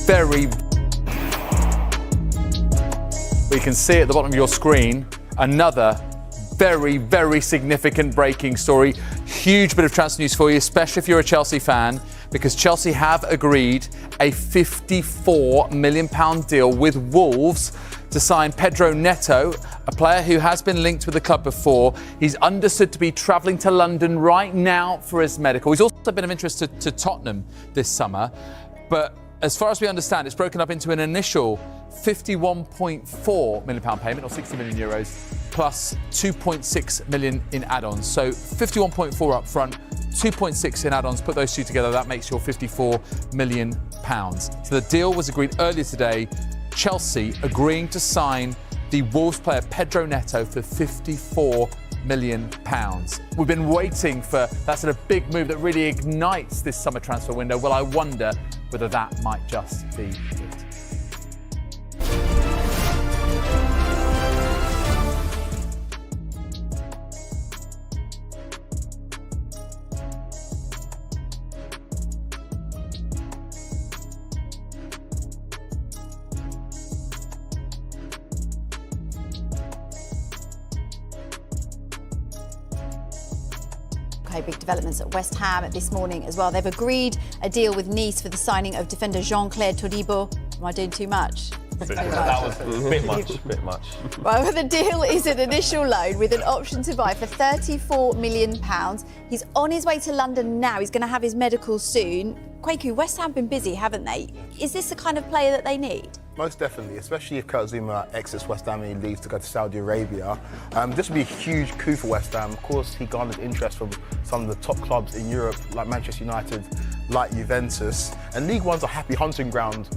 very... We can see at the bottom of your screen another very, very significant breaking story. Huge bit of transfer news for you, especially if you're a Chelsea fan, because Chelsea have agreed a £54 million deal with Wolves to sign Pedro Neto, a player who has been linked with the club before. He's understood to be travelling to London right now for his medical. He's also been of interest to Tottenham this summer, but as far as we understand, it's broken up into an initial £51.4 million payment, or 60 million euros, plus 2.6 million in add-ons. So 51.4 up front, 2.6 in add-ons. Put those two together, that makes your £54 million. So the deal was agreed earlier today. Chelsea agreeing to sign the Wolves player Pedro Neto for £54 million. We've been waiting for that sort of big move that really ignites this summer transfer window. Well, I wonder whether that might just be it. Big developments at West Ham this morning as well. They've agreed a deal with Nice for the signing of defender Jean-Claire Todibo. Am I doing too much? That was a bit much. Well, the deal is an initial loan with an option to buy for £34 million. He's on his way to London now. He's going to have his medical soon. Kwaku, West Ham have been busy, haven't they? Is this the kind of player that they need? Most definitely, especially if Kurt Zouma exits West Ham and he leaves to go to Saudi Arabia. This would be a huge coup for West Ham. Of course, he garnered interest from some of the top clubs in Europe, like Manchester United, like Juventus. And League One's a happy hunting ground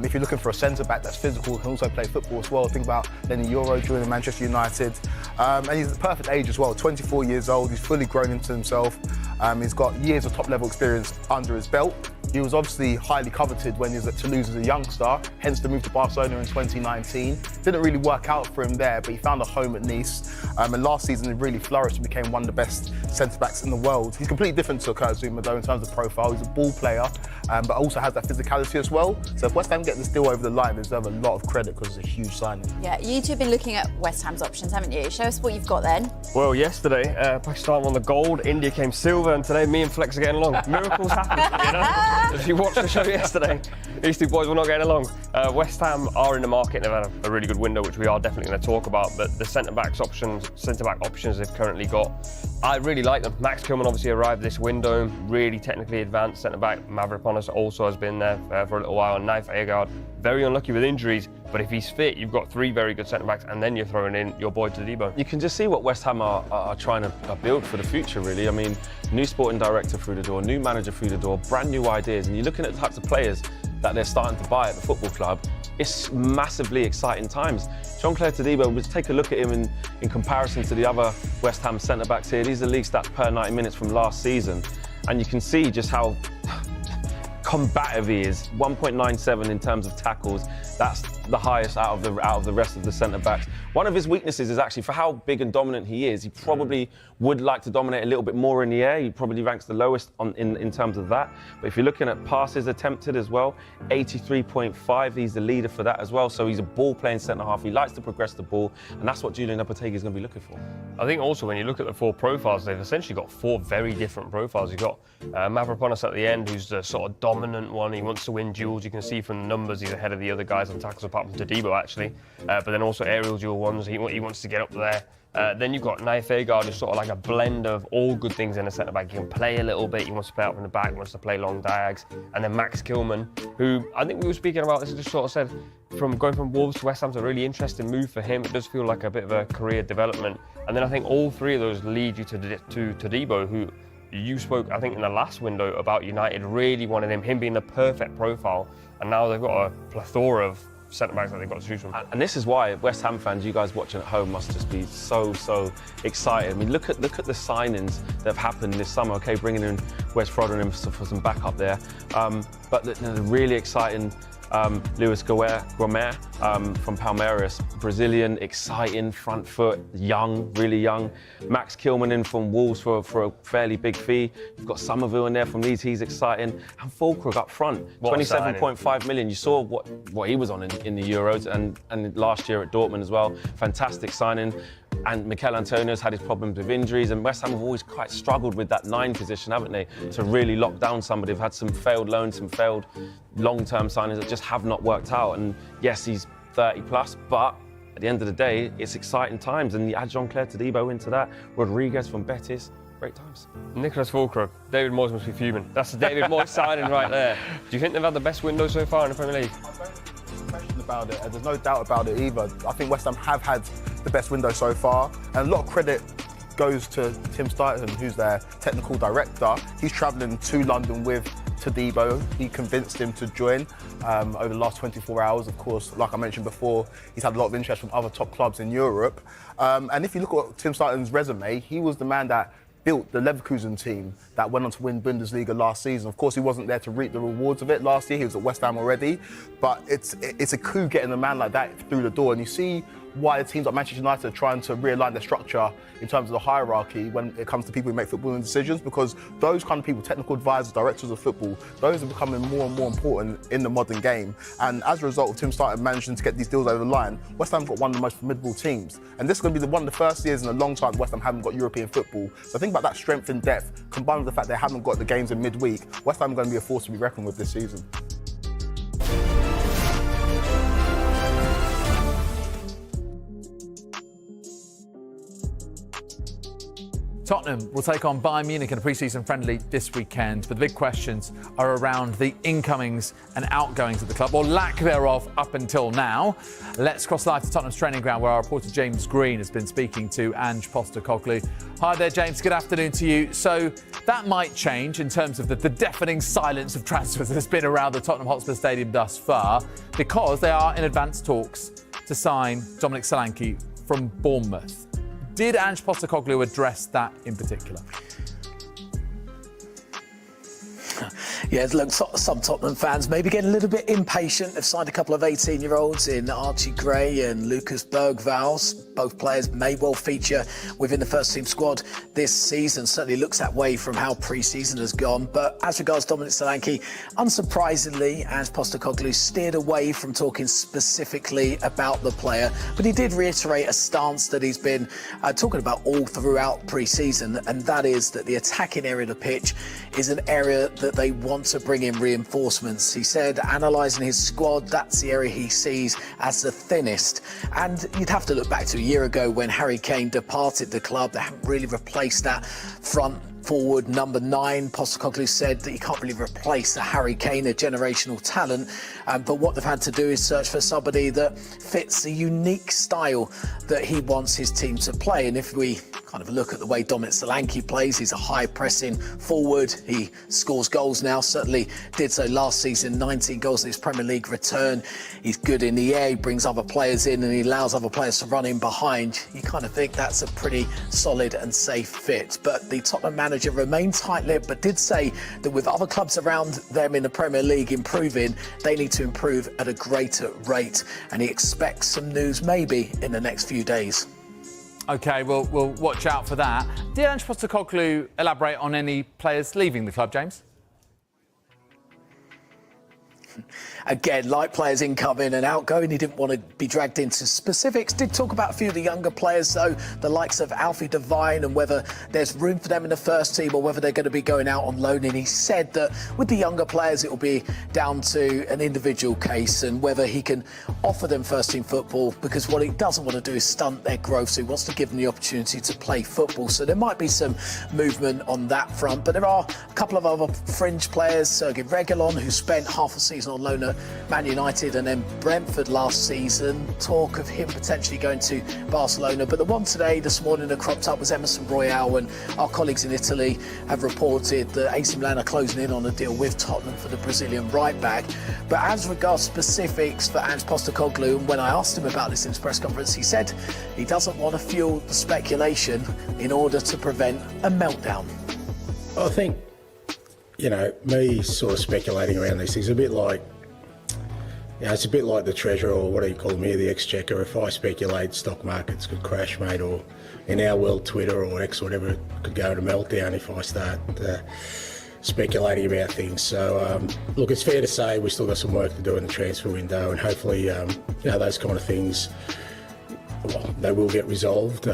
if you're looking for a centre-back that's physical, can also play football as well. Think about Lenny Yoro joining Manchester United. And he's the perfect age as well, 24 years old. He's fully grown into himself. He's got years of top-level experience under his belt. He was obviously highly coveted when he was at Toulouse as a youngster, hence the move to Barcelona in 2019. Didn't really work out for him there, but he found a home at Nice. And last season, he really flourished and became one of the best centre-backs in the world. He's completely different to Kurt Zouma, though, in terms of profile. He's a ball player, but also has that physicality as well. So if West Ham get this deal over the line, they deserve a lot of credit because it's a huge signing. Yeah, you two have been looking at West Ham's options, haven't you? Show us what you've got then. Well, yesterday, Pakistan won the gold, India came silver, and today me and Flex are getting along. Miracles happen, you know? If you watched the show yesterday, these two boys were not getting along. West Ham are in the market. They've had a really good window, which we are definitely going to talk about. But the centre-back options they've currently got, I really like them. Max Kilman obviously arrived this window, really technically advanced centre-back. Mavropanos also has been there for a little while. And Naif Aguerd, very unlucky with injuries. But if he's fit, you've got three very good centre-backs, and then you're throwing in your boy Todibo. You can just see what West Ham are trying to build for the future, really. I mean, new sporting director through the door, new manager through the door, brand new ideas, and you're looking at the types of players that they're starting to buy at the football club. It's massively exciting times. Jean-Claire Todibo, let's take a look at him in comparison to the other West Ham centre-backs here. These are league stats per 90 minutes from last season, and you can see just how combative he is. 1.97 in terms of tackles. That's the highest out of the rest of the centre-backs. One of his weaknesses is actually, for how big and dominant he is, he probably would like to dominate a little bit more in the air. He probably ranks the lowest in terms of that. But if you're looking at passes attempted as well, 83.5, he's the leader for that as well. So he's a ball-playing centre-half. He likes to progress the ball, and that's what Julian Lopetegui is going to be looking for. I think also when you look at the four profiles, they've essentially got four very different profiles. You've got Mavropanos at the end, who's the sort of dominant one. He wants to win duels. You can see from the numbers he's ahead of the other guys on tackles, apart from Todibo, actually. But then also aerial duel ones, he wants to get up there. Then you've got Naif Aguerd, who's sort of like a blend of all good things in a centre-back. He can play a little bit, he wants to play up in the back, he wants to play long diags. And then Max Kilman, who I think we were speaking about this, just sort of said, going from Wolves to West Ham's a really interesting move for him. It does feel like a bit of a career development. And then I think all three of those lead you to Todibo, who you spoke, I think, in the last window about United really wanted him being the perfect profile. And now they've got a plethora of centre-backs that they've got to choose from. And this is why West Ham fans, you guys watching at home, must just be so excited. I mean, look at the signings that have happened this summer. Okay, bringing in Wes Foderingham for some backup there. But the really exciting Luis Gomer from Palmeiras, Brazilian, exciting, front foot, young, really young. Max Kilman in from Wolves for a fairly big fee. You've got Somerville in there from Leeds, he's exciting. And Fulkrug up front, 27.5 million. You saw what he was on in the Euros and last year at Dortmund as well. Fantastic signing. And Mikel Antonio's had his problems with injuries, and West Ham have always quite struggled with that 9 position, haven't they? To really lock down somebody. They've had some failed loans, some failed long-term signings that just have not worked out. And yes, he's 30 plus, but at the end of the day, it's exciting times. And you add Jean-Claire Todibo into that, Rodriguez from Betis, great times. Nicholas Fulkrug, David Moyes must be fuming. That's the David Moyes signing right there. Do you think they've had the best window so far in the Premier League? Question about it, and there's no doubt about it either. I think West Ham have had the best window so far, and a lot of credit goes to Tim Stuyton, who's their technical director. He's travelling to London with Todibo. He convinced him to join over the last 24 hours. Of course, like I mentioned before, he's had a lot of interest from other top clubs in Europe. And if you look at Tim Stuyton's resume, he was the man that built the Leverkusen team that went on to win Bundesliga last season. Of course, he wasn't there to reap the rewards of it last year. He was at West Ham already. But it's a coup getting a man like that through the door. And you see why teams like Manchester United are trying to realign their structure in terms of the hierarchy when it comes to people who make footballing decisions, because those kind of people, technical advisors, directors of football, those are becoming more and more important in the modern game. And as a result of Tim Stuyton managing to get these deals over the line, West Ham got one of the most formidable teams. And this is going to be one of the first years in a long time West Ham haven't got European football. So think about that strength and depth, combined with the fact they haven't got the games in midweek. West Ham are going to be a force to be reckoned with this season. Tottenham will take on Bayern Munich in a pre-season friendly this weekend, but the big questions are around the incomings and outgoings of the club, or lack thereof up until now. Let's cross live to Tottenham's training ground, where our reporter James Green has been speaking to Ange Postecoglou. Hi there, James. Good afternoon to you. So that might change in terms of the deafening silence of transfers that has been around the Tottenham Hotspur Stadium thus far, because they are in advanced talks to sign Dominic Solanke from Bournemouth. Did Ange Postecoglou address that in particular? Yeah, look, some Tottenham fans maybe getting a little bit impatient. They've signed a couple of 18-year-olds in Archie Gray and Lucas Bergvals. Both players may well feature within the first-team squad this season. Certainly looks that way from how pre-season has gone. But as regards Dominic Solanke, unsurprisingly, Ange Postecoglou steered away from talking specifically about the player. But he did reiterate a stance that he's been talking about all throughout pre-season, and that is that the attacking area of the pitch is an area that they want to bring in reinforcements. He said, analysing his squad, that's the area he sees as the thinnest. And you'd have to look back to a year ago when Harry Kane departed the club. They haven't really replaced that front forward number 9. Postecoglou said that you can't really replace the Harry Kane, a generational talent, but what they've had to do is search for somebody that fits the unique style that he wants his team to play. And if we kind of look at the way Dominic Solanke plays, he's a high-pressing forward. He scores goals now, certainly did so last season, 19 goals in his Premier League return. He's good in the air, he brings other players in, and he allows other players to run in behind. You kind of think that's a pretty solid and safe fit. But the Tottenham manager remained tight-lipped, but did say that with other clubs around them in the Premier League improving, they need to improve at a greater rate. And he expects some news maybe in the next few days. OK, we'll watch out for that. Did Ange Postecoglou elaborate on any players leaving the club, James? Again, like players incoming and outgoing, he didn't want to be dragged into specifics. Did talk about a few of the younger players, though, the likes of Alfie Devine, and whether there's room for them in the first team or whether they're going to be going out on loan. And he said that with the younger players, it will be down to an individual case and whether he can offer them first-team football, because what he doesn't want to do is stunt their growth. So he wants to give them the opportunity to play football. So there might be some movement on that front. But there are a couple of other fringe players, Sergei Reguilon, who spent half a season on loan at Man United and then Brentford last season. Talk of him potentially going to Barcelona. But the one today, this morning, that cropped up was Emerson Royal, and our colleagues in Italy have reported that AC Milan are closing in on a deal with Tottenham for the Brazilian right-back. But as regards specifics for Ange Postecoglou, when I asked him about this in his press conference, he said he doesn't want to fuel the speculation in order to prevent a meltdown. I think, me sort of speculating around these things, a bit like Yeah, it's a bit like the treasurer, or what do you call them here, the exchequer. If I speculate, stock markets could crash, mate, or in our world, Twitter or X, whatever, it could go to meltdown if I start speculating about things. So, look, it's fair to say we've still got some work to do in the transfer window, and hopefully, those kind of things, well, they will get resolved.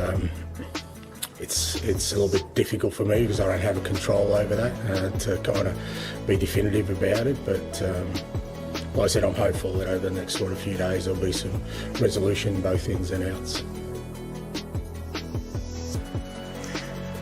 It's a little bit difficult for me because I don't have a control over that to kind of be definitive about it, but like I said, I'm hopeful that over the next sort of few days there'll be some resolution, both ins and outs.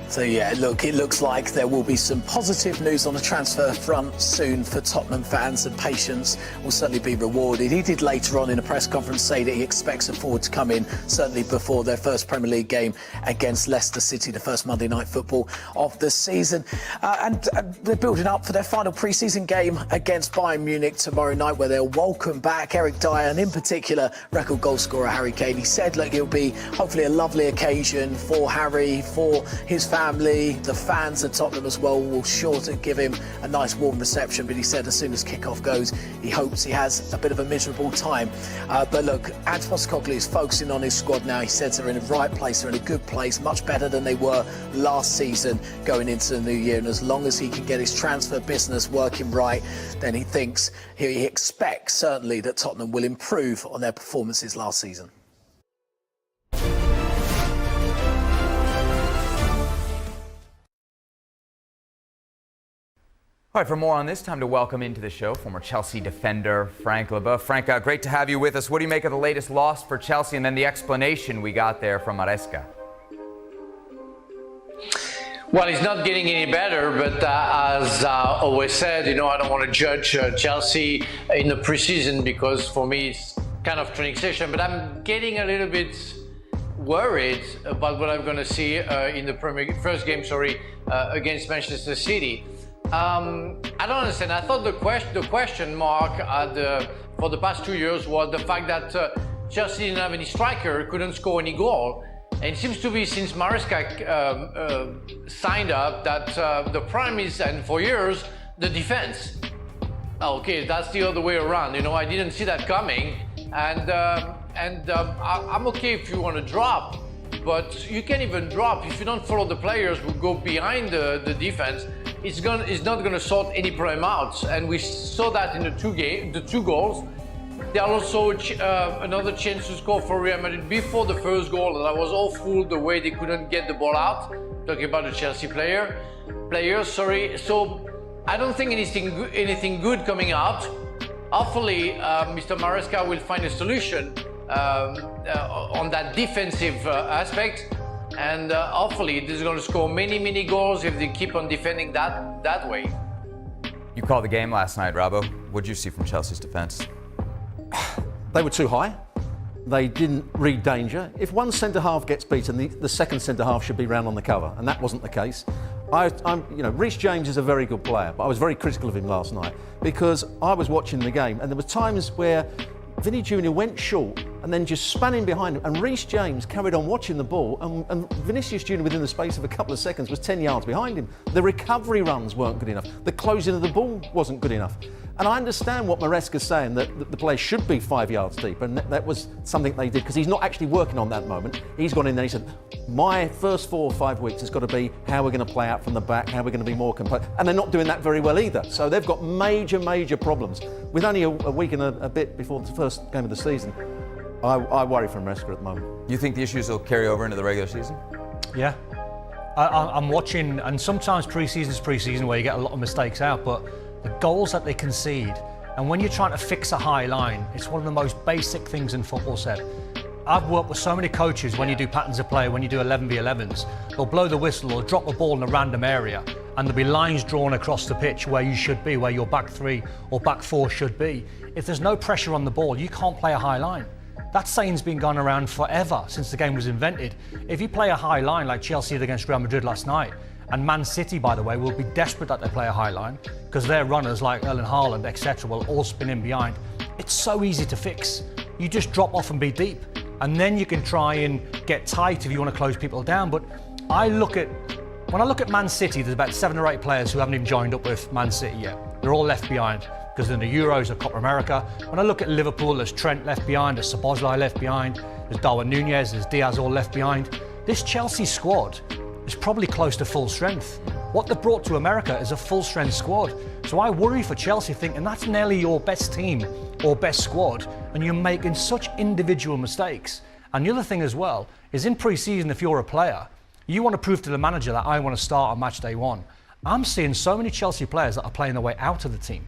So yeah, look, it looks like there will be some positive news on the transfer front soon for Tottenham fans, and patience will certainly be rewarded. He did later on in a press conference say that he expects a forward to come in certainly before their first Premier League game against Leicester City, the first Monday night football of the season. And they're building up for their final pre-season game against Bayern Munich tomorrow night, where they'll welcome back Eric Dyer and in particular record goal scorer Harry Kane. He said, look, it'll be hopefully a lovely occasion for Harry, for his family. The fans at Tottenham as well will sure to give him a nice warm reception, but he said as soon as kickoff goes, he hopes he has a bit of a miserable time. But look, Ange Postecoglou is focusing on his squad now. He says they're in the right place, they're in a good place, much better than they were last season going into the new year. And as long as he can get his transfer business working right, then he thinks, he expects certainly that Tottenham will improve on their performances last season. All right, for more on this, time to welcome into the show former Chelsea defender Frank Leboeuf. Frank, great to have you with us. What do you make of the latest loss for Chelsea and then the explanation we got there from Maresca? Well, it's not getting any better, but as always said, I don't want to judge Chelsea in the preseason because for me it's kind of training session, but I'm getting a little bit worried about what I'm going to see in the first game against Manchester City. I don't understand. I thought the question mark for the past 2 years was the fact that Chelsea didn't have any striker, couldn't score any goal. And it seems to be since Maresca signed up that the prime is, and for years, the defense. Okay, that's the other way around. I didn't see that coming. And I'm okay if you want to drop, but you can't even drop if you don't follow the players who go behind the defense. It's not going to sort any problem out, and we saw that in the two goals. There are also another chance to score for Real Madrid before the first goal, and I was awful the way they couldn't get the ball out. Talking about the Chelsea players. So I don't think anything good coming out. Hopefully, Mr. Maresca will find a solution on that defensive aspect. And hopefully they're going to score many goals if they keep on defending that way. You called the game last night, Robbo. What did you see from Chelsea's defence? They were too high. They didn't read danger. If one centre-half gets beaten, the second centre-half should be round on the cover, and that wasn't the case. Reece James is a very good player, but I was very critical of him last night because I was watching the game, and there were times where Vinny Jr. went short and then just span in behind him, and Reece James carried on watching the ball, and Vinicius Jr. within the space of a couple of seconds was 10 yards behind him. The recovery runs weren't good enough. The closing of the ball wasn't good enough. And I understand what Maresca's saying, that the players should be 5 yards deep, and that was something they did because he's not actually working on that moment. He's gone in there, he said, my first 4 or 5 weeks has got to be how we're going to play out from the back, how we're going to be more complete. And they're not doing that very well either. So they've got major problems. With only a week and a bit before the first game of the season, I worry for Maresca at the moment. You think the issues will carry over into the regular season? Yeah. I'm watching, and sometimes pre-season's pre-season where you get a lot of mistakes out, but the goals that they concede, and when you're trying to fix a high line, it's one of the most basic things in football said. I've worked with so many coaches when you do patterns of play, when you do 11v11s, they'll blow the whistle or drop a ball in a random area, and there'll be lines drawn across the pitch where you should be, where your back 3 or back 4 should be. If there's no pressure on the ball, you can't play a high line. That saying's been going around forever since the game was invented. If you play a high line like Chelsea did against Real Madrid last night, and Man City, by the way, will be desperate that they play a high line because their runners like Erling Haaland, etc., will all spin in behind. It's so easy to fix. You just drop off and be deep, and then you can try and get tight if you want to close people down. But when I look at Man City, there's about 7 or 8 players who haven't even joined up with Man City yet. They're all left behind. because in the Euros or Copa America. When I look at Liverpool, there's Trent left behind, there's Szoboszlai left behind, there's Darwin Nunez, there's Diaz all left behind. This Chelsea squad is probably close to full strength. What they've brought to America is a full strength squad. So I worry for Chelsea thinking that's nearly your best team or best squad, and you're making such individual mistakes. And the other thing as well is in pre-season, if you're a player, you want to prove to the manager that I want to start on match day one. I'm seeing so many Chelsea players that are playing their way out of the team.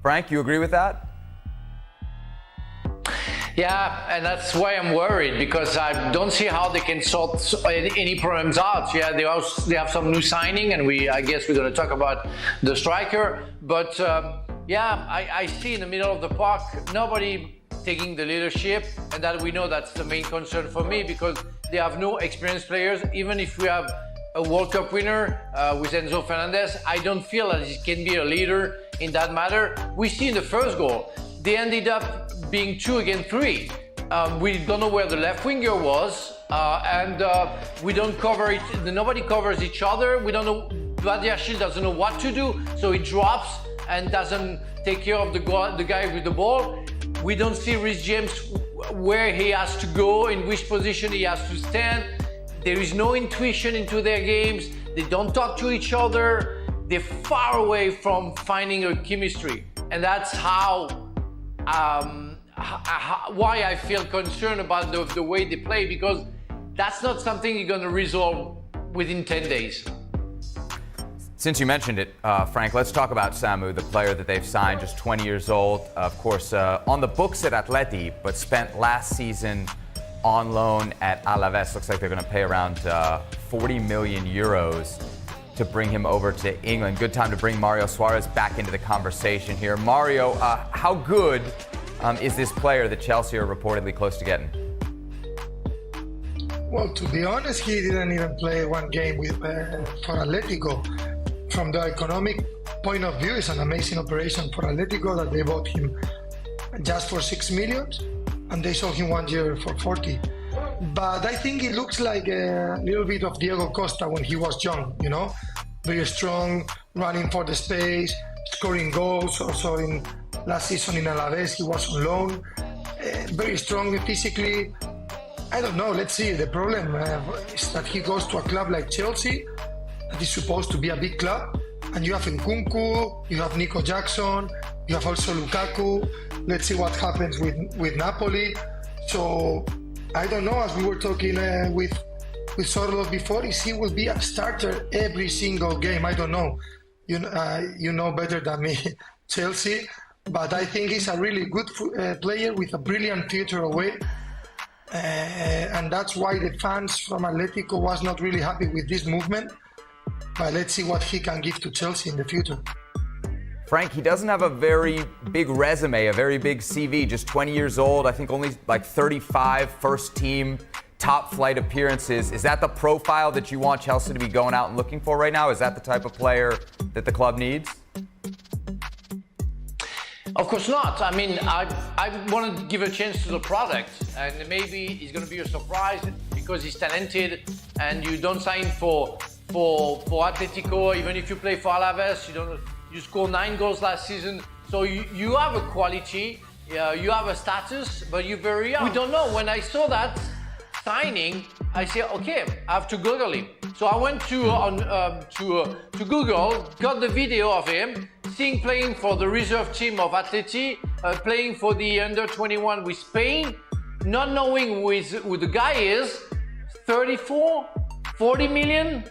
Frank, you agree with that? Yeah, and that's why I'm worried, because I don't see how they can sort any problems out. Yeah, they have some new signing, and I guess we're going to talk about the striker. But yeah, I see in the middle of the park nobody taking the leadership, and that we know that's the main concern for me, because they have no experienced players. Even if we have a World Cup winner with Enzo Fernandez, I don't feel that he can be a leader in that matter. We see in the first goal, they ended up being 2 against 3. We don't know where the left winger was, and we don't cover it. Nobody covers each other. We don't know. Badiashile doesn't know what to do, so he drops and doesn't take care of the guy with the ball. We don't see Reece James where he has to go, in which position he has to stand. There is no intuition into their games. They don't talk to each other. They're far away from finding a chemistry, and that's why I feel concerned about the way they play, because that's not something you're going to resolve within 10 days. Since you mentioned it, Frank, let's talk about Samu, the player that they've signed, just 20 years old. Of course, on the books at Atleti, but spent last season on loan at Alaves. Looks like they're going to pay around 40 million euros to bring him over to England. Good time to bring Mario Suarez back into the conversation here. Mario, how good is this player that Chelsea are reportedly close to getting? Well, to be honest, he didn't even play one game for Atletico. From the economic point of view, it's an amazing operation for Atletico that they bought him just for 6 million, and they sold him 1 year for 40. But I think he looks like a little bit of Diego Costa when he was young, you know? Very strong, running for the space, scoring goals. Also in last season in Alaves, he was on loan. Very strong physically. I don't know, let's see. The problem is that he goes to a club like Chelsea, that is supposed to be a big club, and you have Nkunku, you have Nico Jackson, you have also Lukaku. Let's see what happens with Napoli. So I don't know, as we were talking with Sorlo before, is he will be a starter every single game. I don't know. You know better than me, Chelsea, but I think he's a really good player with a brilliant future away. And that's why the fans from Atletico was not really happy with this movement. But let's see what he can give to Chelsea in the future. Frank, he doesn't have a very big resume, a very big CV, just 20 years old, I think only like 35 first team top flight appearances. Is that the profile that you want Chelsea to be going out and looking for right now? Is that the type of player that the club needs? Of course not. I mean, I want to give a chance to the product, and maybe he's going to be a surprise because he's talented, and you don't sign for Atletico, even if you play for Alaves, you scored 9 goals last season. So you have a quality, you have a status, but you're very young. We don't know. When I saw that signing, I said, okay, I have to Google him. So I went to Google, got the video of him, seeing playing for the reserve team of Atleti, playing for the under-21 with Spain, not knowing who the guy is, 34, 40 million.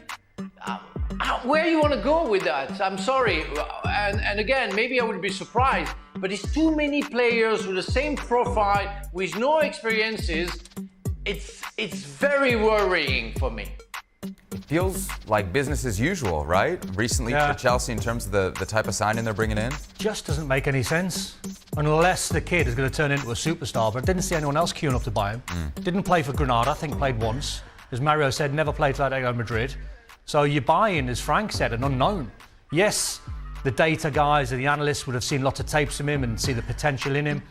Where you want to go with that? I'm sorry. And again, maybe I would be surprised, but it's too many players with the same profile, with no experiences. It's very worrying for me. It feels like business as usual, right? Recently for Chelsea in terms of the type of signing they're bringing in. Just doesn't make any sense. Unless the kid is going to turn into a superstar, but I didn't see anyone else queuing up to buy him. Didn't play for Granada, I think played once. As Mario said, never played for Atletico Madrid. So you're buying, as Frank said, an unknown. Yes, the data guys and the analysts would have seen lots of tapes from him and see the potential in him.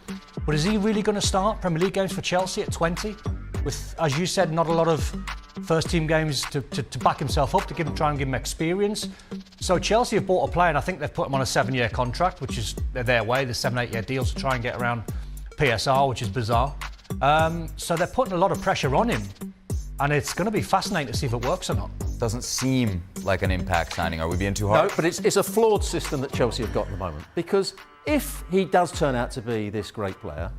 But is he really going to start Premier League games for Chelsea at 20? With, as you said, not a lot of first team games to back himself up, to try and give him experience. So Chelsea have bought a player, and I think they've put him on a 7-year contract, which is their way, the 7-8-year deals to try and get around PSR, which is bizarre. So they're putting a lot of pressure on him, and it's going to be fascinating to see if it works or not. Doesn't seem like an impact signing. Are we being too hard? No, but it's a flawed system that Chelsea have got at the moment. Because if he does turn out to be this great player,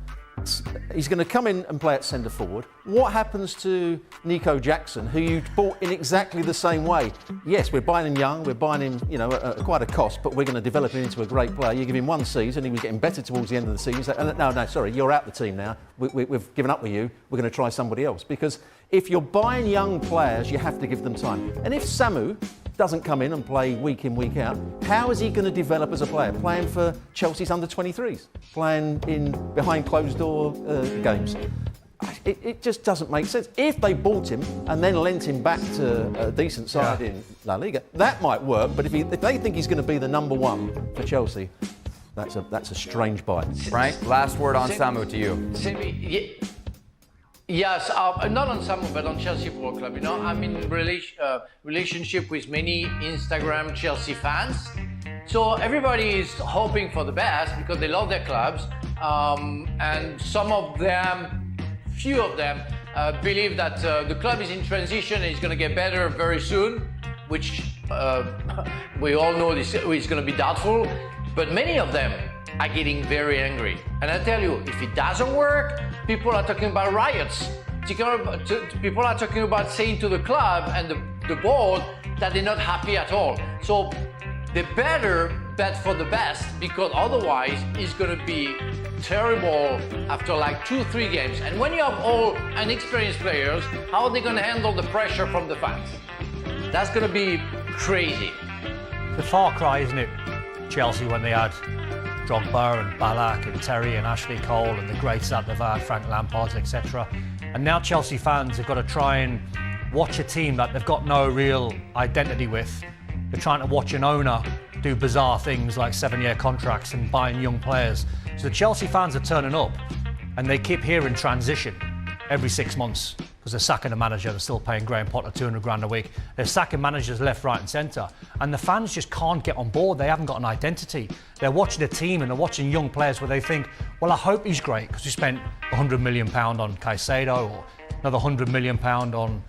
he's going to come in and play at centre forward. What happens to Nico Jackson, who you bought in exactly the same way? Yes, we're buying him young, we're buying him, at quite a cost, but we're going to develop him into a great player. You give him one season, he was getting better towards the end of the season. So, no, sorry, you're out the team now. We've given up with you. We're going to try somebody else. Because if you're buying young players, you have to give them time. And if Samu doesn't come in and play week in, week out, how is he going to develop as a player? Playing for Chelsea's under-23s, playing in behind closed-door games. It just doesn't make sense. If they bought him and then lent him back to a decent side in La Liga, that might work. But if they think he's going to be the number one for Chelsea, that's a strange buy. Frank, last word on Samu to you. Yes, not on Samu, but on Chelsea Football Club. I'm in relationship with many Instagram Chelsea fans. So everybody is hoping for the best because they love their clubs. And few of them believe that the club is in transition and it's going to get better very soon, which we all know is going to be doubtful. But many of them are getting very angry. And I tell you, if it doesn't work, people are talking about riots. People are talking about saying to the club and the board that they're not happy at all. So they better bet for the best, because otherwise it's going to be terrible after like 2-3 games. And when you have all inexperienced players, how are they going to handle the pressure from the fans? That's going to be crazy. The far cry, isn't it, Chelsea, when they had Drogba and Ballack and Terry and Ashley Cole and the greats that they've had, Frank Lampard, etc. And now Chelsea fans have got to try and watch a team that they've got no real identity with. They're trying to watch an owner do bizarre things like 7-year contracts and buying young players. So the Chelsea fans are turning up and they keep hearing transition every 6 months because they're sacking a manager. They're still paying Graham Potter 200 grand a week. They're sacking managers left, right and centre. And the fans just can't get on board. They haven't got an identity. They're watching a team and they're watching young players where they think, well, I hope he's great because we spent £100 million on Caicedo or another £100 million on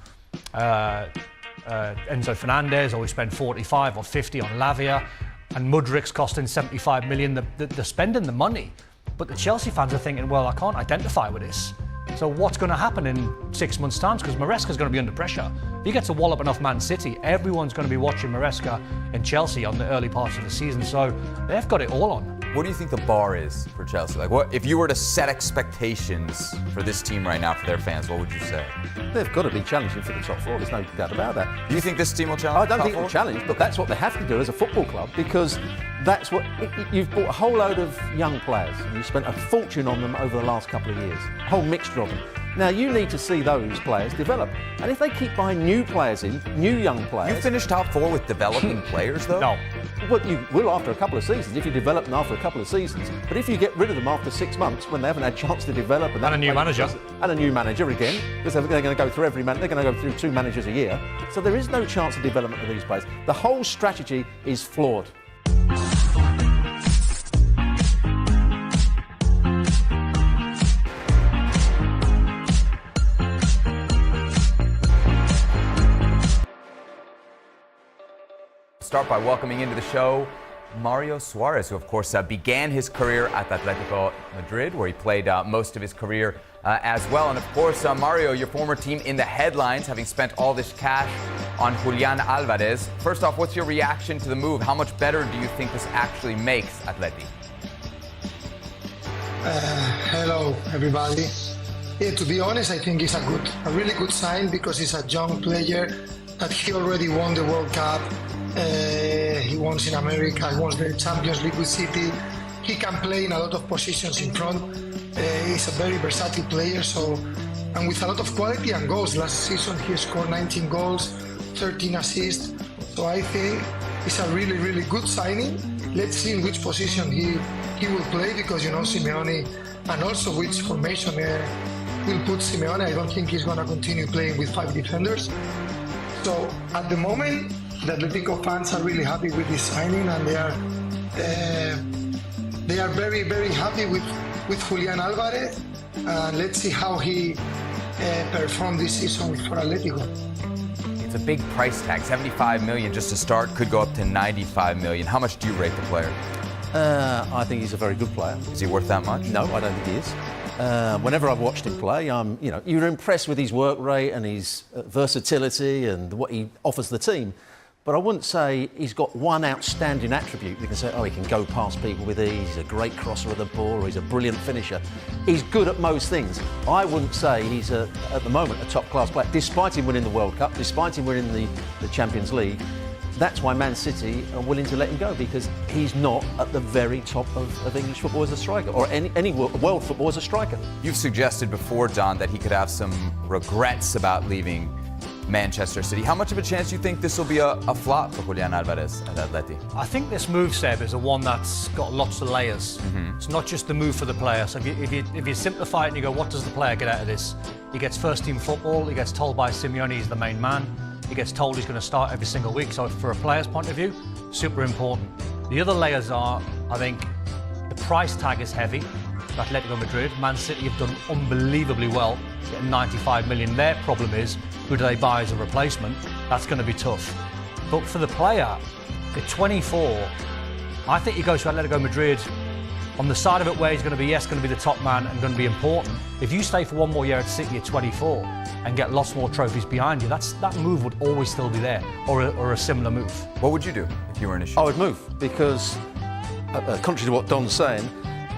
Enzo Fernandez, or we spend 45 or 50 on Lavia, and Mudrik's costing 75 million. They're spending the money, but the Chelsea fans are thinking, well, I can't identify with this. So what's going to happen in 6 months' time? Because Maresca's going to be under pressure. If he gets a wallop enough Man City, everyone's going to be watching Maresca in Chelsea on the early parts of the season. So they've got it all on. What do you think the bar is for Chelsea? Like, what if you were to set expectations for this team right now for their fans? What would you say? They've got to be challenging for the top four. There's no doubt about that. Do you think this team will challenge? I don't think they'll challenge, but that's what they have to do as a football club, because that's what you've bought a whole load of young players and you've spent a fortune on them over the last couple of years. A whole mixture of them. Now, you need to see those players develop. And if they keep buying new players in, new young players... You finished top four with developing players, though? No. Well, you will after a couple of seasons, if you develop them after a couple of seasons. But if you get rid of them after 6 months, when they haven't had a chance to develop... And a new manager. And a new manager again, because they're going to go through they're going to go through 2 managers a year. So there is no chance of development of these players. The whole strategy is flawed. Start by welcoming into the show Mario Suarez, who of course began his career at Atletico Madrid, where he played most of his career as well. And of course, Mario, your former team in the headlines, having spent all this cash on Julian Alvarez. First off, what's your reaction to the move? How much better do you think this actually makes Atleti? Hello, everybody. Yeah, to be honest, I think it's a really good sign, because he's a young player that he already won the World Cup. He won in America, he won the Champions League with City. He can play in a lot of positions in front. He's a very versatile player, and with a lot of quality and goals. Last season he scored 19 goals, 13 assists. So I think it's a really, really good signing. Let's see in which position he will play, because Simeone, and also which formation will put Simeone. I don't think he's going to continue playing with 5 defenders. So at the moment, the Atletico fans are really happy with this signing, and they are very, very happy with Julian Alvarez. Let's see how he performed this season for Atletico. It's a big price tag. 75 million just to start, could go up to 95 million. How much do you rate the player? I think he's a very good player. Is he worth that much? No, I don't think he is. Whenever I've watched him play, you're impressed with his work rate and his versatility and what he offers the team. But I wouldn't say he's got one outstanding attribute. You can say, oh, he can go past people with ease, he's a great crosser of the ball, or he's a brilliant finisher. He's good at most things. I wouldn't say he's, at the moment, a top-class player. Despite him winning the World Cup, despite him winning the Champions League, that's why Man City are willing to let him go, because he's not at the very top of English football as a striker, or any world football as a striker. You've suggested before, Don, that he could have some regrets about leaving Manchester City. How much of a chance do you think this will be a flop for Julian Alvarez at Atleti? I think this move, Seb, is a one that's got lots of layers. It's not just the move for the player. So if you simplify it and you go, what does the player get out of this? He gets first-team football. He gets told by Simeone he's the main man. He gets told he's going to start every single week. So for a player's point of view, super important. The other layers are, I think, the price tag is heavy. Atletico Madrid, Man City have done unbelievably well, getting 95 million. Their problem is, who do they buy as a replacement? That's going to be tough. But for the player, at 24, I think he goes to Atletico Madrid on the side of it where he's going to be, going to be the top man and going to be important. If you stay for one more year at City at 24 and get lots more trophies behind you, that move would always still be there, or a similar move. What would you do if you were in his shoes? I would move, because, contrary to what Don's saying,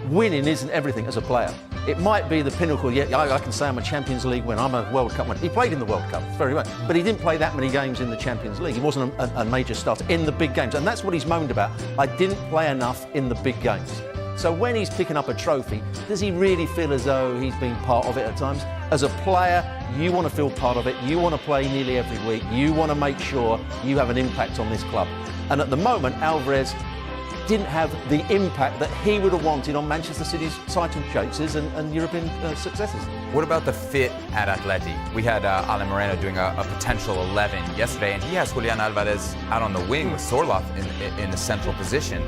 winning isn't everything as a player. It might be the pinnacle. Yeah, I can say I'm a Champions League winner, I'm a World Cup winner. He played in the World Cup very well, but he didn't play that many games in the Champions League. He wasn't a major starter in the big games, and that's what he's moaned about. I didn't play enough in the big games. So when he's picking up a trophy, does he really feel as though he's been part of it at times? As a player, you want to feel part of it. You want to play nearly every week. You want to make sure you have an impact on this club. And at the moment, Alvarez didn't have the impact that he would have wanted on Manchester City's title chases and European successes. What about the fit at Atleti? We had Alan Moreno doing a potential 11 yesterday, and he has Julian Alvarez out on the wing with Sorloth in the central position.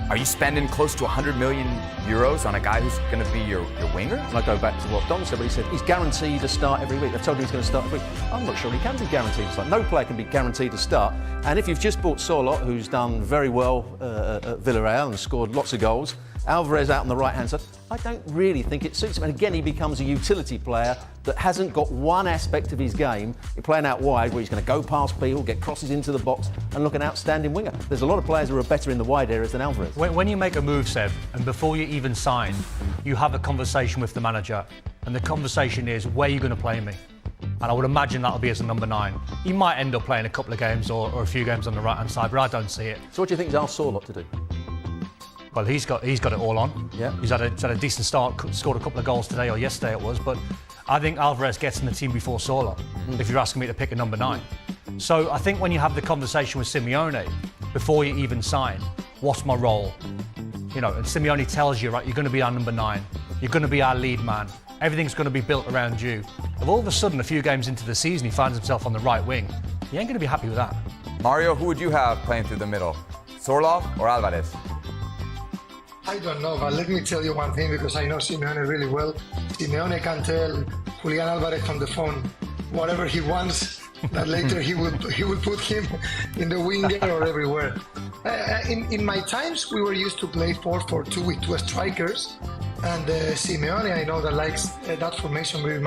Are you spending close to 100 million euros on a guy who's going to be your winger? And I go back to what Don said, but he said he's guaranteed to start every week. They've told him he's going to start every week. I'm not sure he can be guaranteed to start. No player can be guaranteed to start. And if you've just bought Sorloth, who's done very well at Villarreal and scored lots of goals, Alvarez out on the right-hand side, I don't really think it suits him. And again, he becomes a utility player that hasn't got one aspect of his game. You're playing out wide where he's going to go past people, get crosses into the box and look an outstanding winger. There's a lot of players who are better in the wide areas than Alvarez. When you make a move, Seb, and before you even sign, you have a conversation with the manager. And the conversation is, where are you going to play me? And I would imagine that'll be as a number 9. He might end up playing a couple of games or a few games on the right-hand side, but I don't see it. So what do you think he's asked Sorloth to do? Well, he's got it all on. Yeah. He's had a decent start, scored a couple of goals today or yesterday it was, but I think Alvarez gets in the team before Sorloth, if you're asking me to pick a number 9. So I think when you have the conversation with Simeone, before you even sign, what's my role? You know, and Simeone tells you, right, you're going to be our number 9. You're going to be our lead man. Everything's going to be built around you. If all of a sudden, a few games into the season, he finds himself on the right wing, he ain't going to be happy with that. Mario, who would you have playing through the middle? Sorloth or Alvarez? I don't know, but let me tell you one thing, because I know Simeone really well. Simeone can tell Julian Alvarez on the phone whatever he wants, that later he will put him in the winger or everywhere. In my times, we were used to play 4-4-2 with 2 strikers, and Simeone, I know that likes that formation very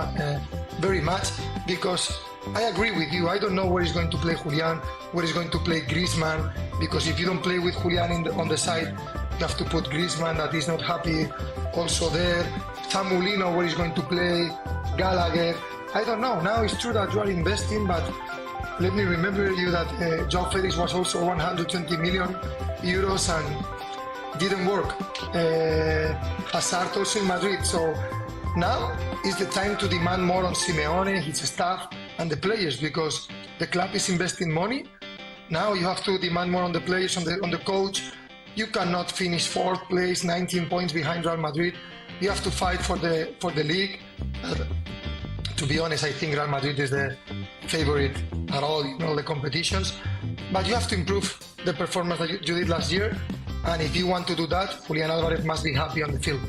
much, because I agree with you. I don't know where he's going to play Julian, where he's going to play Griezmann, because if you don't play with Julian on the side, you have to put Griezmann, that is not happy, also there. Tamulino, where he's going to play, Gallagher. I don't know. Now it's true that you are investing, but let me remember you that Joao Felix was also 120 million euros and didn't work. Hazard also in Madrid. So now is the time to demand more on Simeone, his staff, and the players, because the club is investing money. Now you have to demand more on the players, on the coach. You cannot finish 4th place, 19 points behind Real Madrid. You have to fight for the league. To be honest, I think Real Madrid is the favorite at all in all the competitions. But you have to improve the performance that you did last year. And if you want to do that, Julian Alvarez must be happy on the field.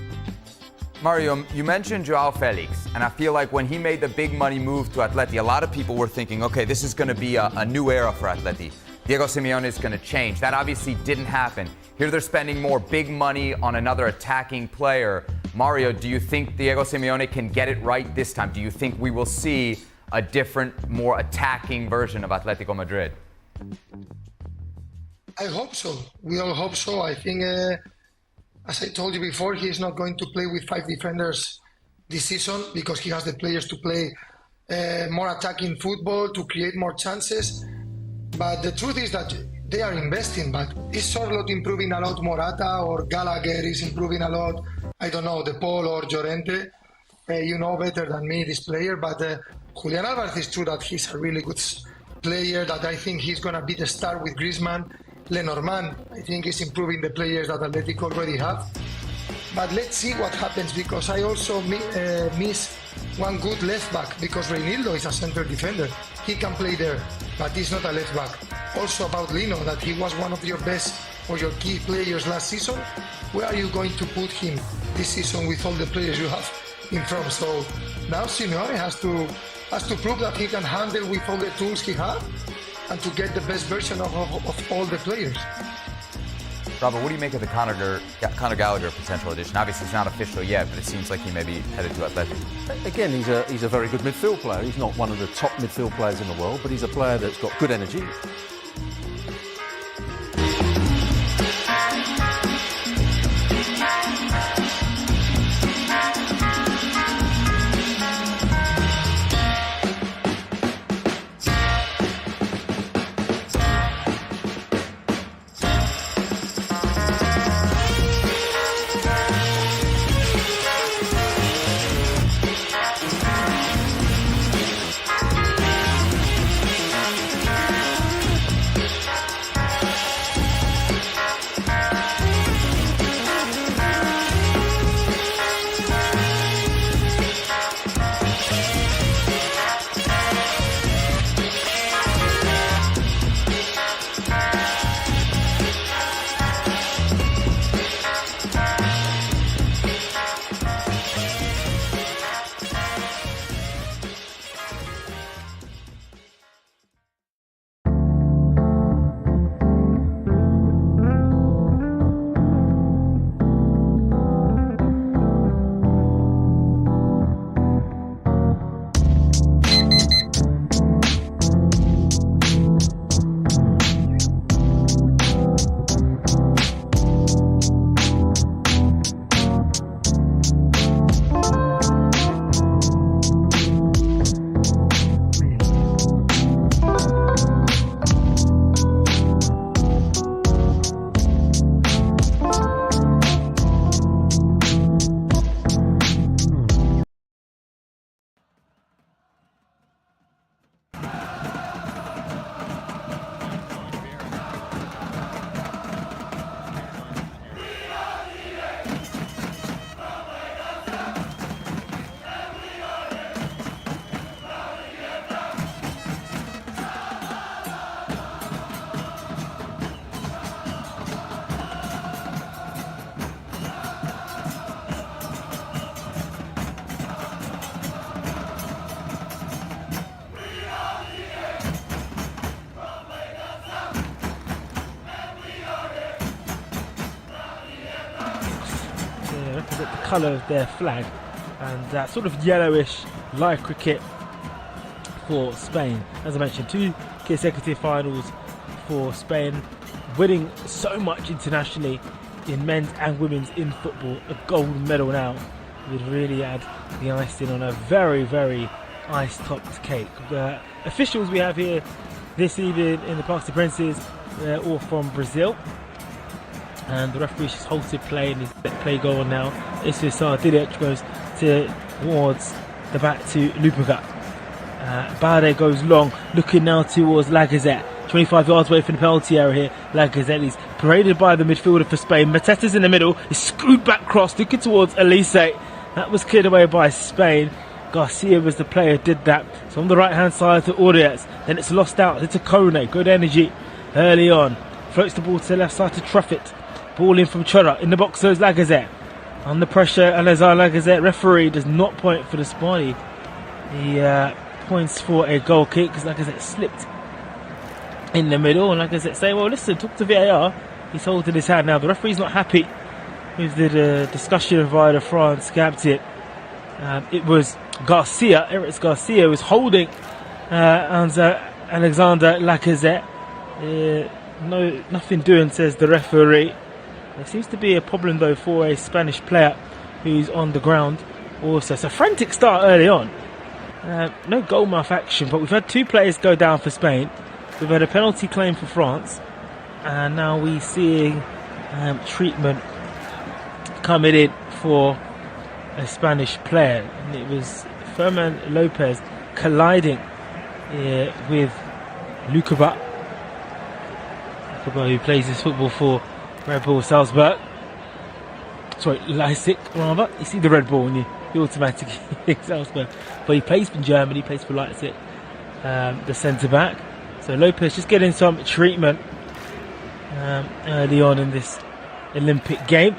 Mario, you mentioned Joao Felix, and I feel like when he made the big money move to Atleti, a lot of people were thinking, okay, this is going to be a new era for Atleti. Diego Simeone is going to change. That obviously didn't happen. Here they're spending more big money on another attacking player. Mario, do you think Diego Simeone can get it right this time? Do you think we will see a different, more attacking version of Atletico Madrid? I hope so. We all hope so. I think, as I told you before, he is not going to play with 5 defenders this season because he has the players to play more attacking football, to create more chances. But the truth is that they are investing, but is Sorloth improving a lot? Morata or Gallagher is improving a lot? I don't know, De Paul or Llorente. You know better than me this player, but Julian Alvarez is true that he's a really good player, that I think he's going to be the star with Griezmann. Lenormand, I think, is improving the players that Atletico already have. But let's see what happens, because I also miss one good left back, because Reinildo is a center defender. He can play there, but he's not a left back. Also about Lino, that he was one of your best or your key players last season. Where are you going to put him this season with all the players you have in front? So now Simeone has to prove that he can handle with all the tools he has and to get the best version of all the players. Robert, what do you make of the Conor Gallagher potential addition? Obviously, it's not official yet, but it seems like he may be headed to Atleti. Again, he's a very good midfield player. He's not one of the top midfield players in the world, but he's a player that's got good energy. Represent the colour of their flag, and that sort of yellowish live cricket for Spain. As I mentioned, 2 consecutive finals for Spain, winning so much internationally in men's and women's in football. A gold medal now would really add the icing on a very, very ice-topped cake. The officials we have here this evening in the Parque de Princes, they're all from Brazil. And the referee just halted play and his play goal now. Isfisar Didic goes towards the back to Lupica. Bade goes long, looking now towards Lacazette. 25 yards away from the penalty area here. Lacazette is paraded by the midfielder for Spain. Mateta's in the middle, is screwed back cross, looking towards Elise. That was cleared away by Spain. Garcia was the player who did that. So on the right hand side to Auriez, then it's lost out to Kone. Good energy early on. Floats the ball to the left side to Truffett. Ball in from Chora. In the box goes Lacazette. Under pressure, Alazar Lacazette. Referee does not point for the Spani. He points for a goal kick because Lacazette slipped in the middle. And Lacazette saying, well, listen, talk to VAR. He's holding his hand now. The referee's not happy with the discussion via the France captain. It was Garcia, Eric Garcia, was holding Alexander Lacazette. Nothing doing, says the referee. There seems to be a problem though for a Spanish player who's on the ground also. So frantic start early on. No goal mouth action, but we've had 2 players go down for Spain. We've had a penalty claim for France, and now we're seeing treatment coming in for a Spanish player, and it was Ferman Lopez colliding with Lukeba, who plays his football for Red Bull Salzburg. Sorry, Leipzig rather. You see the red ball and you automatically think Salzburg, but he plays for Germany, plays for Leipzig, the centre back. So Lopez just getting some treatment early on in this Olympic game.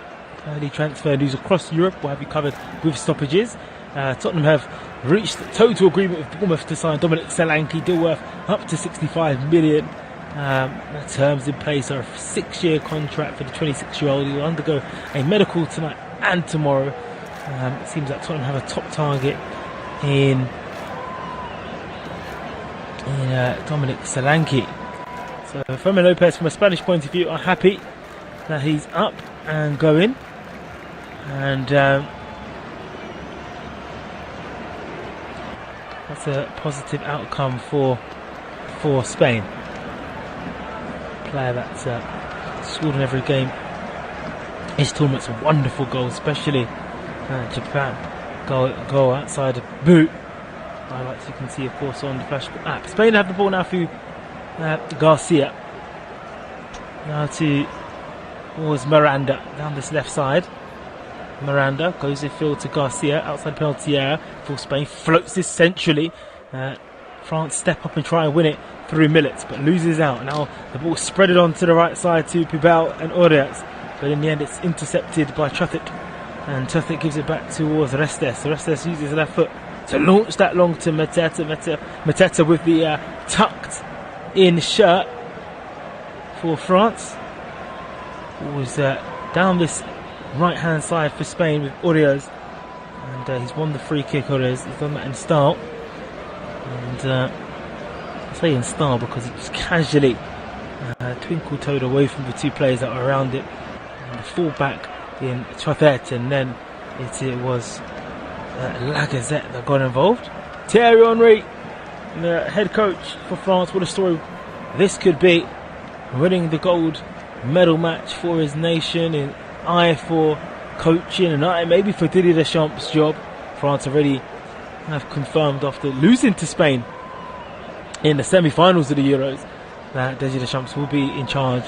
Early transfer news across Europe will have you covered with stoppages. Tottenham have reached total agreement with Bournemouth to sign Dominic Solanke, deal worth up to 65 million. Terms in place are a 6-year contract for the 26-year-old. He will undergo a medical tonight and tomorrow. It seems like Tottenham have a top target in Dominic Solanke. So Fermin Lopez, from a Spanish point of view, are happy that he's up and going. And that's a positive outcome for Spain. Player that's scored in every game. His tournament's a wonderful goal, especially Japan goal outside the boot. Highlights you can see, of course, on the flash app. Spain have the ball now through Garcia. Now towards Miranda down this left side. Miranda goes infield to Garcia outside penalty area for Spain. Floats this centrally. France step up and try and win it through Millets, but loses out. Now the ball spreaded on to the right side to Pibal and Auriez, but in the end it's intercepted by Truffett, and Truffett gives it back towards Restes. Restes uses his left foot to launch that long to Mateta. Mateta with the tucked in shirt for France. Was down this right hand side for Spain with Auriez, and he's won the free kick. Auriez, he's done that in style, and I say in style because he just casually twinkle-toed away from the 2 players that are around it, and the full-back in Truffett, and then it was Lacazette that got involved. Thierry Henry, the head coach for France, what a story this could be, winning the gold medal match for his nation, in eye for coaching, and eye maybe for Didier Deschamps' job. France already have confirmed after losing to Spain in the semi-finals of the Euros that Didier Deschamps will be in charge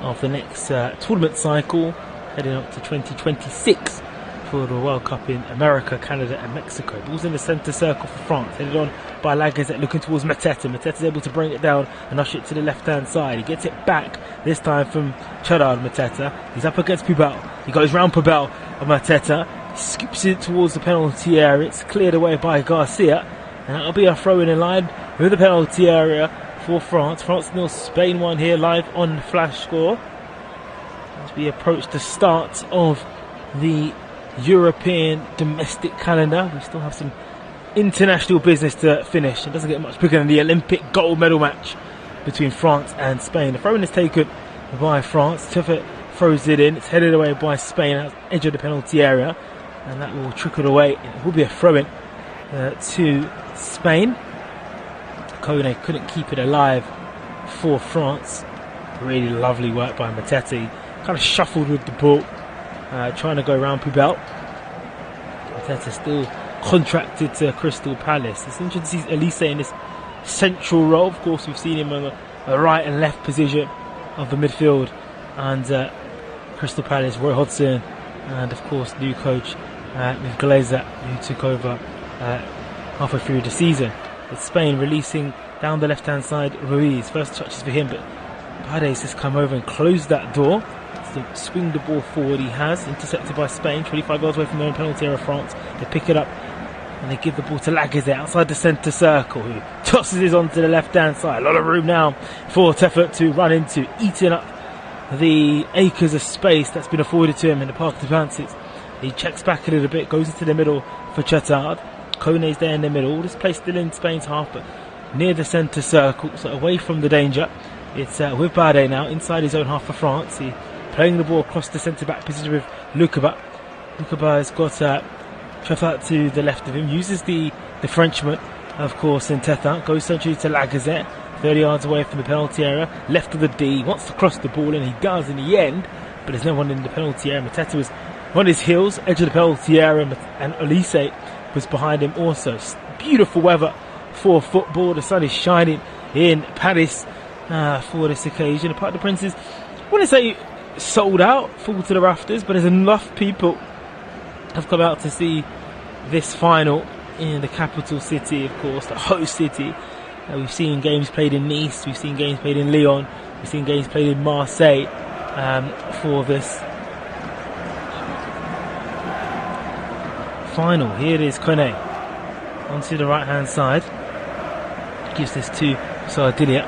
of the next tournament cycle, heading up to 2026 for the World Cup in America, Canada and Mexico. Ball's in the centre circle for France, headed on by Lacazette, looking towards Mateta. Mateta's able to bring it down and usher it to the left-hand side. He gets it back, this time from Chadard Mateta. He's up against Pibal. He goes round Pibal and Mateta. He scoops it towards the penalty area. It's cleared away by Garcia. And that'll be a throw-in line with the penalty area for France. France 0, Spain 1 here, live on Flash Score. As we approach the start of the European domestic calendar, we still have some international business to finish. It doesn't get much bigger than the Olympic gold medal match between France and Spain. The throw-in is taken by France. Tuffet throws it in. It's headed away by Spain at the edge of the penalty area, and that will trickle away. It will be a throw-in to Spain. Kone couldn't keep it alive for France. Really lovely work by Mateta. He kind of shuffled with the ball, trying to go around Pibel. Mateta still contracted to Crystal Palace. It's interesting to see Elise in this central role. Of course, we've seen him on the right and left position of the midfield, and Crystal Palace, Roy Hodgson, and of course new coach with Glazer, who took over halfway through the season. It's Spain releasing down the left-hand side Ruiz. First touches for him, but Paredes has come over and closed that door. To swing the ball forward, he has intercepted by Spain, 25 yards away from their own penalty area. France, they pick it up and they give the ball to Lacazette outside the centre circle, who tosses it onto the left-hand side. A lot of room now for Tefert to run into, eating up the acres of space that's been afforded to him in the Parc des Princes. He checks back a little bit, goes into the middle for Chetard. Kone's there in the middle. This place still in Spain's half, but near the centre circle, so away from the danger. It's with Bardet now, inside his own half for France. He playing the ball across the centre-back position with Lukeba. Lukeba has got Tefat to the left of him, uses the Frenchman, of course, in Tefat, goes centrally to Lacazette, 30 yards away from the penalty area, left of the D, wants to cross the ball, and he does in the end, but there's no one in the penalty area. Mateta was on his heels, edge of the penalty area, and Olise was behind him also. Beautiful weather for football. The sun is shining in Paris for this occasion. The Parc des Princes, I want to say sold out, full to the rafters, but there's enough people have come out to see this final in the capital city, of course, the host city. We've seen games played in Nice, we've seen games played in Lyon, we've seen games played in Marseille for this final. Here it is, Kone onto the right hand side, gives this to Sardilia.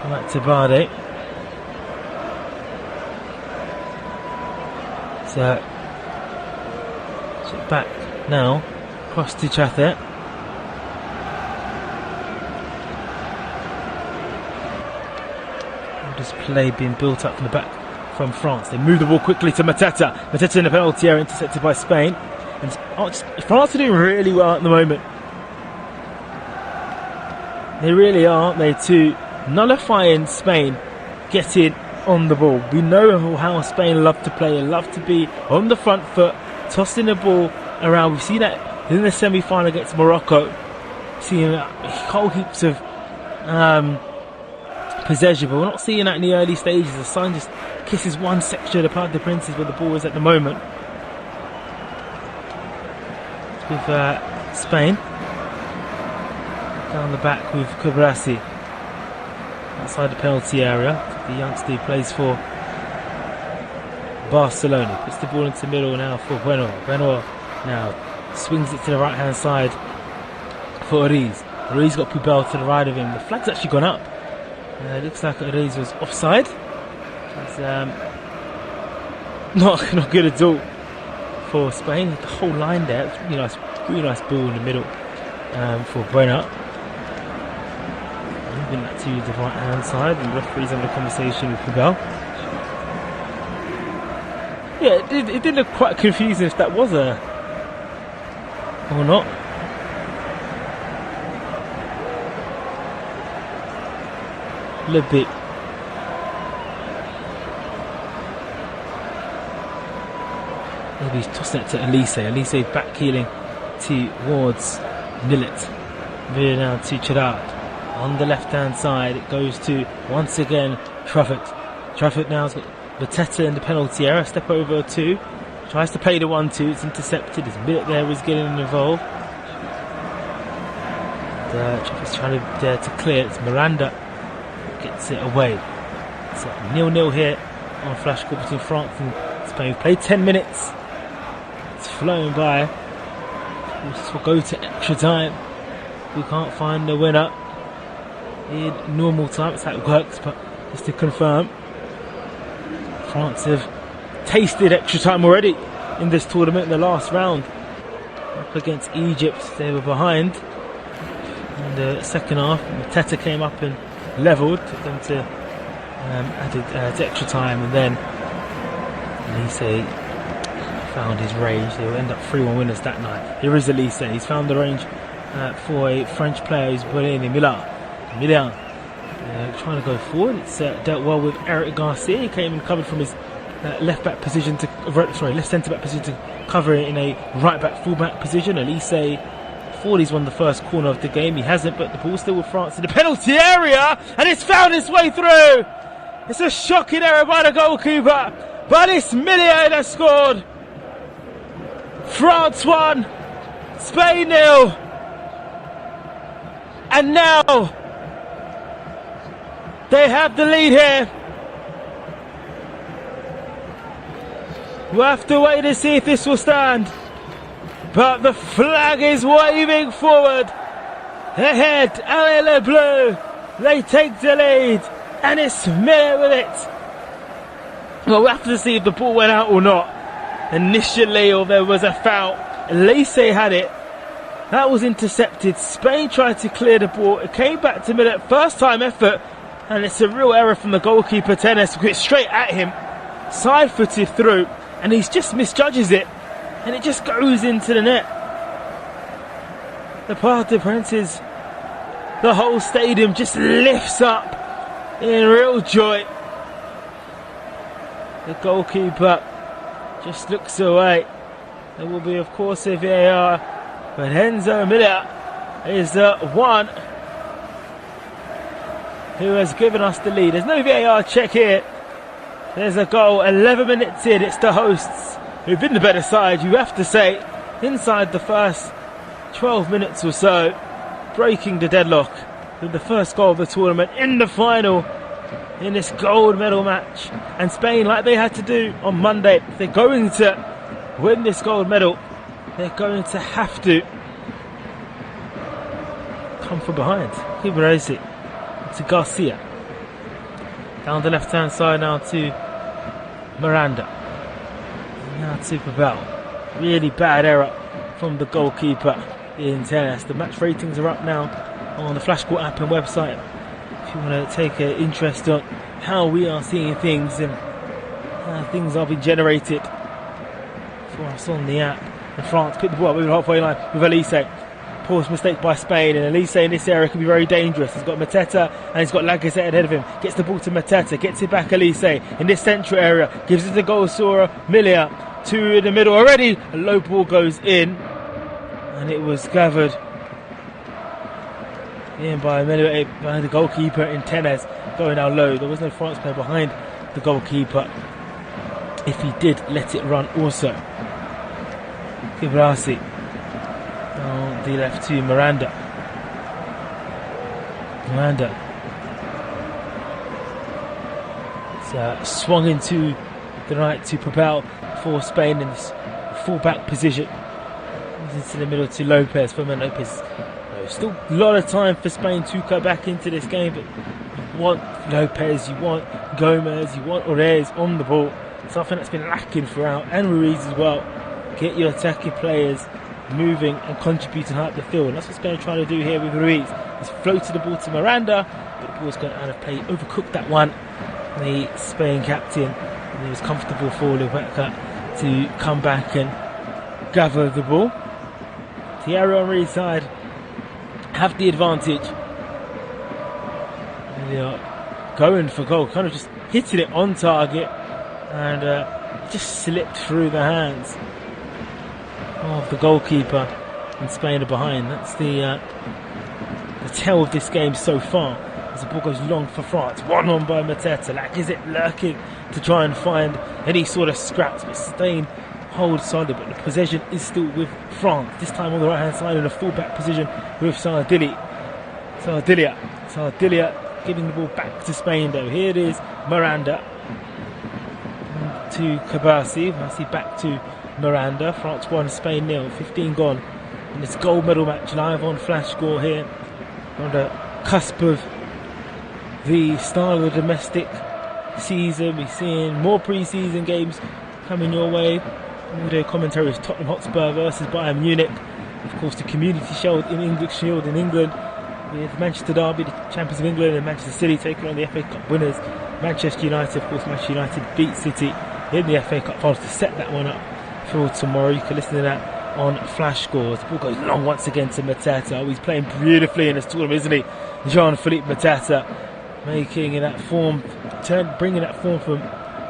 Back to Bardet. So back now, cross to Chathet. This play being built up from the back from France. They move the ball quickly to Mateta. Mateta in the penalty area, intercepted by Spain. And France are doing really well at the moment. They really are, aren't they, to nullifying Spain getting on the ball. We know how Spain love to play, love to be on the front foot, tossing the ball around. We've seen that in the semi-final against Morocco. Seeing whole heaps of possession, but we're not seeing that in the early stages. The sun just kisses one section of the Parc des Princes where the ball is at the moment. With Spain down the back with Kubrasi outside the penalty area. The youngster who plays for Barcelona puts the ball into the middle now for Benoit. Benoit now swings it to the right hand side for Ariz. Ariz got Pubel to the right of him. The flag's actually gone up. It looks like Ariz was offside. It's not good at all for Spain. The whole line there. It's really nice ball in the middle for Benoit. Moving that to the right hand side, and the referee's having a conversation with Pubel. Yeah, it did look quite confusing if that was a or not. A little bit. Maybe he's tossing it to Elise. Elise back heeling towards Millet. Moving now to Gerard. On the left hand side, it goes to once again Trafford. Trafford now has got Mateta in the penalty area. Step over two. Tries to play the 1-2. It's intercepted. His Millet there was getting involved. Trafford's trying to clear. It's Miranda gets it away. It's 0-0 here on flash score between France and Spain. We've played 10 minutes. It's flown by. We'll go to extra time. We can't find the winner in normal time. It's how it works, but just to confirm, France have tasted extra time already in this tournament in the last round. Up against Egypt, they were behind in the second half. Mateta came up and levelled, took them to added extra time, and then Elise found his range. They will end up 3-1 winners that night. Here is Elise. He's found the range for a French player who's put in Milan. Trying to go forward. It's dealt well with Eric Garcia. He came and covered from his left centre back position to cover it in a right back, full back position. Elise thought he's won the first corner of the game. He hasn't, but the ball's still with France in the penalty area, and it's found its way through. It's a shocking error by the goalkeeper, but it's Millier that scored. France 1, Spain 0. And now they have the lead here. We'll have to wait to see if this will stand. But the flag is waving forward. Ahead, Allez les Bleus. They take the lead. And it's Miller with it. Well, we'll have to see if the ball went out or not. Initially, or there was a foul. Elise had it. That was intercepted. Spain tried to clear the ball. It came back to Miller. First time effort. And it's a real error from the goalkeeper, Tennis. It's straight at him. Side-footed through. And he just misjudges it. And it just goes into the net. The Parc des Princes, the whole stadium just lifts up in real joy. The goalkeeper just looks away. There will be, of course, a VAR. But Enzo Miller is the one who has given us the lead. There's no VAR check here. There's a goal, 11 minutes in. It's the hosts who've been the better side, you have to say, inside the first 12 minutes or so, breaking the deadlock with the first goal of the tournament in the final in this gold medal match. And Spain, like they had to do on Monday, if they're going to win this gold medal, they're going to have to come from behind. Ibrahimovic to Garcia. Down the left-hand side now to Miranda. Now to Pavel. Really bad error from the goalkeeper in Tennis. The match ratings are up now on the Flashscore app and website. If you want to take an interest on how we are seeing things and how things are being generated for us on the app. And France picked the ball up over the halfway line with Elise. Poor mistake by Spain, and Elise in this area can be very dangerous. He's got Mateta and he's got Lacazette ahead of him. Gets the ball to Mateta, gets it back Elise in this central area, gives it to goal scorer Milia. Two in the middle already. A low ball goes in, and it was gathered in by the goalkeeper in Tenez, going down low. There was no France player behind the goalkeeper if he did let it run also. Kibrasi on the left to Miranda. It's swung into the right to Pavel for Spain in this full-back position. Into the middle to Lopez. Fermin Lopez. Still a lot of time for Spain to go back into this game, but you want Lopez, you want Gomez, you want Orez on the ball. Something that's been lacking throughout, and Ruiz as well. Get your attacking players moving and contributing high up the field. And that's what Spain are trying to do here with Ruiz. He's floated the ball to Miranda, but the ball's gone out of play. Overcooked that one. The Spain captain, and he was comfortable for Lubeka to come back and gather the ball. Thierry Henry's side have the advantage. They are going for goal, kind of just hitting it on target, and just slipped through the hands of the goalkeeper, and Spain are behind. That's the tale of this game so far, as the ball goes long for France. One on by Mateta. Lacazette lurking to try and find any sort of scraps, but Spain hold solid, but the possession is still with France. This time on the right hand side in a full-back position with Sardilia giving the ball back to Spain though. Here it is, Miranda to Kabasi. Back to Miranda. France 1, Spain 0. 15 gone in this gold medal match, live on Flashscore here on the cusp of the start of the domestic season. We're seeing more pre-season games coming your way. Audio commentary is Tottenham Hotspur versus Bayern Munich. Of course, the Community Shield in England, with Manchester Derby, the champions of England, and Manchester City taking on the FA Cup winners, Manchester United. Of course, Manchester United beat City in the FA Cup finals to set that one up for tomorrow. You can listen to that on Flash Scores. The ball goes long once again to Mateta. Oh, he's playing beautifully in this tournament, isn't he? Jean-Philippe Mateta making that form, bringing that form from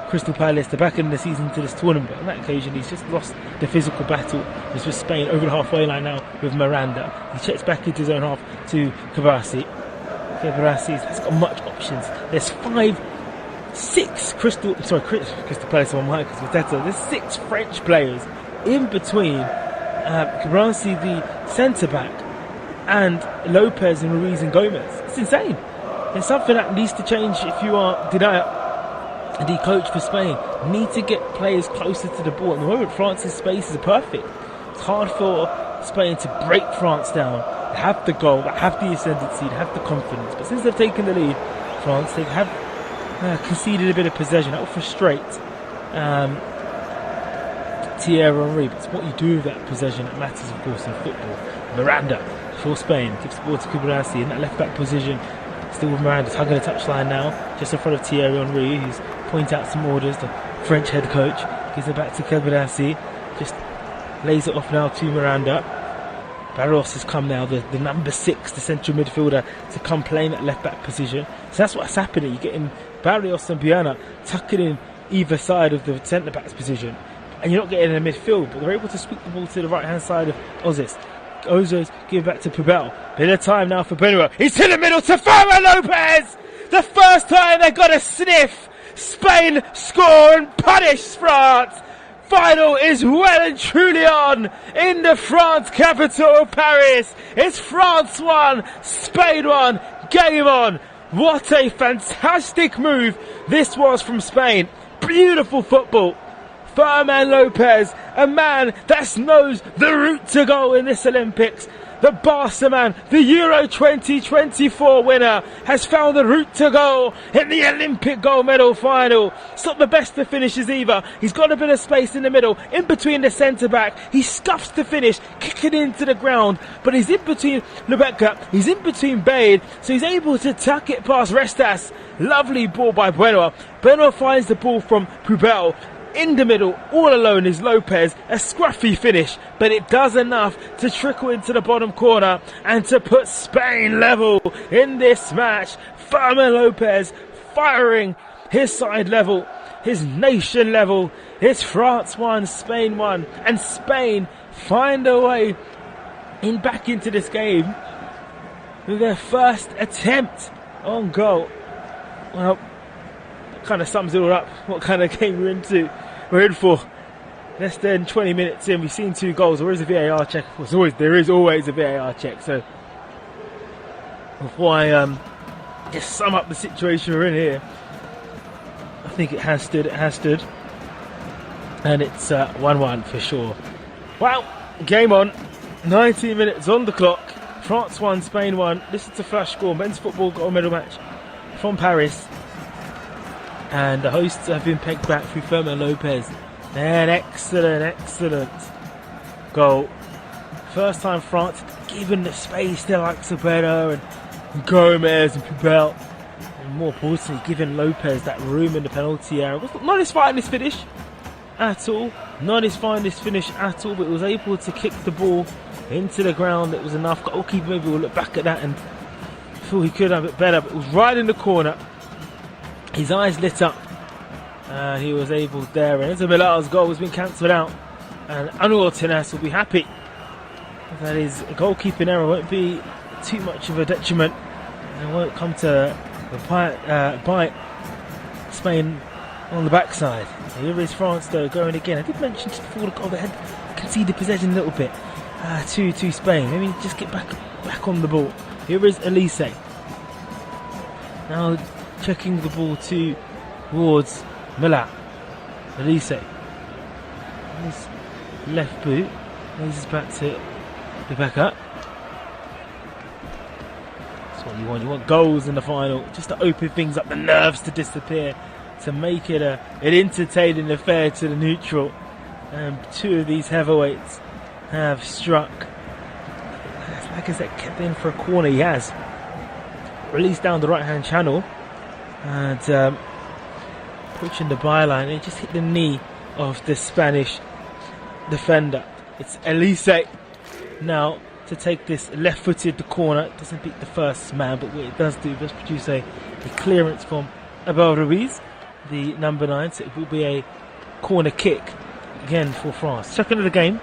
Crystal Palace to back in the season to this tournament. But on that occasion, he's just lost the physical battle. It's with Spain over the halfway line now with Miranda. He checks back into his own half to Kabasi. Kabasi has got much options. There's Crystal Palace on my because Mateta. There's 6 French players in between Cabranci, the centre-back, and Lopez and Ruiz and Gomez. It's insane. It's something that needs to change if you are the coach for Spain. You need to get players closer to the ball. At the moment, France's spaces are perfect. It's hard for Spain to break France down. They have the goal, they have the ascendancy, they have the confidence. But since they've taken the lead, France, they have conceded a bit of possession. That will frustrate Thierry Henry. But it's what you do with that possession that matters, of course, in football. Miranda for Spain gives the ball to Cabranci in that left-back position. Still with Miranda, tugging the touchline now, just in front of Thierry Henry, who's pointing out some orders. The French head coach gives it back to Cabranci, just lays it off now to Miranda. Barros has come now, the number 6, the central midfielder, to come play in that left-back position. So that's what's happening. You're getting Barrios and Biana tucking in either side of the centre-back's position, and you're not getting in the midfield, but they're able to sweep the ball to the right-hand side of Ozis. Ozos give it back to Pubel. Bit of time now for Benoit. He's to the middle to Ferran Lopez! The first time they got a sniff. Spain score and punish France. Final is well and truly on in the France capital of Paris. It's France 1, Spain 1, game on. What a fantastic move this was from Spain. Beautiful football. Ferran Lopez, a man that knows the route to goal in this Olympics. The Barca man, the Euro 2024 winner, has found the route to goal in the Olympic gold medal final. It's not the best of finishes either. He's got a bit of space in the middle, in between the centre-back. He scuffs the finish, kicking into the ground, but he's in between Rebecca, he's in between Bade, so he's able to tuck it past Restas. Lovely ball by Benoit. Benoit finds the ball from Pubel. In the middle, all alone is Lopez, a scruffy finish, but it does enough to trickle into the bottom corner and to put Spain level in this match. Ferran Lopez firing his side level, his nation level. It's France 1, Spain 1, and Spain find a way back into this game with their first attempt on goal. Well, kind of sums it all up, what kind of game we're in for. Less than 20 minutes in, we've seen 2 goals. There is a VAR check, of course. There is always a VAR check. So before I just sum up the situation we're in here, I think it has stood, and it's 1-1 for sure. Well, game on, 19 minutes on the clock. France 1, Spain 1. This is the flash score, men's football gold medal match from Paris. And the hosts have been pegged back through Ferran Lopez. An excellent goal. First time France given the space to like Sabero and Gomez and Pubel. And more importantly, giving Lopez that room in the penalty area. Not his finest finish at all. Not his finest finish at all, but was able to kick the ball into the ground. It was enough. Goalkeeper maybe will look back at that and feel he could have it better, but it was right in the corner. His eyes lit up. He was able there. And Enzo Millar's goal has been cancelled out. And Anwar Tenas will be happy that his goalkeeping error won't be too much of a detriment. And won't come to bite Spain on the backside. Here is France though going again. I did mention just before the goal they had conceded possession a little bit to Spain. Maybe just get back on the ball. Here is Elise. Now checking the ball towards Miller. Elise. His left boot. Lays back to Rebecca. That's what you want. You want goals in the final, just to open things up, the nerves to disappear, to make it an entertaining affair to the neutral. And 2 of these heavyweights have struck. Like I said, kept in for a corner. He has released down the right-hand channel. And approaching the byline, it just hit the knee of the Spanish defender. It's Elise now to take this left-footed corner. It doesn't beat the first man, but what it does do does produce a clearance from Abel Ruiz, the number 9. So it will be a corner kick again for France. Second of the game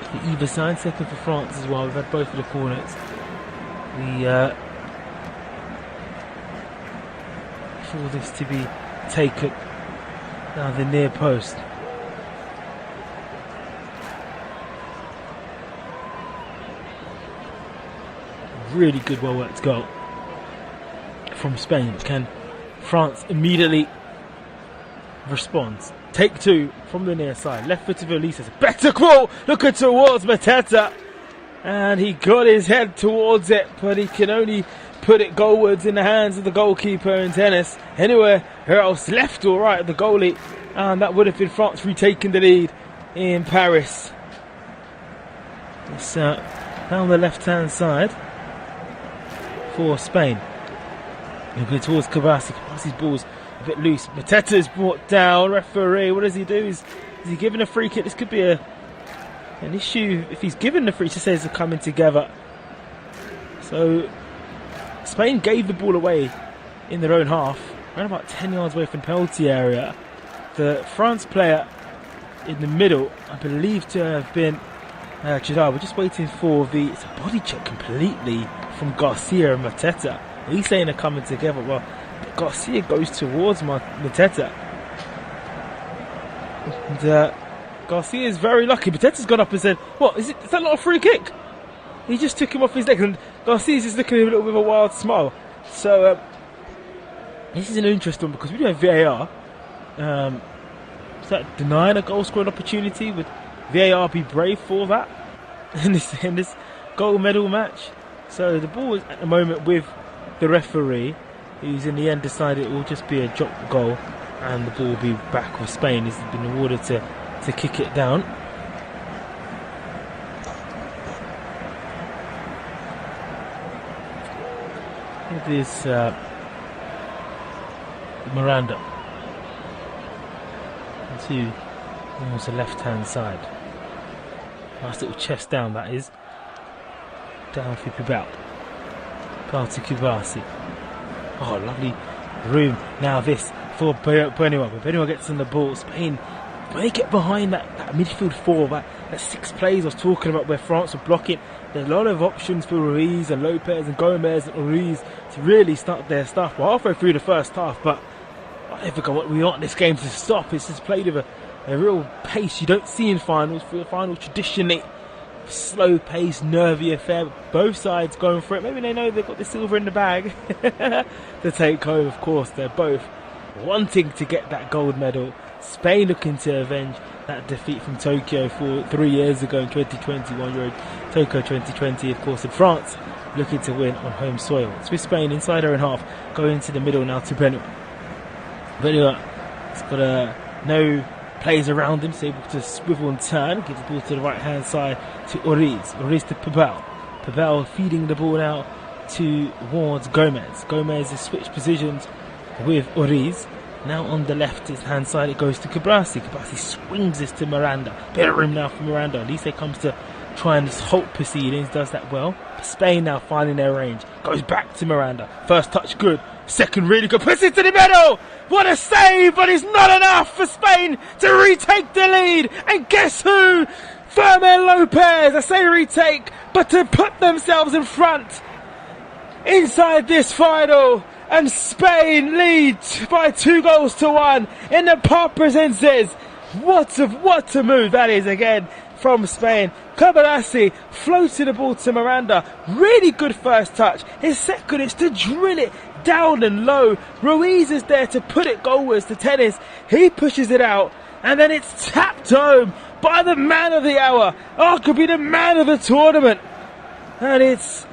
for either side, second for France as well. We've had both of the corners. For this to be taken. Now the near post. really good, well-worked goal from Spain. Can France immediately respond? Take two from the near side. Left foot of Elisa's better ball. Looking towards Mateta. And he got his head towards it, but he can only put it goalwards in the hands of the goalkeeper in tennis. Anywhere else, left or right of the goalie. And that would have been France retaking the lead in Paris. It's down the left-hand side for Spain. Looking towards Kabasi. Kabasi's ball's a bit loose. Mateta's brought down. Referee, what does he do? Is he giving a free kick? This could be an issue if he's given the free. He says they're coming together. So Spain gave the ball away in their own half, around about 10 yards away from the penalty area. The France player in the middle, I believe to have been Jadar. We're just waiting for it's a body check completely from Garcia and Mateta. He's saying they're coming together. Well, Garcia goes towards Mateta. And Garcia is very lucky. Mateta's gone up and said, "What, is that not a free kick?" He just took him off his leg, and Garcia's just looking at him a little bit with a wild smile. So, this is an interesting one because we do have VAR. Is that denying a goal scoring opportunity? Would VAR be brave for that in this gold medal match? So the ball is at the moment with the referee, who's in the end decided it will just be a drop goal, and the ball will be back with Spain. He's been awarded to kick it down. It is Miranda. To almost the left-hand side. Nice little chest down, that is. Down for Pibal. Pibal to Kubasi. Oh, lovely room. Now this for Benoit. When Benoit gets on the ball, Spain, when they get behind that midfield four, that six plays I was talking about where France were blocking, there's a lot of options for Ruiz and Lopez and Gomez and Ruiz to really start their stuff. We're halfway through the first half, but I don't think what we want this game to stop. It's just played with a real pace you don't see in finals. For the final, traditionally slow pace, nervy affair. Both sides going for it. Maybe they know they've got the silver in the bag to take home. Of course, they're both wanting to get that gold medal. Spain looking to avenge that defeat from Tokyo 3 years ago in 2021, Euro Tokyo 2020, of course, and France looking to win on home soil. It's with Spain inside their own half, going to the middle now to Benoit. Benoit has got no players around him, so able to swivel and turn, gives the ball to the right hand side to Oriz. Oriz to Pibal. Pibal feeding the ball now towards Gomez. Gomez has switched positions with Oriz. Now on the left hand side it goes to Kabasi. Kabasi swings this to Miranda. Bit of room now for Miranda. At least he comes to try and halt proceedings, does that well. Spain now finding their range. Goes back to Miranda. First touch good. Second really good. Puts it to the middle. What a save, but it's not enough for Spain to retake the lead. And guess who? Fermin Lopez. I say retake, but to put themselves in front inside this final. And Spain leads by 2-1 in the Parc Presences. What a move that is again from Spain. Kabasi floated the ball to Miranda. Really good first touch. His second is to drill it down and low. Ruiz is there to put it goalwards to tennis. He pushes it out and then it's tapped home by the man of the hour. Arguably the man of the tournament. And it's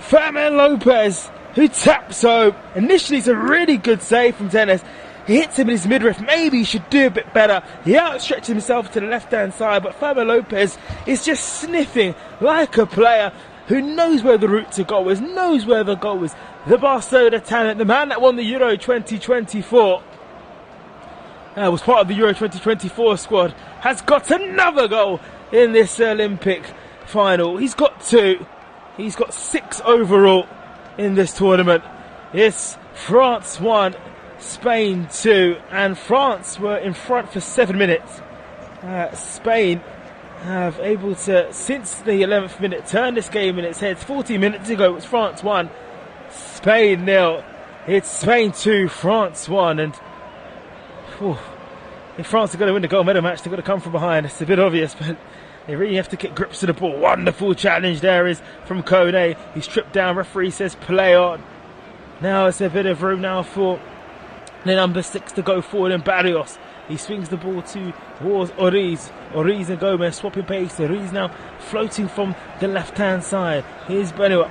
Fermin Lopez who taps home. Initially it's a really good save from tennis. He hits him in his midriff. Maybe he should do a bit better. He outstretches himself to the left-hand side, but Fermin Lopez is just sniffing like a player who knows where the route to goal is, knows where the goal is. The Barcelona talent, the man that won the Euro 2024, was part of the Euro 2024 squad, has got another goal in this Olympic final. He's got 2. He's got 6 overall in this tournament. It's France 1, Spain 2, and France were in front for 7 minutes. Spain have able to, since the 11th minute, turn this game in its heads. 40 minutes ago it was France 1, Spain 0. It's Spain 2, France 1, and if France are going to win the gold medal match, they've got to come from behind. It's a bit obvious, but They really have to get grips to the ball. Wonderful challenge there is from Kone. He's tripped down. Referee says play on. Now it's a bit of room now for the number 6 to go forward, and Barrios. He swings the ball towards Oriz. Oriz and Gomez swapping pace. Oriz now floating from the left-hand side. Here's Benoit.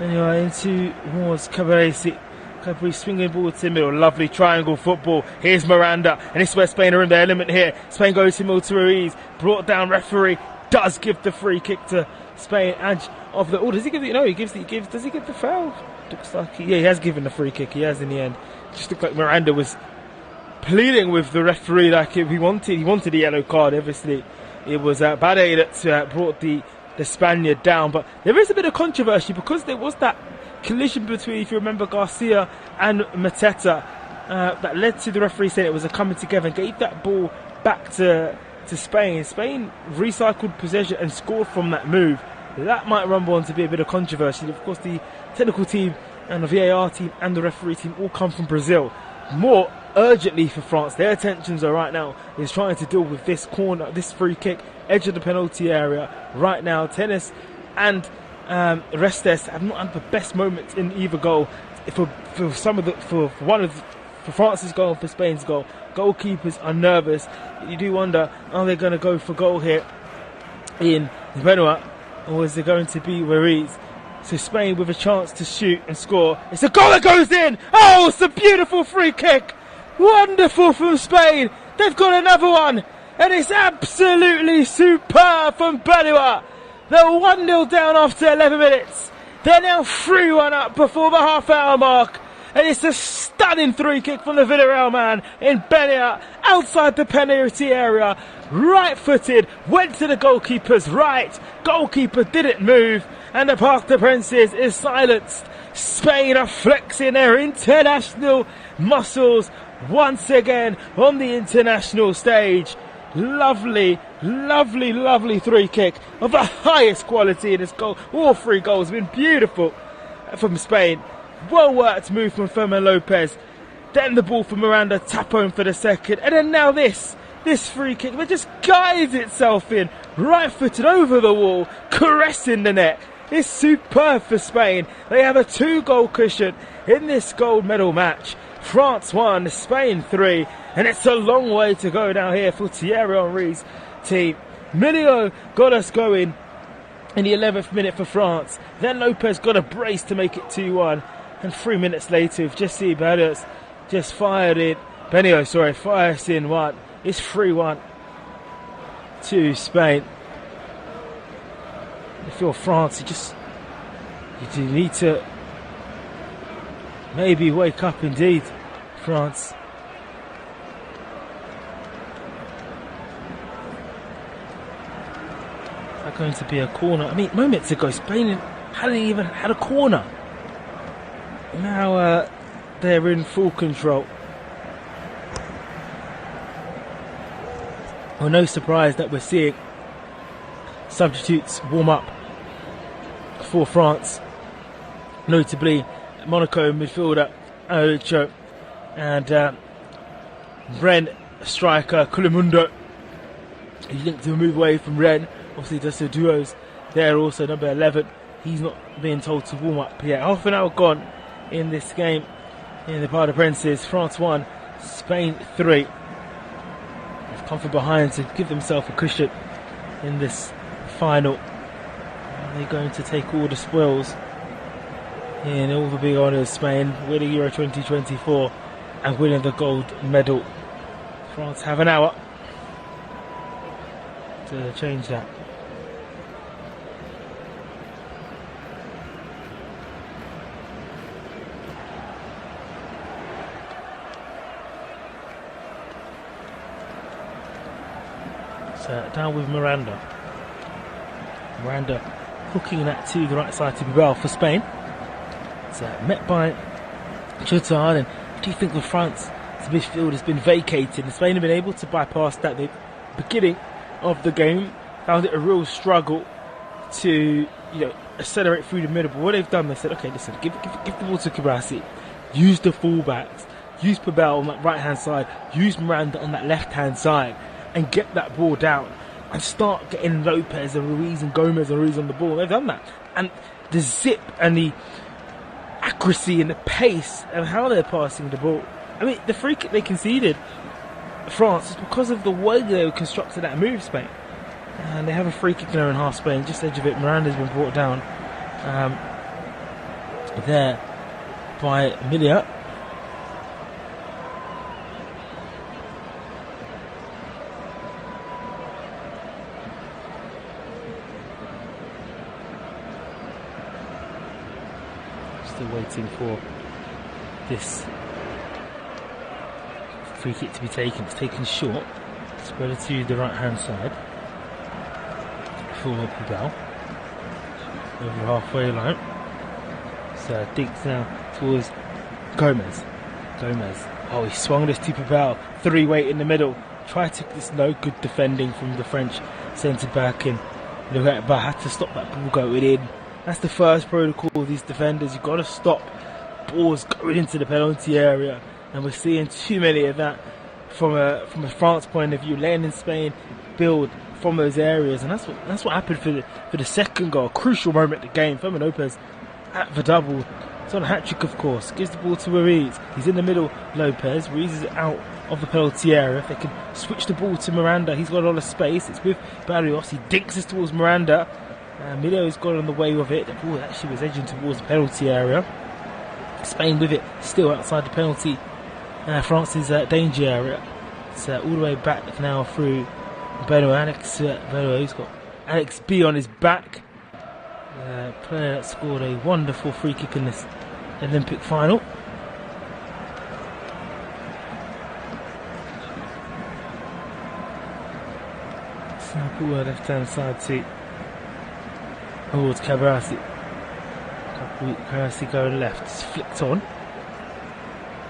Benoit into towards Cabaresi. Cabaresi swinging ball to the middle. Lovely triangle football. Here's Miranda. And this is where Spain are in their element here. Spain goes to Milton Ruiz. Brought down referee. Does give the free kick to Spain. Edge of the... Oh, does he give it? No, does he give the foul? Looks like he has given the free kick. He has in the end. Just looked like Miranda was pleading with the referee like he wanted a yellow card. Obviously it was Bade that brought the Spaniard down, but there is a bit of controversy because there was that collision between, if you remember, Garcia and Mateta that led to the referee saying it was a coming together and gave that ball back to Spain. Spain recycled possession and scored from that move. That might rumble on to be a bit of controversy. Of course, the technical team and the VAR team and the referee team all come from Brazil. More urgently for France, their attentions are right now is trying to deal with this corner, this free kick, edge of the penalty area. Right now, Tennis and Restes have not had the best moments in either goal. For France's goal and for Spain's goal, goalkeepers are nervous. You do wonder, are they going to go for goal here in Benoit, or is it going to be Ruiz? So Spain with a chance to shoot and score. It's a goal that goes in! Oh, it's a beautiful free kick! Wonderful from Spain! They've got another one! And it's absolutely superb from Benoit! They're 1-0 down after 11 minutes. They're now 3-1 up before the half-hour mark. And it's a stunning free kick from the Villarreal man in Benoit, outside the penalty area. Right-footed, went to the goalkeeper's right. Goalkeeper didn't move. And the Parc des Princes is silenced. Spain are flexing their international muscles once again on the international stage. Lovely, lovely, lovely free kick of the highest quality in this goal. All 3 goals have been beautiful from Spain. Well worked move from Fermin Lopez. Then the ball from Miranda, tap home for the second. And then now this free kick that just guides itself in. Right footed over the wall, caressing the net. It's superb for Spain. They have a 2-goal cushion in this gold medal match. France 1, Spain 3. And it's a long way to go down here for Thierry Henry's team. Milio got us going in the 11th minute for France. Then Lopez got a brace to make it 2-1. And 3 minutes later, with Jesse Barrios just fired in. Fires in 1. It's 3-1 to Spain. If you're France, you do need to maybe wake up indeed, France. That's going to be a corner. I mean, moments ago, Spain hadn't even had a corner. Now they're in full control. Well, no surprise that we're seeing substitutes warm up for France, notably Monaco midfielder Ocho and Rennes striker Koulimundo. He's linked to a move away from Rennes. Obviously does the duos there also. Number 11, he's not being told to warm up yet. Half an hour gone in this game in the Parc des Princes. France 1, Spain 3. They've come from behind to give themselves a cushion in this final. Are they going to take all the spoils in all the big honours? Spain winning Euro 2024 and winning the gold medal. France have an hour to change that. So down with Miranda. Miranda hooking that to the right side to Bibel for Spain. It's met by Chotard. And do you think the France midfield has been vacated and Spain have been able to bypass that? The beginning of the game found it a real struggle to accelerate through the middle. But what they've done, they said, okay, listen, give the ball to Kibasi, use the fullbacks, use Pabel on that right hand side, use Miranda on that left hand side, and get that ball down. and start getting Lopez and Ruiz and Gomez and Ruiz on the ball. They've done that. And the zip and the accuracy and the pace and how they're passing the ball. I mean, the free kick they conceded, France, is because of the way they constructed that move, Spain. And they have a free kick in their own half, Spain, just edge of it. Miranda's been brought down there by Milia. Still waiting for this free kick to be taken. It's taken short. Spread it to the right hand side. Full up the bell. Over halfway line. So digs now towards Gomez. Oh, he swung this to Pabel. 3-weight in the middle. Tried to this no good defending from the French centre back, and Loretta had to stop that ball going in. That's the first protocol of these defenders. You've got to stop balls going into the penalty area, and we're seeing too many of that from a France point of view. Letting Spain build from those areas, and that's what happened for the second goal. Crucial moment of the game. Fermin Lopez at the double. It's on a hat trick, of course. Gives the ball to Ruiz. He's in the middle. Lopez. Ruiz is out of the penalty area. If they can switch the ball to Miranda, he's got a lot of space. It's with Barrios. He dinks us towards Miranda. Milio's got on the way with it. The ball actually was edging towards the penalty area. Spain with it, still outside the penalty. France's danger area. It's all the way back now through Beno. Alex Beno. He's got Alex B on his back. Player that scored a wonderful free kick in this Olympic final. So ball left hand side to towards Cabarrasi. Cabarrasi going left. It's flicked on.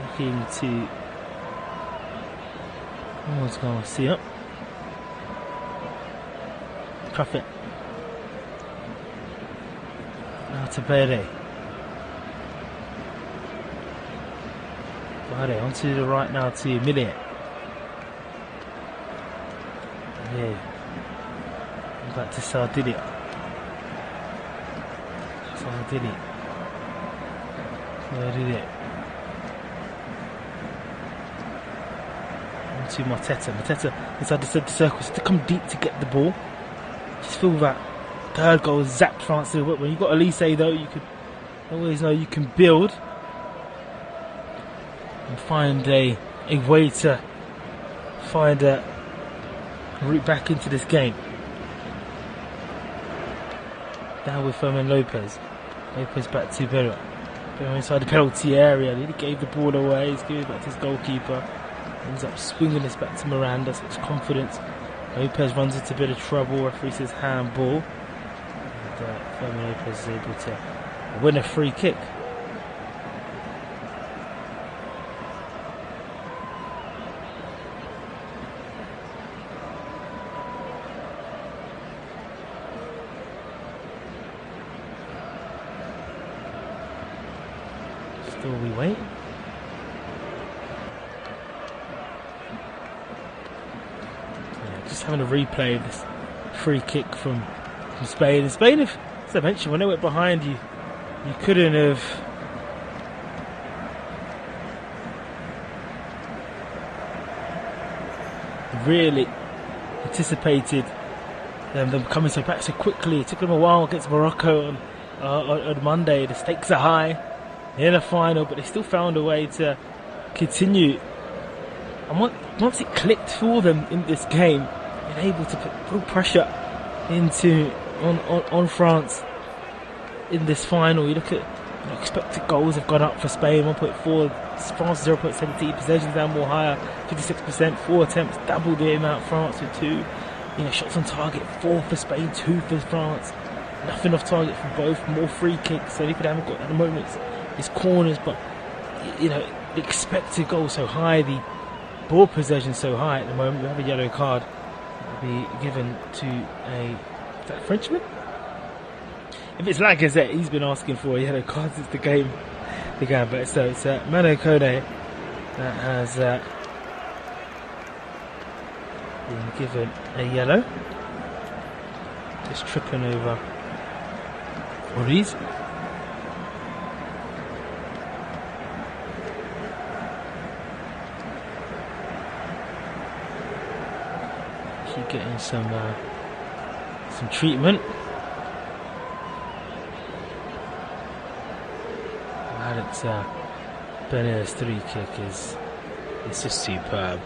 Looking to towards Garcia. Prophet. Now to Bere. Bere onto the right now to Millet. Yeah. Back to Sardinia. Onto Mateta inside the centre circle, to come deep to get the ball. Just feel that third goal zapped France. When you've got Elise though, you could always know you can build and find a way to find a route back into this game. Now with Fermin Lopez. Lopez back to Bero. Bero inside the penalty area. He gave the ball away. He's giving it back to his goalkeeper. Ends up swinging this back to Miranda. Such confidence. Lopez runs into a bit of trouble. Referee says handball. And Fermin Lopez is able to win a free kick. Still we wait. Just having a replay of this free kick from Spain. And Spain, as I mentioned, when they went behind you couldn't have really anticipated them coming so back so quickly. It took them a while against Morocco on Monday. The stakes are high. They're in a final, but they still found a way to continue. And once it clicked for them in this game, being able to put pressure on France in this final. You look at expected goals have gone up for Spain, 1.4, France 0.17, possessions down more higher, 56%, 4 attempts, double the amount France with 2. Shots on target, 4 for Spain, 2 for France. Nothing off target for both, more free kicks. So if they haven't got at the moment it's corners, but the expected goal so high, the ball possession so high at the moment. We have a yellow card that will be given to is that a Frenchman? If it's Lacazette, he's been asking for a yellow card since the game began. But so it's Mano Kone that has been given a yellow. Just tripping over Oriz. Keep getting some treatment. Alex Benner's 3 kick is just superb.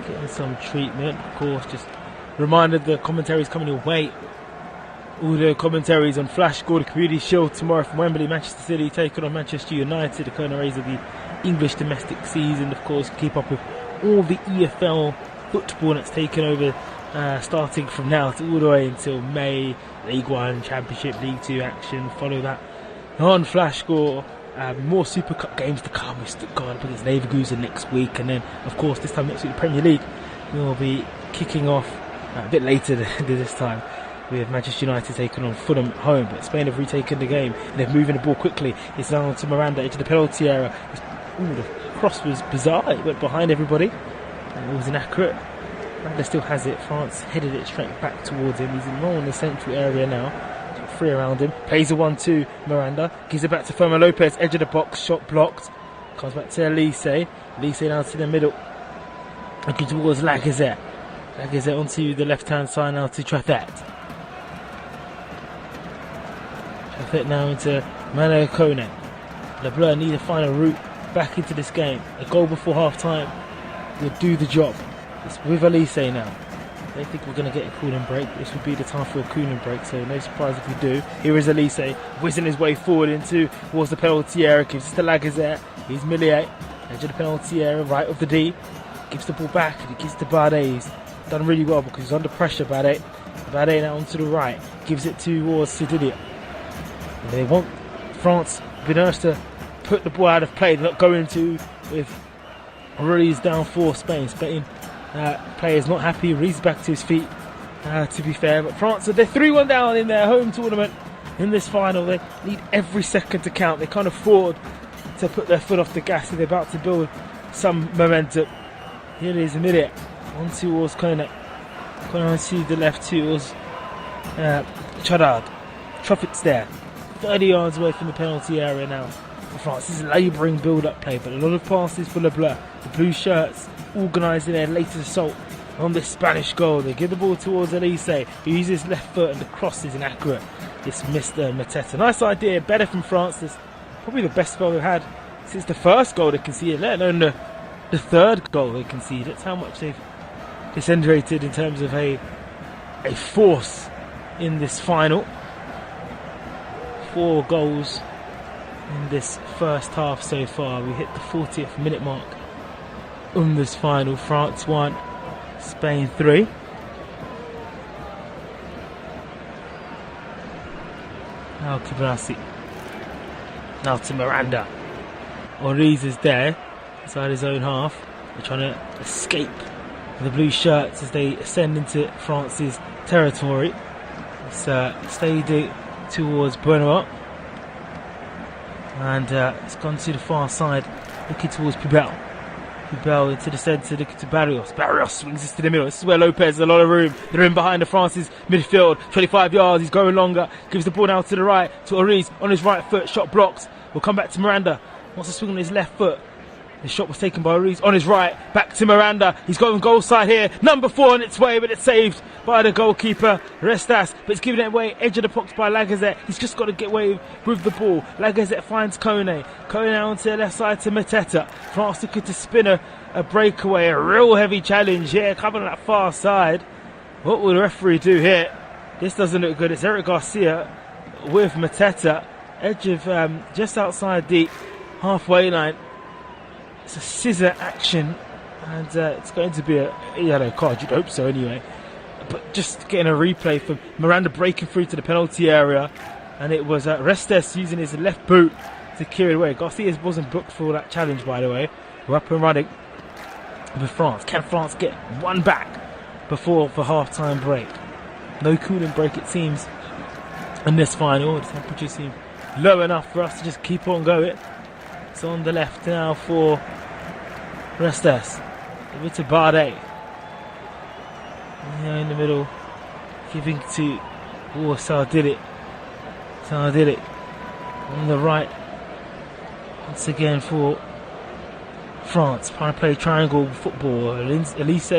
Getting some treatment, of course. Just reminded the commentaries coming your way. All the commentaries on Flash Score, the Community Shield tomorrow from Wembley. Manchester City taking on Manchester United, the current race of the English domestic season. Of course, keep up with all the EFL football that's taken over, starting from now to all the way until May. League 1, Championship, League 2 action. Follow that on Flash Score. More Super Cup games to come with Stuttgart against Leverkusen next week, and then of course this time next week the Premier League will be kicking off a bit later than this time, with Manchester United taking on Fulham at home. But Spain have retaken the game and they're moving the ball quickly. It's now to Miranda into the penalty area. The cross was bizarre, it went behind everybody and it was inaccurate. Miranda still has it. France headed it straight back towards him. He's more in the central area now. Three around him, plays a 1-2. Miranda gives it back to Fermin Lopez, edge of the box, shot blocked. Comes back to Elise. Elise now to the middle, looking towards Lacazette. Lacazette onto the left hand side now to Traffet. Traffet now into Mano Kone. Le Bleu need to find a route back into this game. A goal before half time will do the job. It's with Elise now. I don't think we're going to get a cooling break. This would be the time for a cooling break, so no surprise if we do. Here is Elise whizzing his way forward towards the penalty area. Gives it to Lacazette. He's Millier. Edge of the penalty area, right of the D. Gives the ball back and he gives to Bardet. He's done really well because he's under pressure, Bardet. Bardet now onto the right. Gives it towards Sidilia. And they want France, been urged to put the ball out of play. They're not going to, with Ruiz down for Spain. Players not happy. Ruiz back to his feet, to be fair. But France, they're 3-1 down in their home tournament in this final. They need every second to count. They can't afford to put their foot off the gas. They're about to build some momentum. Here it is, a minute. On towards Kone. Kone to the left towards Chadad. Traffic's there. 30 yards away from the penalty area now for France. This is labouring build-up play, but a lot of passes for Le Bleu. The blue shirts organising their latest assault on this Spanish goal. They give the ball towards Elise, who uses his left foot and the cross is inaccurate. It's Mr. Mateta. Nice idea, better from France. It's probably the best goal they've had since the first goal they conceded, let alone the third goal they conceded. That's how much they've disintegrated in terms of a force in this final. 4 goals in this first half so far. We hit the 40th minute mark on this final. France 1, Spain 3. Now to Brasi. Now to Miranda. Oriz is there inside his own half. They're trying to escape the blue shirts as they ascend into France's territory. It's stayed towards Benoit. And it's gone to the far side, looking towards Pubel. Pubel into the centre, looking to Barrios. Barrios swings this to the middle. This is where Lopez has a lot of room. They're in behind the France's midfield. 25 yards, he's going longer. Gives the ball now to the right, to Oriz on his right foot. Shot blocked. We'll come back to Miranda. Wants to swing on his left foot. The shot was taken by Oriz on his right. Back to Miranda. He's going goal side here. Number 4 on its way, but it's saved by the goalkeeper, Restas. But it's given it away. Edge of the box by Lacazette. He's just got to get away with the ball. Lacazette finds Kone. Kone now onto the left side to Mateta. France looking to spin a breakaway. A real heavy challenge here, coming on that far side. What will the referee do here? This doesn't look good. It's Eric Garcia with Mateta. Edge of just outside the halfway line. It's a scissor action, and it's going to be a yellow card. You'd hope so anyway. But just getting a replay for Miranda breaking through to the penalty area, and it was Restes using his left boot to clear it away. Garcia wasn't booked for that challenge, by the way. We're up and running with France. Can France get one back before the half-time break? No cooling break, it seems, in this final. The temperatures seem low enough for us to just keep on going. It's on the left now for Restes. Over to Bardet. Here in the middle, giving to Sardilli. Sardilli on the right. Once again for France, trying to play triangle football. Elise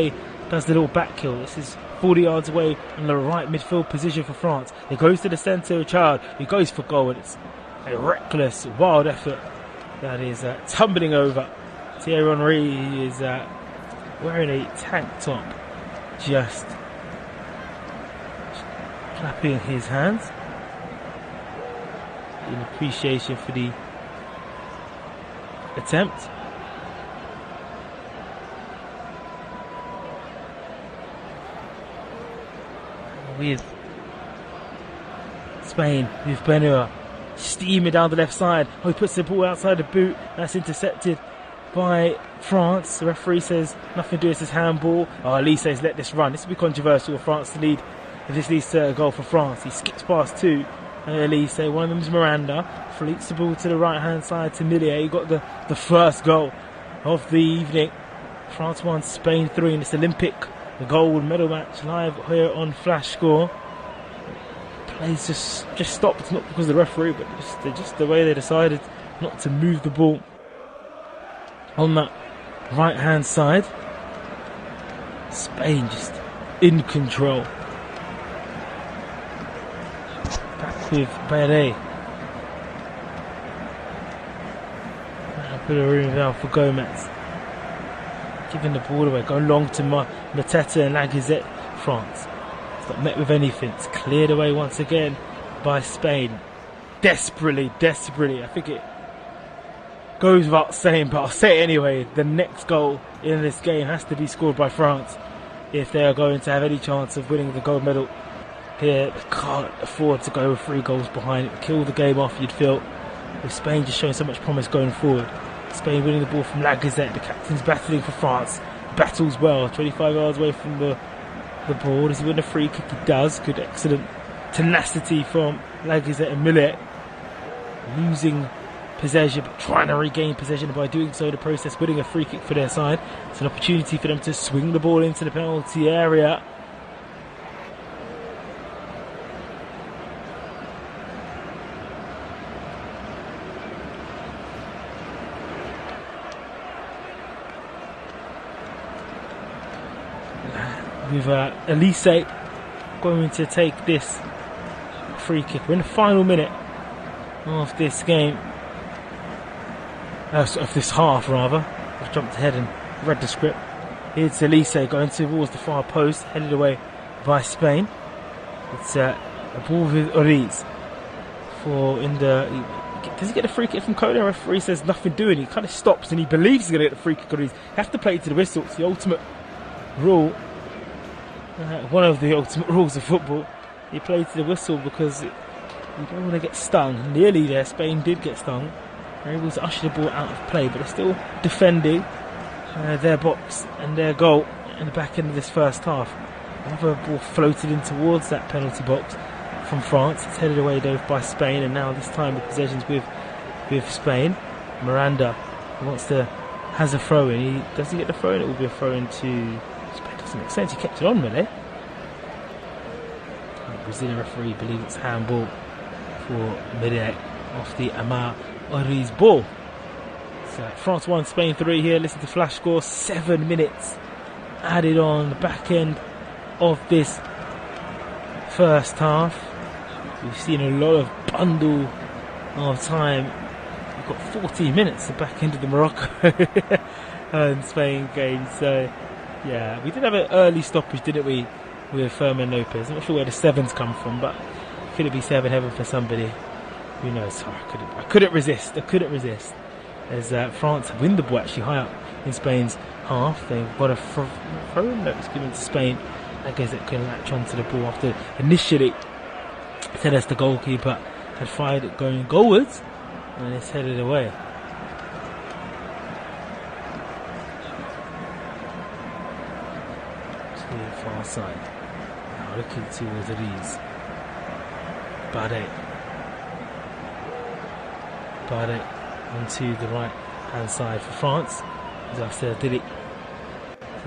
does the little back kill. This is 40 yards away in the right midfield position for France. It goes to the centre child. He goes for goal, and it's a reckless, wild effort that is tumbling over. Thierry Henry is wearing a tank top, just clapping his hands in appreciation for the attempt. With Spain, with Benua steaming down the left side. Oh, he puts the ball outside the boot. That's intercepted by France. The referee says nothing to do with this handball. Oh, Elise says let this run. This will be controversial for France to lead. If this leads to a goal for France, he skips past two. Elise, one of them is Miranda. Fleets the ball to the right hand side to Millier. He got the first goal of the evening. France 1, Spain 3 in this Olympic gold medal match live here on Flash Score. Plays just stopped, not because of the referee, but just the way they decided not to move the ball on that right hand side. Spain just in control. Back with Beret. A bit of room now for Gomez. Giving the ball away, going long to Mateta and Lacazette. France. It's not met with anything. It's cleared away once again by Spain. Desperately. I think it goes without saying, but I'll say it anyway. The next goal in this game has to be scored by France if they are going to have any chance of winning the gold medal here. They can't afford to go 3 goals behind. It would kill the game off, you'd feel, with Spain just showing so much promise going forward. Spain winning the ball from Lacazette. The captain's battling for France. Battles well. 25 yards away from the ball. Does he win a free kick? He does. Good, excellent tenacity from Lacazette and Millet. Losing possession, but trying to regain possession. By doing so, the process winning a free kick for their side. It's an opportunity for them to swing the ball into the penalty area. With Elise going to take this free kick. We're in the final minute of this game, of this half rather. I jumped ahead and read the script. Here's Elise going towards the far post, headed away by Spain. It's a ball with Oriz does he get a free kick from Kone? The referee says nothing doing. He kind of stops and he believes he's going to get the free kick. Oriz have to play it to the whistle. It's the ultimate rule. One of the ultimate rules of football. You play to the whistle because you don't want to get stung. Nearly there, Spain did get stung. They're able to usher the ball out of play, but they're still defending their box and their goal in the back end of this first half. Another ball floated in towards that penalty box from France. It's headed away though by Spain, and now this time the possession's with Spain. Miranda has a throw in. Does he get the throw in? It will be a throw in to Spain. Doesn't make sense. He kept it on, really. The Brazilian referee believes it's handball for Mede off the Amar Oriz ball. So France 1, Spain 3 here. Listen to Flash Score. 7 minutes added on the back end of this first half. We've seen a lot of bundle of time. We've got 14 minutes at the back end of the Morocco and Spain game. So yeah, we did have an early stoppage, didn't we, with Fermin Lopez. I'm not sure where the 7's come from, but could it be 7 heaven for somebody? Who knows? I couldn't resist. As France win the ball actually high up in Spain's half. They've got a throw that's given to Spain. I guess it can latch onto the ball after initially Teles, the goalkeeper, had fired it going goalwards, and it's headed away. To the far side. Now looking towards Ariz. Bardet. Bardet onto the right hand side for France.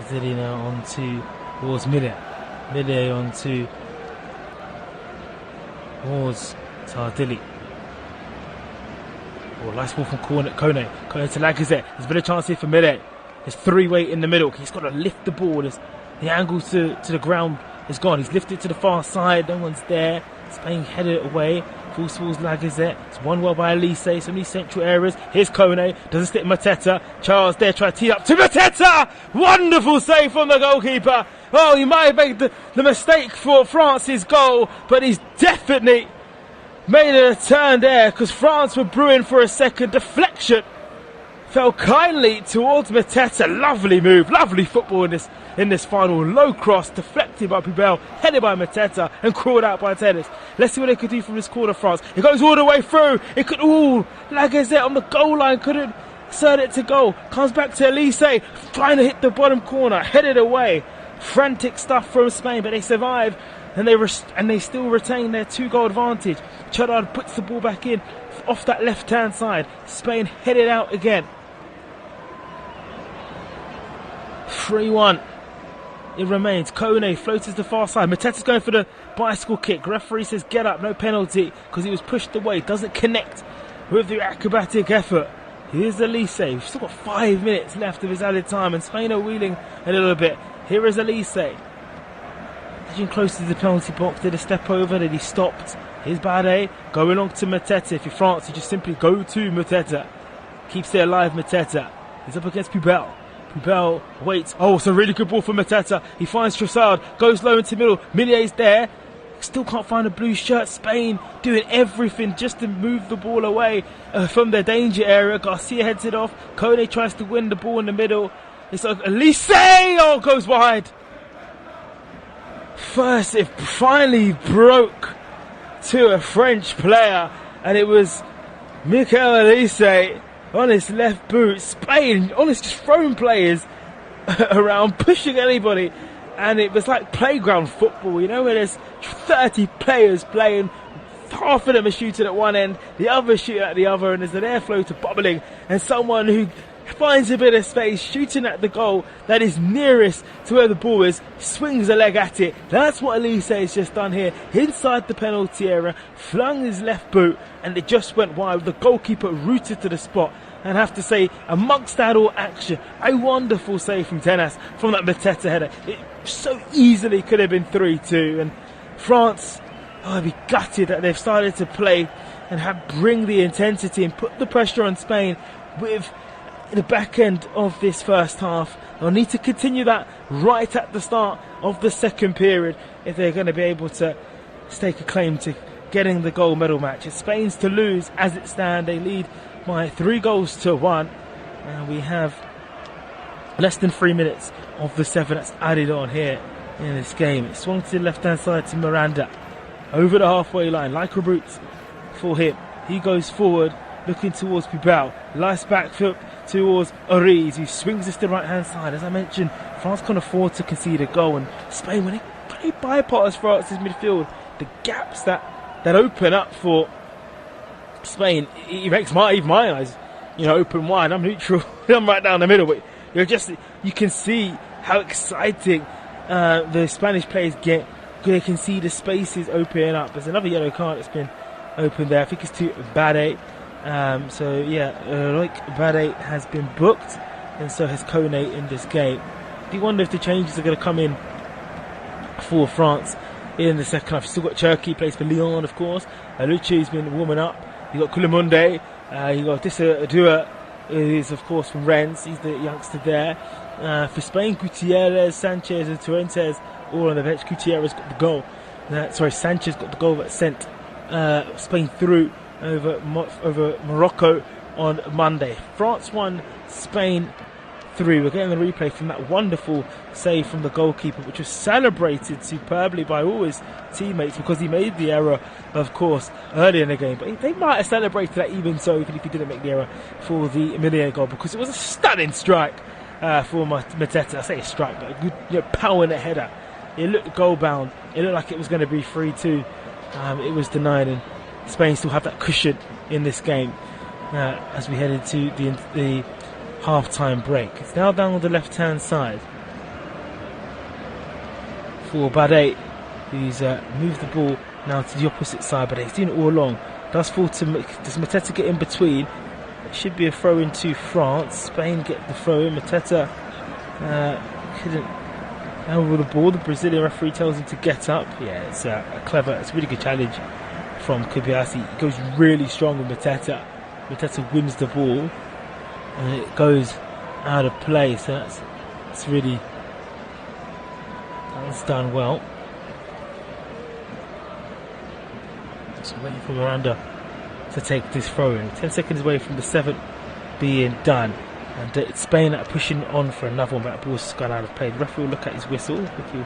Dili now onto towards Millet. Millet onto towards Tardili. Oh, nice ball from Kone to Lacazette. There's been a chance here for Millet. There's three-way in the middle. He's got to lift the ball. The angle to the ground is gone. He's lifted to the far side. No one's there. Spain headed it away. Falls towards Lacazette. It's won well by Elise. So many central areas. Here's Kone. Doesn't stick Mateta. Charles there trying to tee up to Mateta. Wonderful save from the goalkeeper. Oh, he might have made the mistake for France's goal, but he's definitely made a turn there because France were brewing for a second. Deflection fell kindly towards Mateta. Lovely move, lovely football in this final. Low cross, deflected by Pubel, headed by Mateta and crawled out by Tennis. Let's see what they could do from this corner, France. It goes all the way through. It could, Lacazette on the goal line couldn't insert it to goal. Comes back to Elise, trying to hit the bottom corner, headed away. Frantic stuff from Spain, but they survive and they still retain their 2-goal advantage. Chadard puts the ball back in off that left-hand side. Spain headed out again. 3-1. It remains. Kone floats to the far side. Mateta's going for the bicycle kick. Referee says get up, no penalty, because he was pushed away. Doesn't connect with the acrobatic effort. Here's Elise. We've still got 5 minutes left of his added time, and Spain are wheeling a little bit. Here is Elise. Edging close to the penalty box. Did a step over, then he stopped. Here's Bardet going on to Mateta. If you're France, you just simply go to Mateta. Keeps it alive, Mateta. He's up against Pubel. Pubel waits. Oh, it's a really good ball for Mateta. He finds Trossard, goes low into the middle. Millier's there. Still can't find a blue shirt. Spain doing everything just to move the ball away from their danger area. Garcia heads it off. Kone tries to win the ball in the middle. It's like Elise! Oh, goes wide. First, it finally broke to a French player, and it was Michael Elise on his left boot. Spain, honestly, just throwing players around, pushing anybody, and it was like playground football, you know, where there's 30 players playing. Half of them are shooting at one end, the others shooting at the other, and there's an airflow to bubbling, and someone who finds a bit of space, shooting at the goal that is nearest to where the ball is, swings a leg at it. That's what Elise has just done here, inside the penalty area, flung his left boot, and it just went wide. The goalkeeper rooted to the spot, and I have to say, amongst that all action, a wonderful save from Tenas from that Mateta header. It so easily could have been 3-2, and France, I'd be gutted that they've started to play and bring the intensity and put the pressure on Spain with the back end of this first half. They'll need to continue that right at the start of the second period if they're going to be able to stake a claim to getting the gold medal match. It's Spain's to lose as it stands. They lead by 3-1, and we have less than 3 minutes of the 7 that's added on here in this game. It's swung to the left hand side to Miranda over the halfway line, like a brute for him. He goes forward looking towards Pubel. Nice back foot towards Oriz, who swings this to the right hand side. As I mentioned, France can't afford to concede a goal, and Spain, when they bypass France's midfield, the gaps that open up for Spain, it makes even my eyes, open wide. I'm neutral. I'm right down the middle, but you can see how exciting the Spanish players get. They can see the spaces opening up. There's another yellow card that's been opened there. I think it's to Bardet. Like Bardet has been booked, and so has Kone in this game. I do wonder if the changes are going to come in for France in the second half. Still got Cherki, plays for Lyon, of course. Lucci's been warming up. You got Koulibaly. You got Dua, who's of course from Rennes. He's the youngster there. For Spain, Gutierrez, Sanchez, and Torrentes all on the bench. Gutierrez got the goal. Sanchez got the goal that sent Spain through over Morocco on Monday. France 1, Spain 3. We're getting a replay from that wonderful save from the goalkeeper, which was celebrated superbly by all his teammates because he made the error, of course, early in the game. But they might have celebrated that even so, even if he didn't make the error for the Millet goal, because it was a stunning strike for Mateta. I say a strike, but a good power in the header. It looked goal bound. It looked like it was going to be 3-2. It was denied, and Spain still have that cushion in this game. as we head into the half-time break. It's now down on the left-hand side for Bade, who's moved the ball now to the opposite side, but he's doing it all along. Does fall to does Mateta get in between? It should be a throw in to France. Spain get the throw in. Mateta couldn't handle the ball. The Brazilian referee tells him to get up. Yeah, it's a really good challenge from Kobayashi. He goes really strong with Mateta. Mateta wins the ball and it goes out of play. So that's done well. So waiting for Miranda to take this throw in. 10 seconds away from the 7th being done. And Spain are pushing on for another one, but that ball's gone out of play. The referee will look at his whistle. If you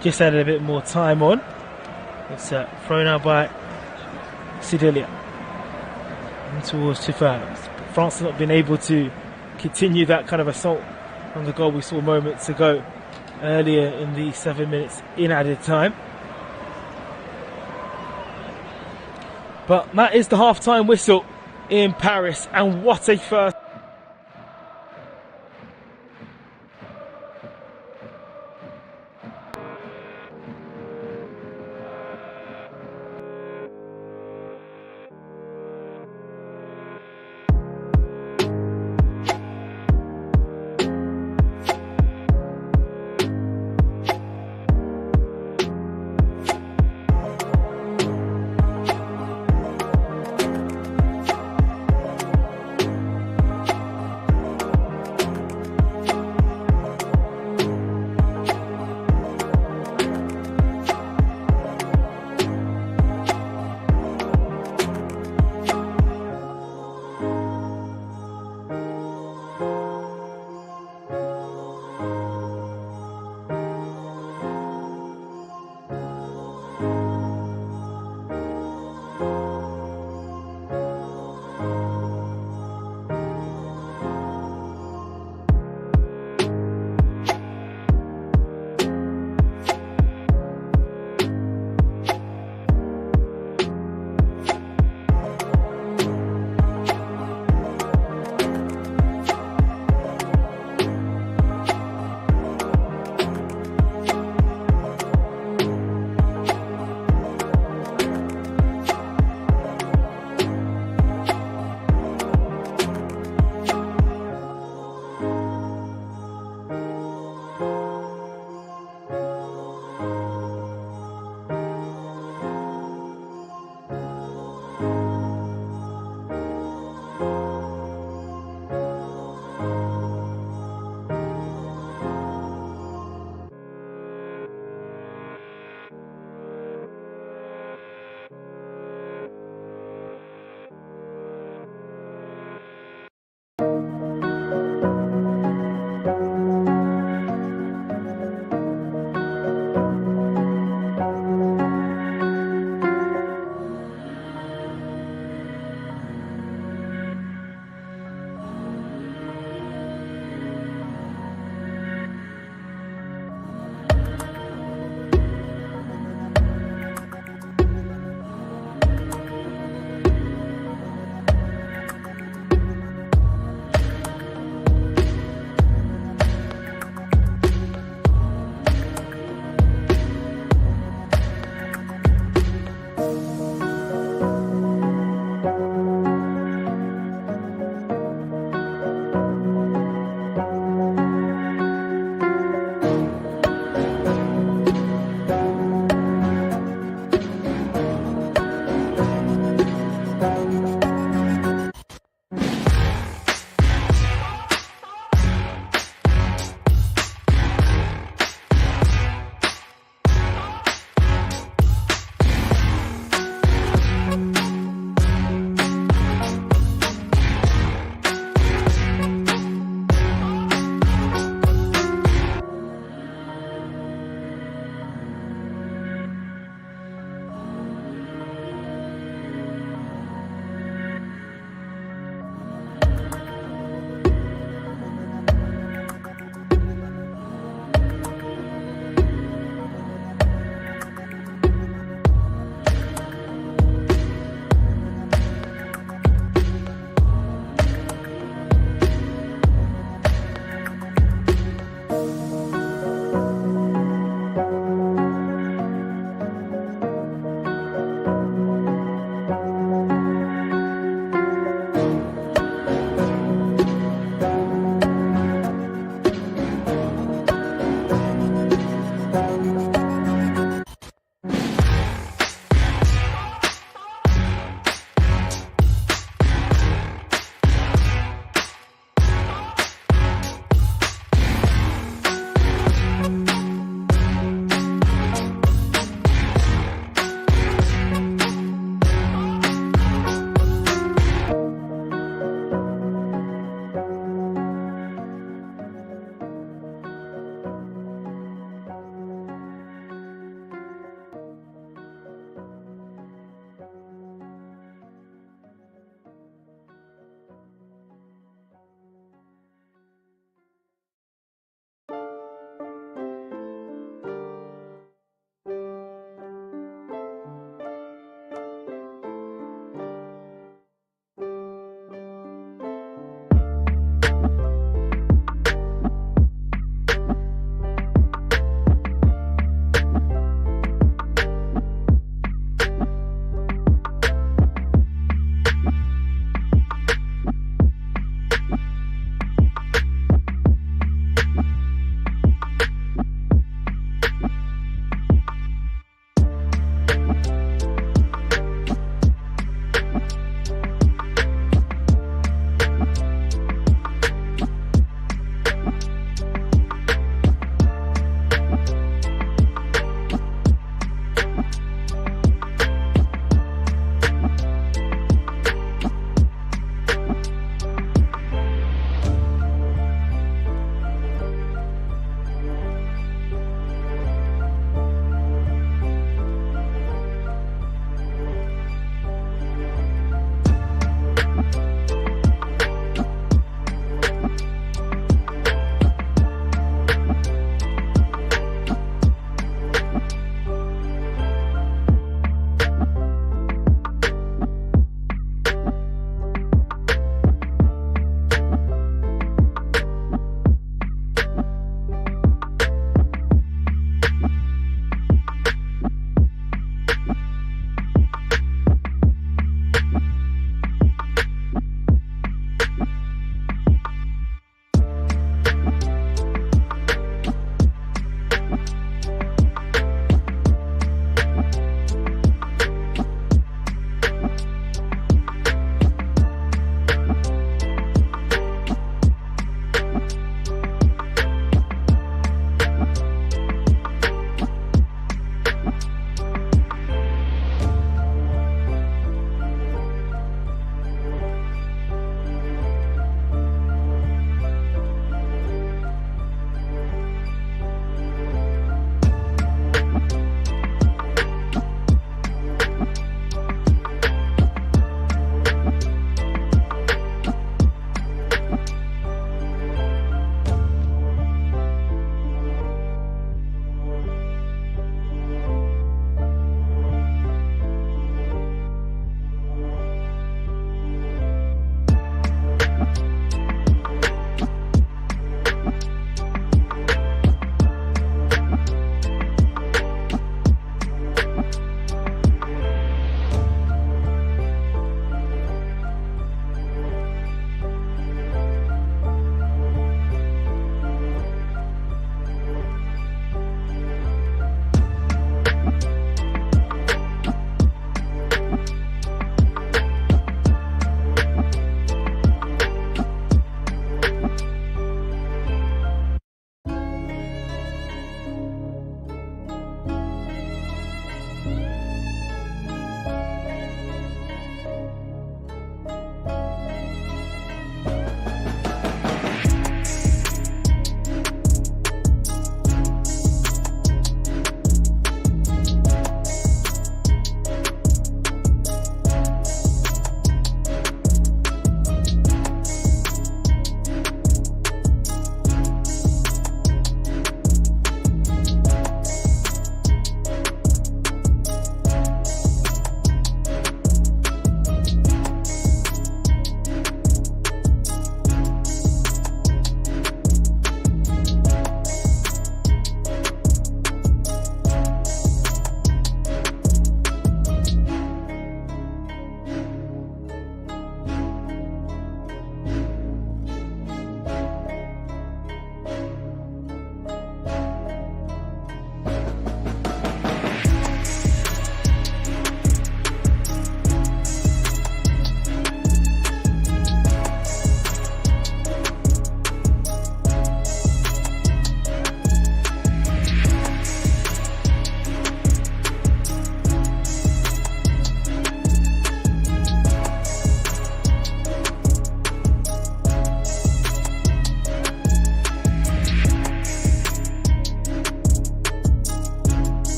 just added a bit more time on. It's thrown out by Sidilia. And towards Tufan. France has not been able to continue that kind of assault on the goal we saw moments ago, earlier in the 7 minutes in added time. But that is the half-time whistle in Paris, and what a first.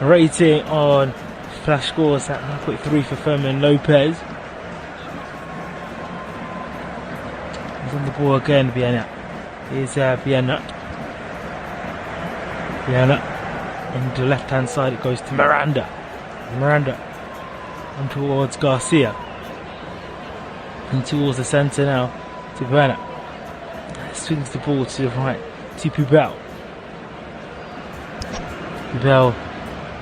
rating on Flash scores at 9.3 for Fermin Lopez. He's on the ball again, Viana. Here's Viana. On the left hand side it goes to Miranda. And towards Garcia. And towards the centre now to Viana. Swings the ball to the right to Pubel. Pubel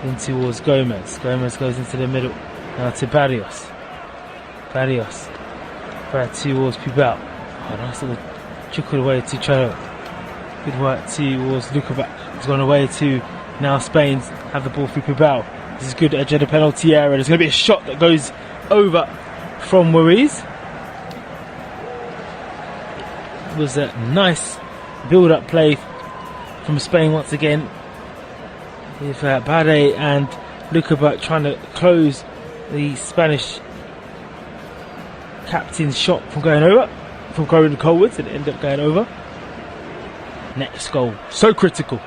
in towards Gomez. Gomez goes into the middle now to Barrios. Back towards Pubel. Oh, nice little trickle away to Charo. Good work towards Lukovac. He's gone away to now Spain have the ball through Pubel. This is good edge of the penalty area. There's going to be a shot that goes over from Ruiz. It was a nice build-up play from Spain once again, with Bade and Lukovac trying to close the Spanish captain's shot from going forwards, and it ended up going over. Next goal, so critical,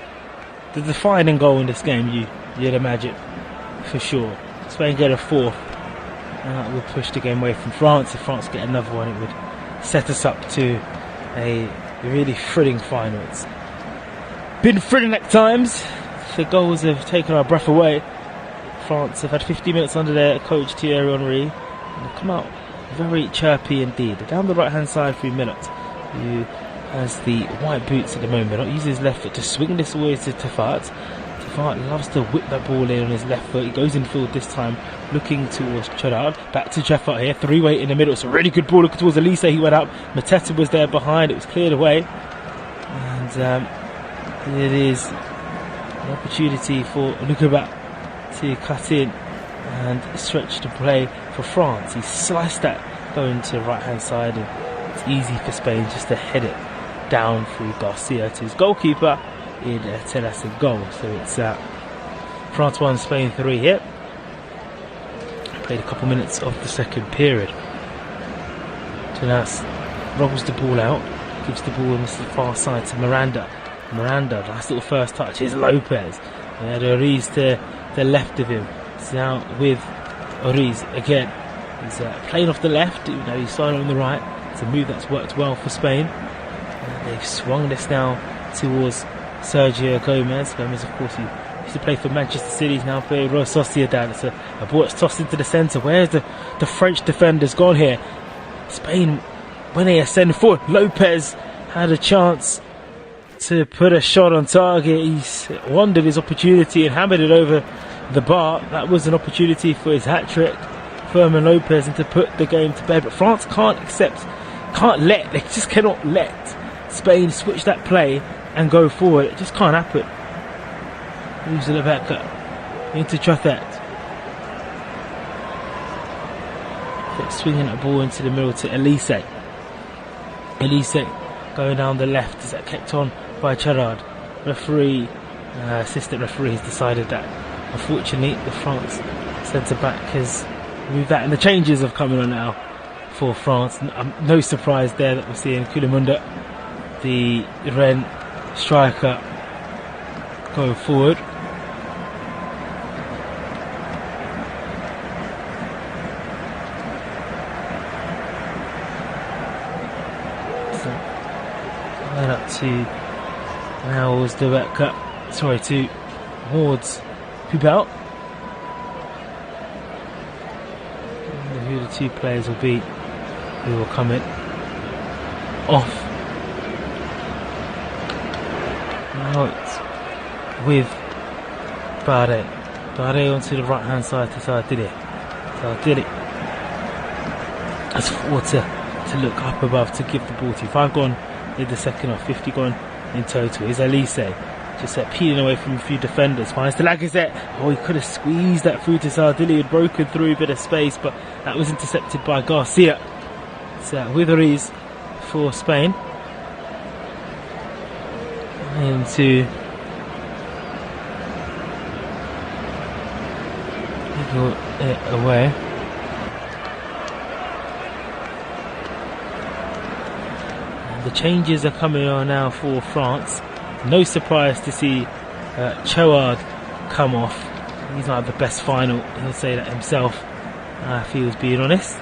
the defining goal in this game, you'd imagine, for sure. Spain get a fourth, and that would push the game away from France. If France get another one, it would set us up to a really thrilling final. It's been thrilling at times. The goals have taken our breath away. France have had 50 minutes under their coach Thierry Henry, and they've come out very chirpy indeed. Down the right hand side through Milot, who has the white boots at the moment. Not uses his left foot to swing this away to Tafat. Tafat loves to whip that ball in on his left foot. He goes in field this time, looking towards Gerard. Back to Jeffert here, three-way in the middle. It's a really good ball looking towards Elise. He went up. Mateta was there behind. It was cleared away. And it is an opportunity for Lukovac to cut in and stretch the play for France. He sliced that going to the right hand side, and it's easy for Spain just to head it down through Garcia to his goalkeeper in Telas and goal. So it's France 1, Spain 3 here. Played a couple minutes of the second period. Telas rolls the ball out, gives the ball on the far side to Miranda. Nice little first touch. Here's Lopez. And Oriz to the left of him. It's now with Oriz again. He's playing off the left, even though he's starting on the right. It's a move that's worked well for Spain. They've swung this now towards Sergio Gomez. Gomez, of course, he used to play for Manchester City. He's now playing Real Sociedad. It's a ball that's tossed into the centre. Where's the French defenders gone here? Spain, when they ascend forward, Lopez had a chance to put a shot on target. He's wandered his opportunity and hammered it over the bar. That was an opportunity for his hat-trick, Fermin Lopez, and to put the game to bed. But France they just cannot let Spain switch that play and go forward. It just can't happen. Moves to Rebecca into Trothet. Swinging that ball into the middle to Elise. Elise going down the left. Is that kept on by Gerard? Assistant referee has decided that unfortunately the France centre back has moved that, and the changes have come on now for France. No surprise there that we're seeing Kulamunda, the Rennes striker, go forward. Right up to now was towards Pubel. Who the two players will be who will come in off. Now it's with Bade. Bade onto the right hand side to Sardini. That's forward to look up above to give the ball to. 5 gone in the second half, 50 gone in total. Here's Elise, just peeling away from a few defenders. Finds the Lacazette. Oh, he could have squeezed that through to Sardilli. Had broken through a bit of space, but that was intercepted by Garcia. It's with Ruiz for Spain. Into wiggle it away. The changes are coming on now for France. No surprise to see Chouard come off. He's not had the best final, he'll say that himself, if he was being honest.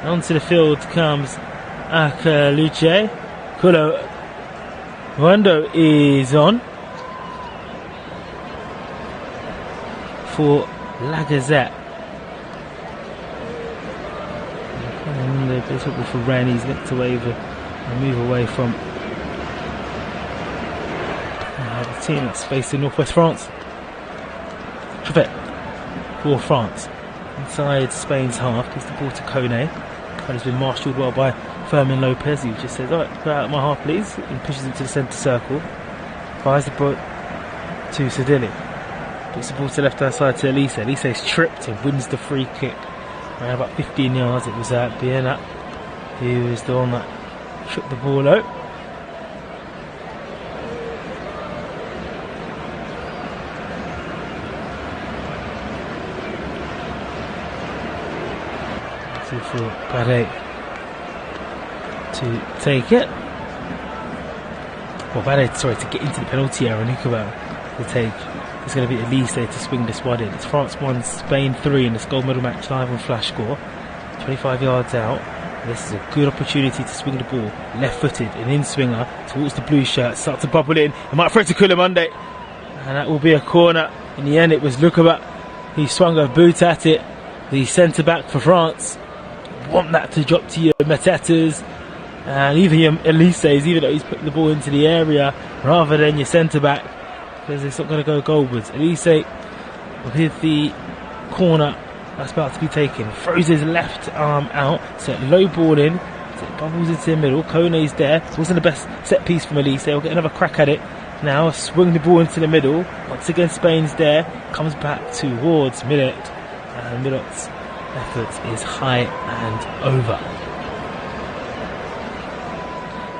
And onto the field comes Akaluche. Kulo Wando is on for La Gazette. And they play football for Rennes. He's meant to wave and move away from the team that's facing Northwest France. Trevette for France. Inside Spain's half, gives the ball to Kone. Kone's been marshalled well by Fermin Lopez, who just says, alright, go out of my half please, and pushes into the centre circle. Fires the ball to Sedili. Puts the ball to the left hand side to Elise. Elise's tripped and wins the free kick. Around about 15 yards, it was Biena who was the one that tripped the ball out. For Barret to take it. Well, Barret, sorry, to get into the penalty area. Nukaba to take. It's going to be Elise to swing this one in. It's France 1, Spain 3 in this gold medal match live on Flash Score. 25 yards out. This is a good opportunity to swing the ball. Left footed, an in swinger towards the blue shirt. Start to bubble in. It might throw to Koulibaly. And that will be a corner. In the end, it was Lukaba. He swung a boot at it. The centre back for France. Want that to drop to your Metatas and even your Elise's, even though he's putting the ball into the area rather than your centre back, because it's not going to go goalwards. Elise with the corner that's about to be taken, throws his left arm out, set low ball in, so it bubbles into the middle. Kone's there. It wasn't the best set piece from Elise. We'll get another crack at it now. Swing the ball into the middle. Once again, Spain's there. Comes back towards Millet, and Millet's effort is high and over.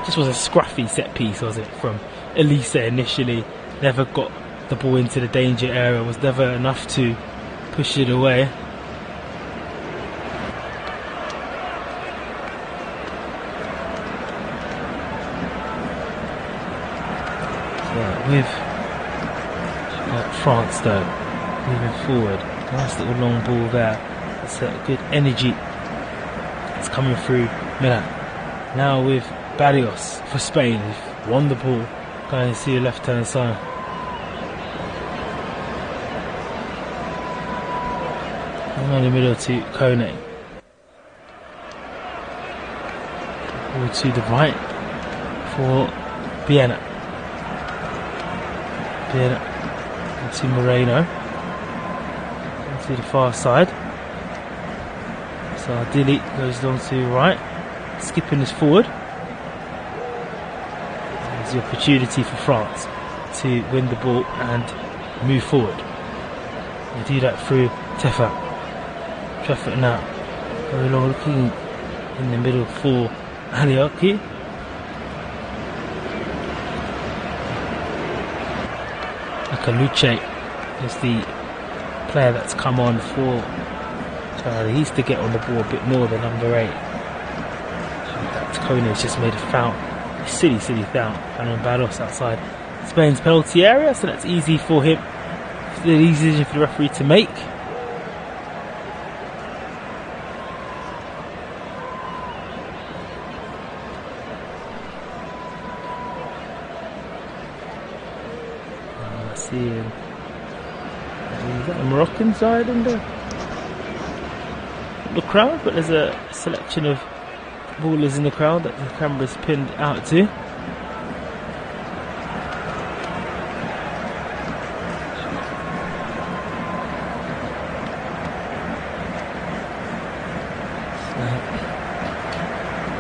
Just was a scruffy set piece, was it, from Elise initially. Never got the ball into the danger area, was never enough to push it away. So with France though, moving forward, nice little long ball there. It's a good energy. It's coming through Milan. Now with Barrios for Spain, who've won the ball, going to see the left hand side. In the middle to Kone. Ball to the right for Biena. Biena to Moreno. To the far side. So Dilly goes down to the right, skipping this forward. There's the opportunity for France to win the ball and move forward. They do that through Tefa. Traffic now. Very long looking in the middle for Aliaki. Akaluche is the player that's come on for Charlie. He needs to get on the ball a bit more than number 8. That Kone's just made a foul. A silly foul. And Barros outside Spain's penalty area, so that's easy for him. It's an easy decision for the referee to make. Let's see. Is that a Moroccan side in the crowd? But there's a selection of ballers in the crowd that the camera's pinned out to.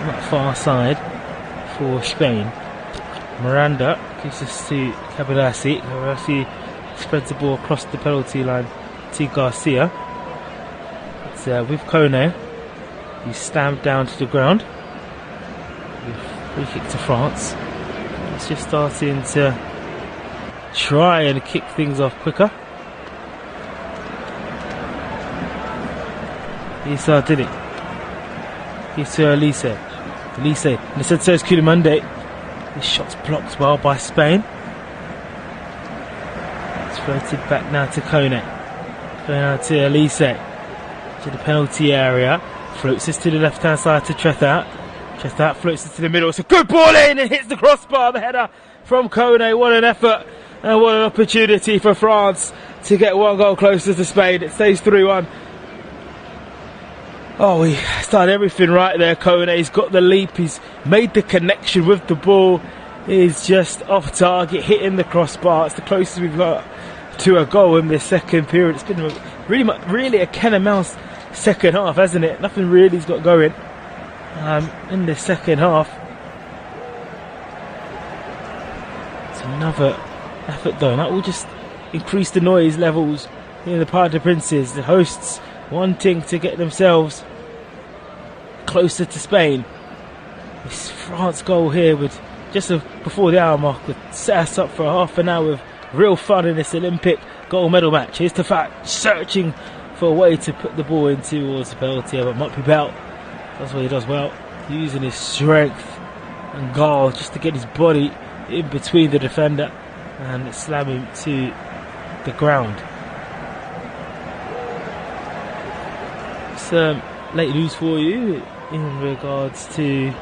That far side for Spain. Miranda gives this to Caballasi. Caballasi spreads the ball across the penalty line to Garcia. It's with Kone. He's stamped down to the ground. Free kick to France. It's just starting to try and kick things off quicker. Issa did it. Gives to Elise. Elise. And the center is Koulibaly. This shot's blocked well by Spain. It's floated back now to Kone. Going out to Elise. To the penalty area. Floats this to the left-hand side to Trethat. Trethat floats it to the middle. It's a good ball in and hits the crossbar. The header from Kone. What an effort and what an opportunity for France to get one goal closer to Spain. It stays 3-1. Oh, he started everything right there. Kone's got the leap. He's made the connection with the ball. He's just off target, hitting the crossbar. It's the closest we've got to a goal in this second period. It's been really a Ken and Mouse second half, hasn't it? Nothing really's got going in the second half. It's another effort though. That will just increase the noise levels in the Parc des Princes. The hosts wanting to get themselves closer to Spain. This France goal here with just before the hour mark would set us up for half an hour of real fun in this Olympic gold medal match. Here's Tafat searching for a way to put the ball in towards the penalty, but Mukpi Belt does what he does well, using his strength and guile just to get his body in between the defender and slam him to the ground. Some late news for you in regards to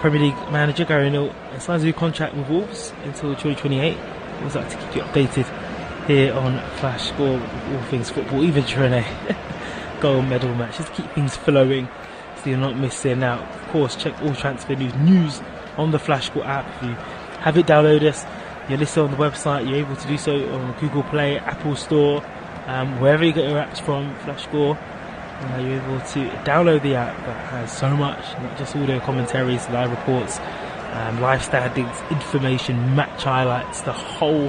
Premier League manager Gary Neville signs a new contract with Wolves until 2028. I always like to keep you updated here on Flash Score with all things football, even during a gold medal match, just to keep things flowing so you're not missing out. Of course, check all transfer news on the Flash Score app. If you have it, download us. You're listed on the website. You're able to do so on Google Play, Apple Store, wherever you get your apps from. Flash Score. You're able to download the app that has so much, not just audio commentaries, live reports, live standings, information, match highlights. The whole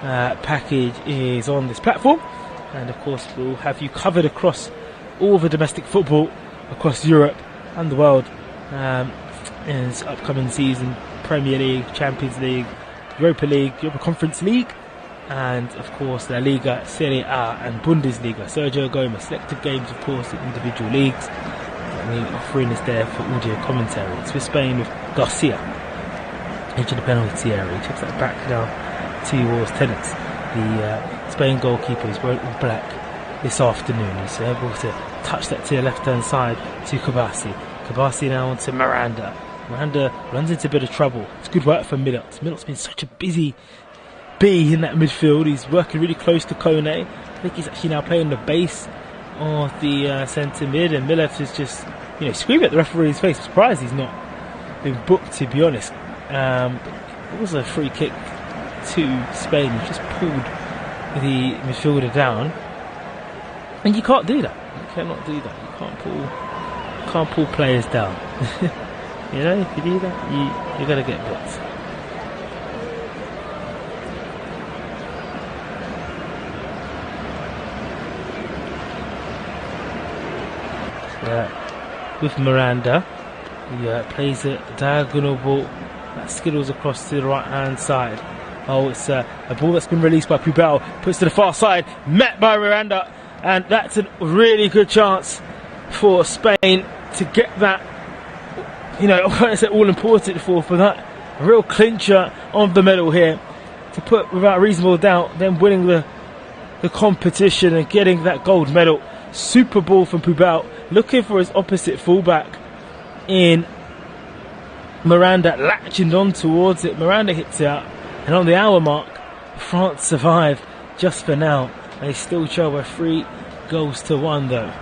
package is on this platform, and of course we'll have you covered across all the domestic football across Europe and the world in this upcoming season. Premier League, Champions League, Europa League, Europa Conference League, and of course La Liga, Serie A and Bundesliga. Sergio Gomez, selective games of course in individual leagues, and the offering is there for audio commentary. It's for Spain with Garcia into the penalty area. He checks that back now towards Tennis. The Spain goalkeeper is wearing all black this afternoon. He's able to touch that to the left hand side to Kabasi. Kabasi now on to Miranda. Miranda runs into a bit of trouble. It's good work for Milot. Milot's been such a busy bee in that midfield. He's working really close to Kone. I think he's actually now playing the base of the centre mid, and Milot is just screaming at the referee's face. I'm surprised he's not been booked, to be honest. It was a free kick to Spain. He just pulled the midfielder down, and you can't do that. You cannot do that. You can't pull players down. If you do that, you're gonna get booked. With Miranda, he plays a diagonal ball that skittles across to the right hand side. Oh, it's a ball that's been released by Pubel, puts to the far side, met by Miranda, and that's a really good chance for Spain to get that, I won't say all important for that real clincher of the medal here, to put without reasonable doubt them winning the competition and getting that gold medal. Super ball from Pubel, looking for his opposite fullback in Miranda, latching on towards it. Miranda hits it out, and on the hour mark, France survive just for now. They still trail by 3-1 though.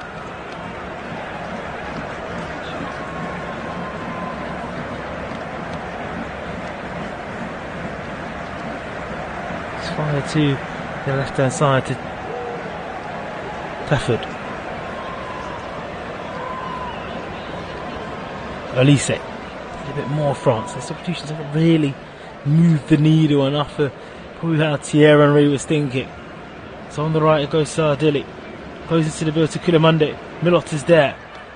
It's fired to the left hand side to Stafford. Elise. A bit more France. The substitutions haven't really moved the needle enough for probably how Thierry Henry was thinking. So on the right it goes Sardilli. Goes into the middle to Koulibaly. Milot is there.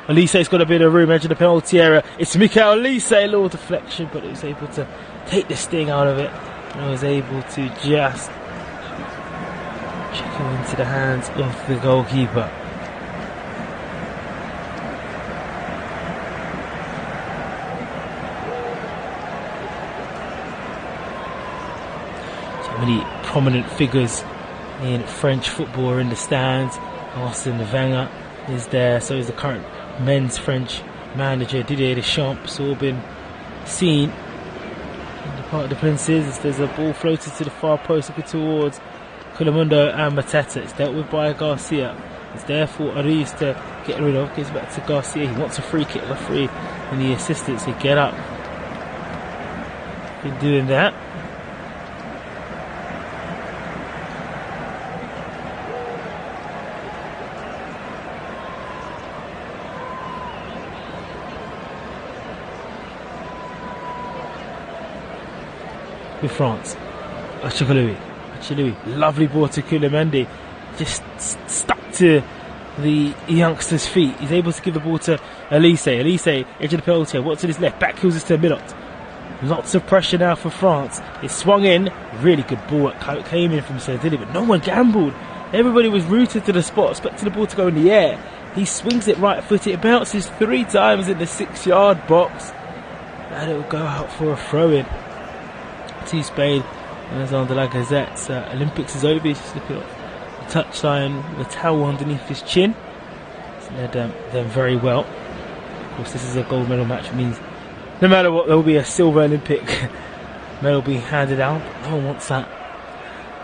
Elise's got a bit of room, edge of the penalty area. It's Mikel Elise, a little deflection, but he was able to take the sting out of it. And was able to just check him into the hands of the goalkeeper. So many prominent figures in French football in the stands. Arsene Wenger is there, so is the current men's French manager Didier Deschamps, all been seen in the Parc des Princes. There's a ball floated to the far post looking towards Colomundo and Mateta. It's dealt with by Garcia. It's there for Ariz to get rid of. Gives back to Garcia. He wants a free kick. Referee and the assistants, he get up. Been doing that. With France, Achikaloui, lovely ball to Koulibaly, just stuck to the youngster's feet. He's able to give the ball to Elise, edge of the penalty, what's to his left, back heels this to Milot. Lots of pressure now for France. It swung in, really good ball that came in from Sardini, but no one gambled. Everybody was rooted to the spot, expecting the ball to go in the air. He swings it right footed, it bounces 3 times in the 6-yard box, and it will go out for a throw-in to Spain. As on the La Gazette's Olympics is over. He's just looking at the touchline with a towel underneath his chin. It's led them very well. Of course, this is a gold medal match, which means no matter what, there will be a silver Olympic medal being handed out. No one wants that,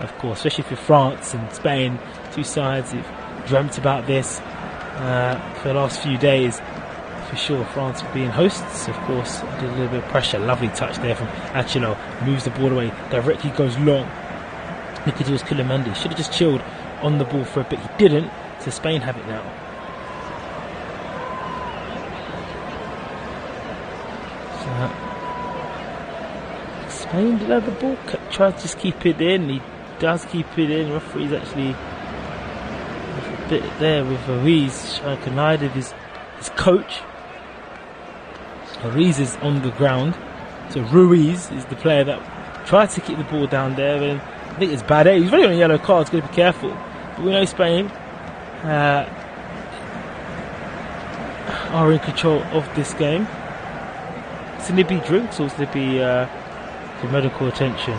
of course, especially for France and Spain. Two sides who've dreamt about this for the last few days. For sure, France being hosts, of course, did a little bit of pressure. Lovely touch there from Achilo. Moves the ball away, directly goes long. Look at it was Koulibaly. Should have just chilled on the ball for a bit. He didn't, so Spain have it now. So, Spain did have the ball, tried to just keep it in. He does keep it in. Referee's actually a bit there with Ruiz trying to collide with his coach. Ruiz is on the ground, so Ruiz is the player that tried to keep the ball down there, and I think it's bad. He's really on a yellow card, he's got to be careful. But we know Spain are in control of this game. So there be drinks, or there be for medical attention?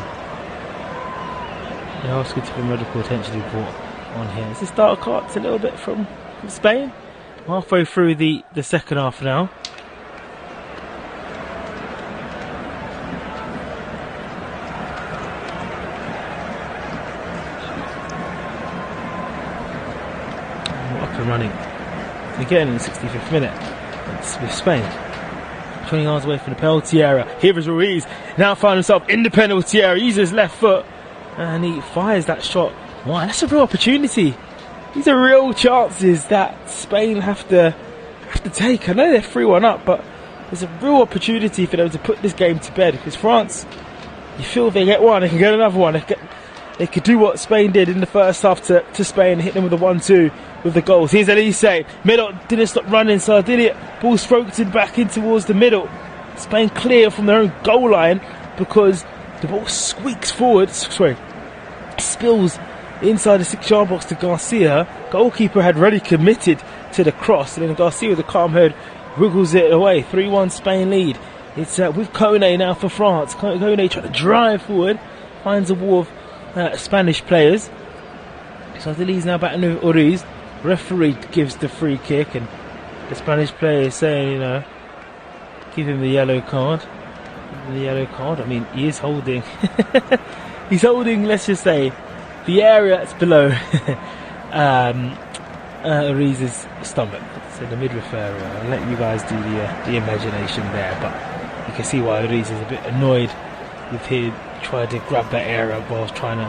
They're asking for medical attention to be brought on here. Is this dark cards a little bit from Spain? Halfway through the second half now. Running again in the 65th minute. It's with Spain 20 yards away from the penalty area. Here is Ruiz, now found himself in the penalty area, uses his left foot and he fires that shot. Wow, that's a real opportunity. These are real chances that Spain have to take. I know they're 3-1 up, but there's a real opportunity for them to put this game to bed, because France, you feel if they get one, they can get another one. They could do what Spain did in the first half to Spain, hit them with a 1-2 with the goals. Here's Elise. Middle didn't stop running, so did it. Ball stroked back in towards the middle. Spain clear from their own goal line because the ball squeaks forward. Sorry, spills inside the 6-yard box to Garcia. Goalkeeper had already committed to the cross, and then Garcia with a calm head wiggles it away. 3-1 Spain lead. It's with Kone now for France. Kone trying to drive forward, finds a wall of Spanish players. So Lee's now back to Oriz. Referee gives the free kick, and the Spanish player is saying, give him the yellow card. I mean, he is holding. He's holding, let's just say, the area that's below Oriz's stomach. So the midriff area. I'll let you guys do the imagination there, but you can see why Oriz is a bit annoyed with him trying to grab that area whilst trying to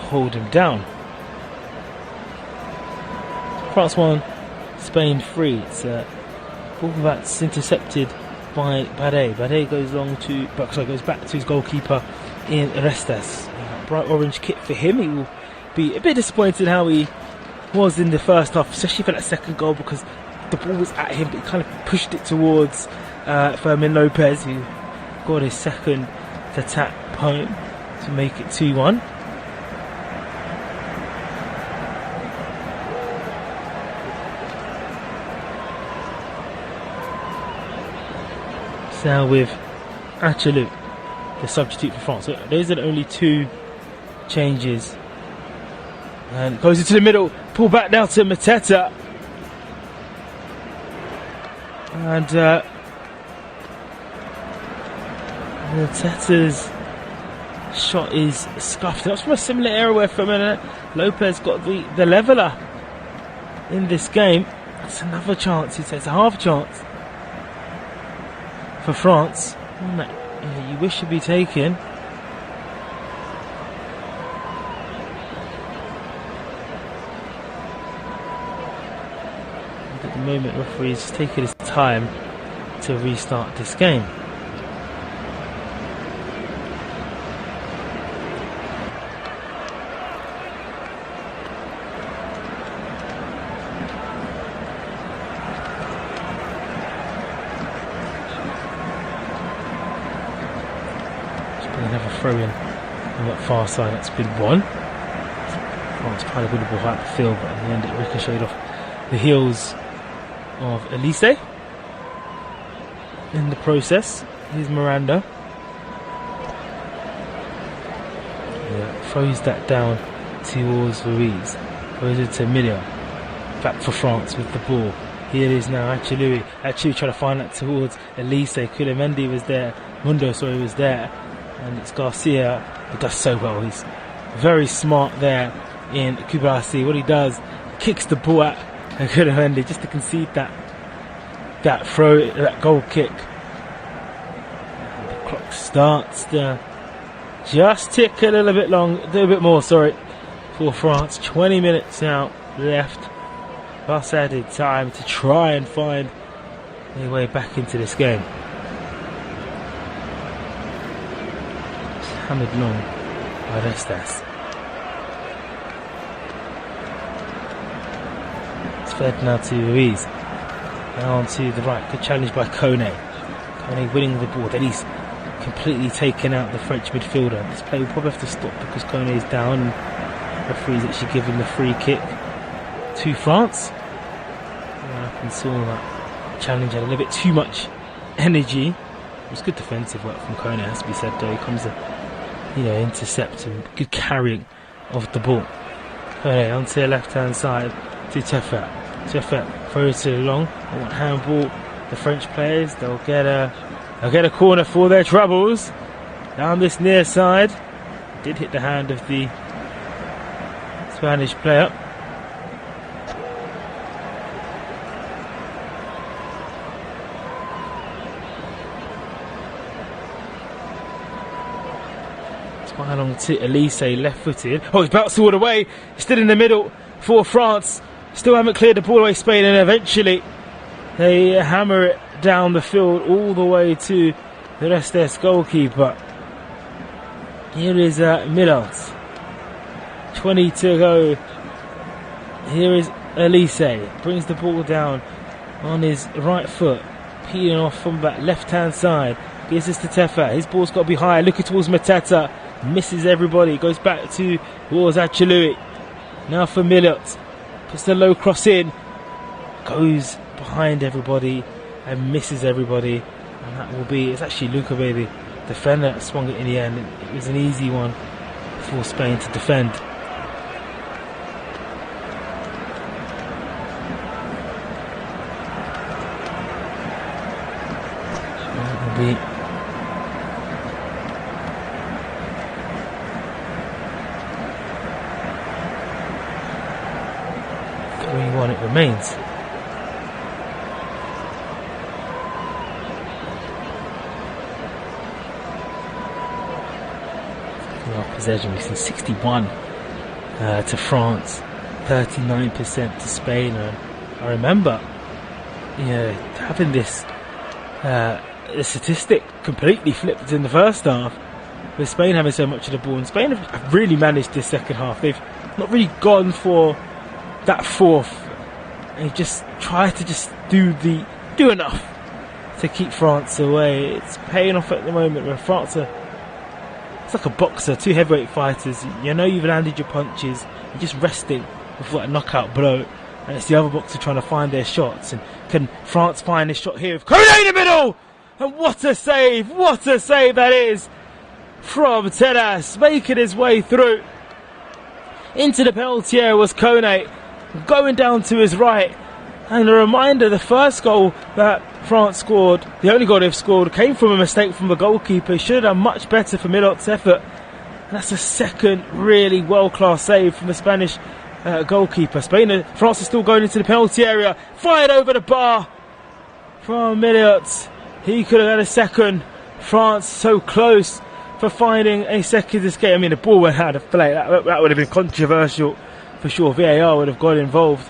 hold him down. France 1, Spain 3. It's ball that's intercepted by Bade. Bade goes goes back to his goalkeeper in Restas. Bright orange kit for him. He will be a bit disappointed how he was in the first half, especially for that second goal, because the ball was at him, but he kind of pushed it towards Fermin Lopez, who got his second attack home to make it 2-1. Now with Achelou, the substitute for France. So those are the only two changes And goes into the middle, pull back down to Mateta. And Mateta's shot is scuffed. That's from a similar area where Fermin Lopez got the leveller in this game. That's another chance. It's a half chance for France. One that you wish to be taken. And at the moment, the referee is taking his time to restart this game. Another throw in on that far side. That's been one. France tried to win the ball out the field, but in the end it ricocheted off the heels of Elise. In the process, here's Miranda. Throws that down towards Ruiz. Throws it to Emilia. Back for France with the ball. Here it is now, Achilui. Achilui trying to find that towards Elise. Koulibaly was there. Mundo, was there. And it's Garcia who does so well. He's very smart there in Kubasi. What he does, kicks the ball at Koulibaly just to concede that throw, that goal kick. And the clock starts to just tick a little bit more, for France. 20 minutes now left. Plus added time to try and find their way back into this game. Hammered long by Restas. It's fed now to Ruiz. Now on to the right. Good challenge by Kone. Kone winning the ball. Then he's completely taken out the French midfielder. This play will probably have to stop because Kone is down. And the referee's actually giving the free kick to France. And saw that challenge had a little bit too much energy. It was good defensive work from Kone, has to be said though. He comes to intercept and good carrying of the ball. Okay, onto the left hand side to Tefet. Tefet throws it long. They want handball. The French players, they'll get a corner for their troubles. Down this near side. Did hit the hand of the Spanish player. Along to Elise, left-footed. Oh, he's bounced all the way. Still in the middle for France. Still haven't cleared the ball away, Spain, and eventually they hammer it down the field all the way to the Restas goalkeeper. Here is Millard. 20 to go. Here is Elise. Brings the ball down on his right foot. Peeling off from that left-hand side. Gives this to Tefa. His ball's got to be higher. Looking towards Mateta. Misses everybody. Goes back towards Achilui. Now for Millot. Puts the low cross in. Goes behind everybody and misses everybody. And that will be, it's actually Luca Baby, defender, that swung it in the end. It was an easy one for Spain to defend. That will be it remains. Possession, we've seen 61 to France, 39% to Spain. I remember, having this the statistic completely flipped in the first half, with Spain having so much of the ball. And Spain have really managed this second half. They've not really gone for that fourth. They just try to just do enough to keep France away. It's paying off at the moment where France are, it's like a boxer, two heavyweight fighters. You know you've landed your punches, you're just resting before that knockout blow. And it's the other boxer trying to find their shots. And can France find this shot here with Kone in the middle? And what a save that is from Tenas, making his way through. into the penalty area was Kone, going down to his right. And a reminder, the first goal that France scored, the only goal they've scored, came from a mistake from the goalkeeper. He should have done much better for Milot's effort. And that's the second really world-class save from the Spanish goalkeeper. France is still going into the penalty area. Fired over the bar from Milot. He could have had a second. France so close for finding a second escape. I mean, the ball went out of play. That would have been controversial for sure. VAR would have got involved.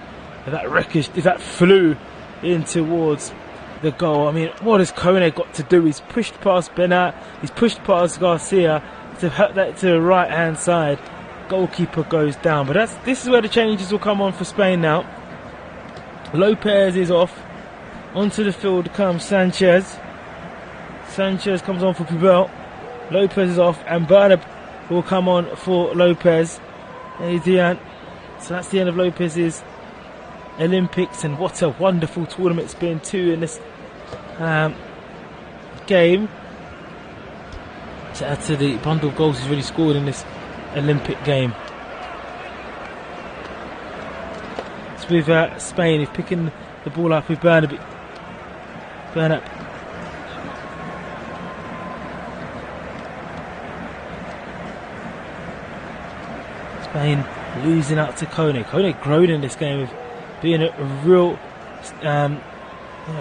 If that flew in towards the goal. I mean, what has Kone got to do? He's pushed past Bernat. He's pushed past Garcia to hurt that to the right hand side. Goalkeeper goes down. But this is where the changes will come on for Spain now. Lopez is off. Onto the field comes Sanchez. Sanchez comes on for Pubel. Lopez is off, and Bernab will come on for Lopez. Adrian. So that's the end of Lopez's Olympics, and what a wonderful tournament it's been too in this game. To add to the bundle of goals he's really scored in this Olympic game. It's with Spain, he's picking the ball up with Bernab. Spain losing out to Kone. Kone grown in this game of being a real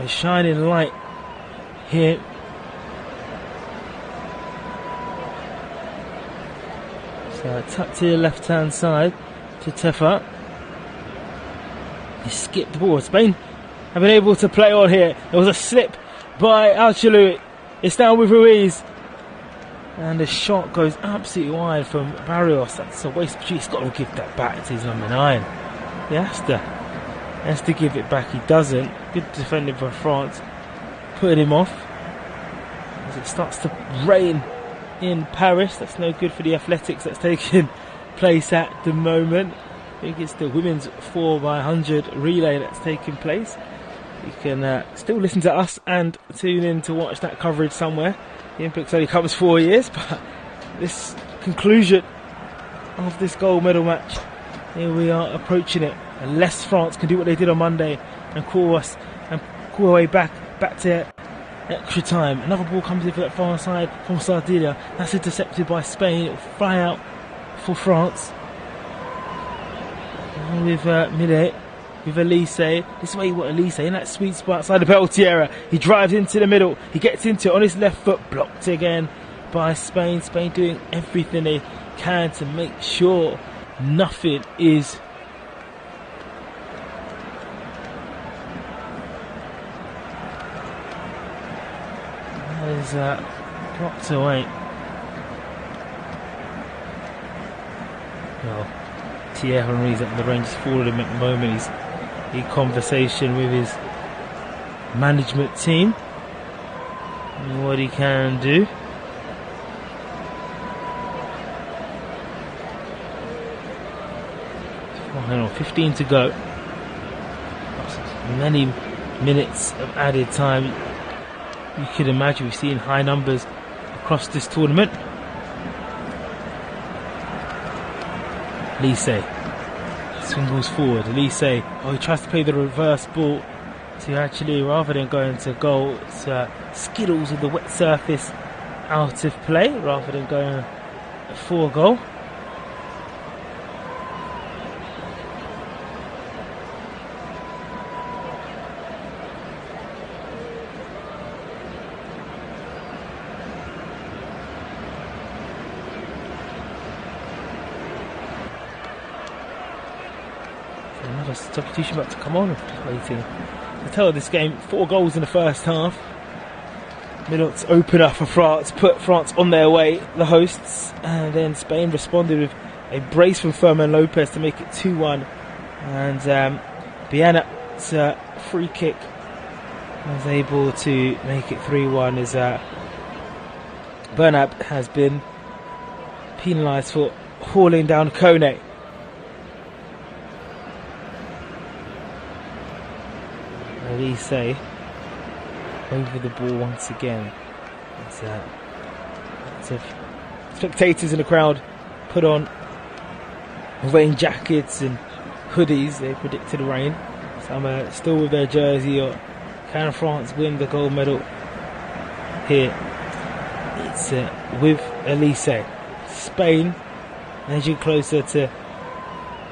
shining light here. So tuck to the left hand side to Tefa. He skipped the ball. Spain have been able to play on here. There was a slip by Alchalu. It's down with Ruiz. And the shot goes absolutely wide from Barrios. That's a waste. He's got to give that back to his number 9. He has to give it back. He doesn't. Good defending for France. Put him off. As it starts to rain in Paris. That's no good for the athletics that's taking place at the moment. I think it's the women's 4x100 relay that's taking place. You can still listen to us and tune in to watch that coverage somewhere. The Olympics only comes 4 years, but this conclusion of this gold medal match, here we are approaching it. Unless France can do what they did on Monday and call away back to extra time. Another ball comes in for that far side from Sardinia. That's intercepted by Spain. It will fly out for France. And with Millet, with Elise. This is where you want Elise in that sweet spot outside the penalty area. He drives into the middle. He gets into it on his left foot. Blocked again by Spain. Spain doing everything they can to make sure nothing is blocked away. Well, Thierry Henry's at the range, forward him at the moment. He's in conversation with his management team and what he can do. Hang on, 15 to go. Many minutes of added time. You could imagine we've seen high numbers across this tournament. Elise swingles forward. Elise, he tries to play the reverse ball to actually, rather than going to goal, it's skittles with the wet surface out of play rather than going for goal. Another substitution about to come on. Waiting to tell this game. 4 goals in the first half. Milot's opener for France, put France on their way, the hosts, and then Spain responded with a brace from Fermin Lopez to make it 2-1. And Bianat's free kick was able to make it 3-1 as Bernab has been penalised for hauling down Kone. Elise over the ball once again. Lots of spectators in the crowd put on rain jackets and hoodies. They predicted rain. Some are still with their jersey. Or can France win the gold medal here? It's with Elise. Spain edging closer to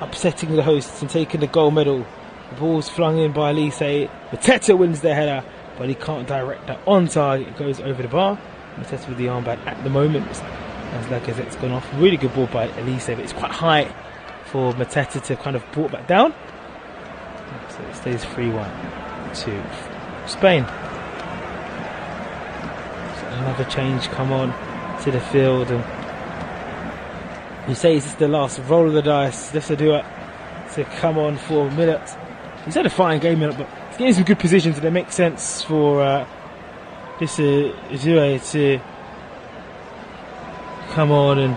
upsetting the hosts and taking the gold medal. The ball's flung in by Elise. Mateta wins the header, but he can't direct that on target. It goes over the bar. Mateta with the armband at the moment as Lacazette's gone off. Really good ball by Elise, but it's quite high for Mateta to kind of brought back down. So it stays 3-1 to Spain. So another change come on to the field, and you say is this the last roll of the dice? Let's do it to come on for minutes. He's had a fine game minute, but he's getting some good positions, and it makes sense for this Jeux to come on and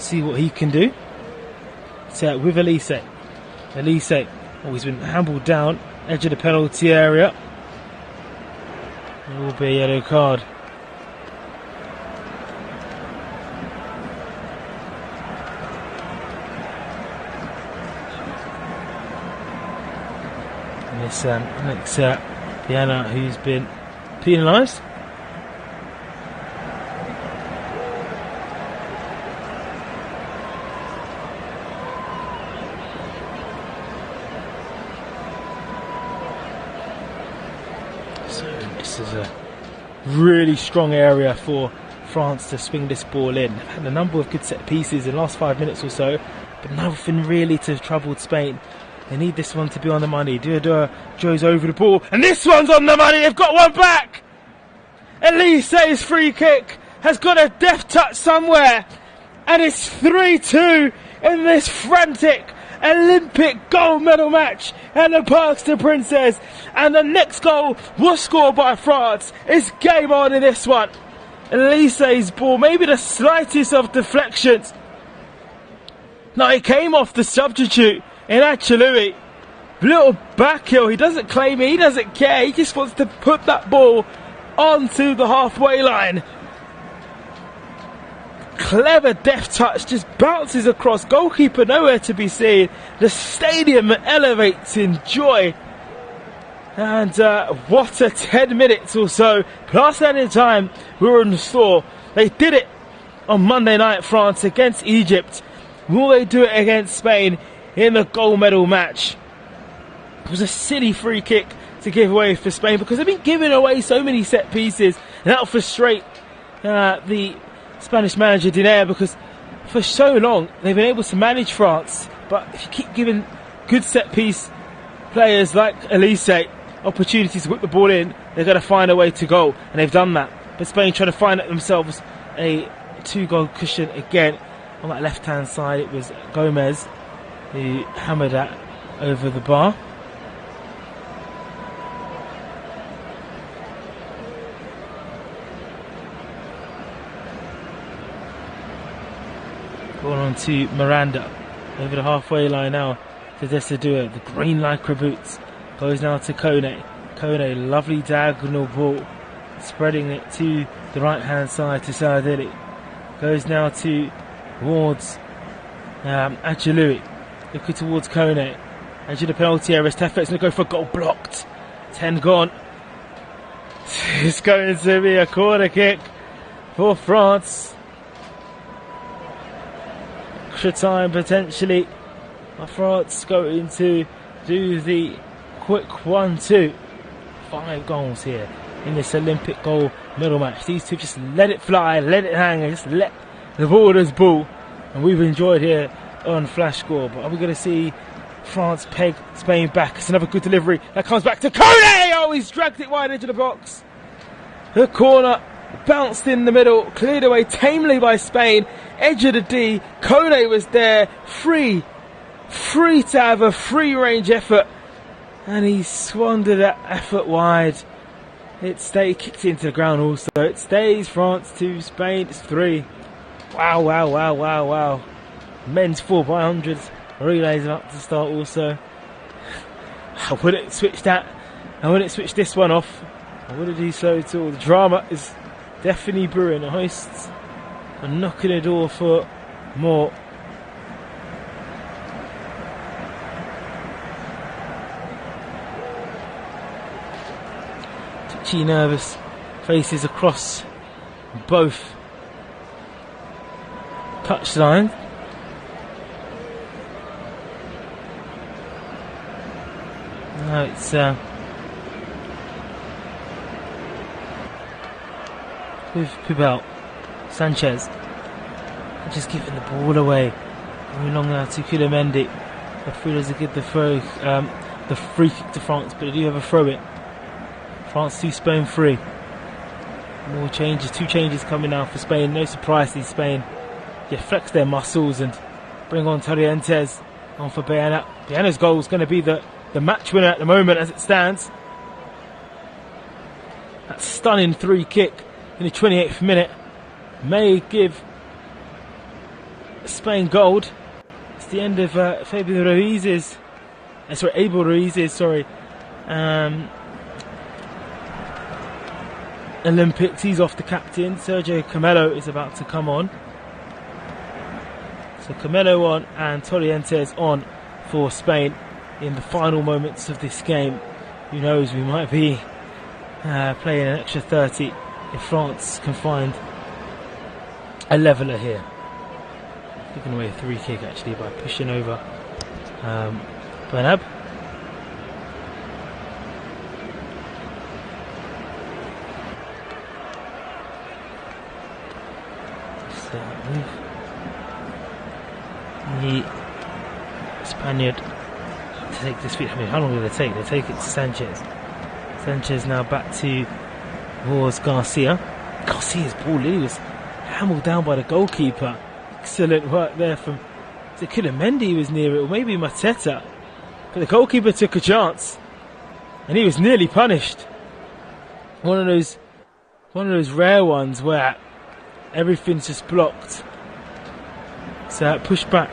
see what he can do. So with Elise, he's been handballed down, edge of the penalty area. It will be a yellow card. And this Alex Piana, who's been penalised. This is a really strong area for France to swing this ball in. They've had a number of good set pieces in the last 5 minutes or so, but nothing really to have troubled Spain. They need this one to be on the money. Joe's over the ball, and this one's on the money. They've got one back. Elise's free kick has got a deft touch somewhere, and it's 3-2 in this frantic Olympic gold medal match at the Parc des Princes. And the next goal was scored by France. It's game on in this one. Elise's ball, maybe the slightest of deflections. Now it came off the substitute in Achilui. Little back heel, he doesn't claim it, he doesn't care, he just wants to put that ball onto the halfway line. Clever deft touch, just bounces across, goalkeeper nowhere to be seen. The stadium elevates in joy. And what a 10 minutes or so, plus added time, we were in the store. They did it on Monday night, France against Egypt. Will they do it against Spain in the gold medal match? It was a silly free kick to give away for Spain because they've been giving away so many set pieces, and that'll frustrate the Spanish manager Dinaire, because for so long they've been able to manage France, but if you keep giving good set piece players like Elise opportunities to whip the ball in, they're going to find a way to go, and they've done that. But Spain trying to find themselves a 2-goal cushion again. On that left hand side it was Gomez who hammered that over the bar. Going on to Miranda over the halfway line now to Desadua. The green lycra boots goes now to Kone. Kone, lovely diagonal ball, spreading it to the right hand side to Saradili. Goes now towards Achilui. Looking towards Kone. Edge of the penalty area. Tefet's going to go for a goal, blocked. 10 gone. It's going to be a corner kick for France. Extra time potentially. France going to do the quick 1-2. 5 goals here in this Olympic gold medal match. These two just let it fly, let it hang, and just let the borders ball. And we've enjoyed here on Flash Score. But are we going to see France peg Spain back? It's another good delivery. That comes back to Kone! Oh, he's dragged it wide into the box. The corner bounced in the middle, cleared away tamely by Spain. Edge of the D. Kone was there, free to have a free range effort, and he squandered that effort wide. It kicked it into the ground also. It stays France 2, Spain 3. Wow. Men's 4x100 relays about to start also. I wouldn't switch that. I wouldn't switch this one off. I wouldn't do so at all. The drama is definitely brewing. The hosts are knocking the door for more. Archie nervous faces across both touchlines. Now it's with Pubel, Sanchez just giving the ball away. Going long now to Koulibaly. The free doesn't get the free kick to France, but they do have a throw in. France 2, Spain 3. More changes, 2 changes coming now for Spain. No surprise in Spain. They flex their muscles and bring on Torrientes on for Bayana. Bayana's goal is going to be the match winner at the moment as it stands. That stunning 3 kick in the 28th minute may give Spain gold. It's the end of Fabio Ruiz's, Abel Ruiz's, Olympics. He's off the captain. Sergio Camelo is about to come on. So Camelo on and Torrientes on for Spain in the final moments of this game. Who knows, we might be playing an extra 30 if France can find a leveller here. Giving away a 3 kick actually by pushing over Bernab. The Spaniard to take this feed. I mean, how long will they take? They take it to Sanchez. Sanchez now back towards Garcia. Garcia's ball, he was hammered down by the goalkeeper. Excellent work there from Koulibaly was near it, or maybe Mateta. But the goalkeeper took a chance and he was nearly punished. One of those rare ones where everything's just blocked. So push back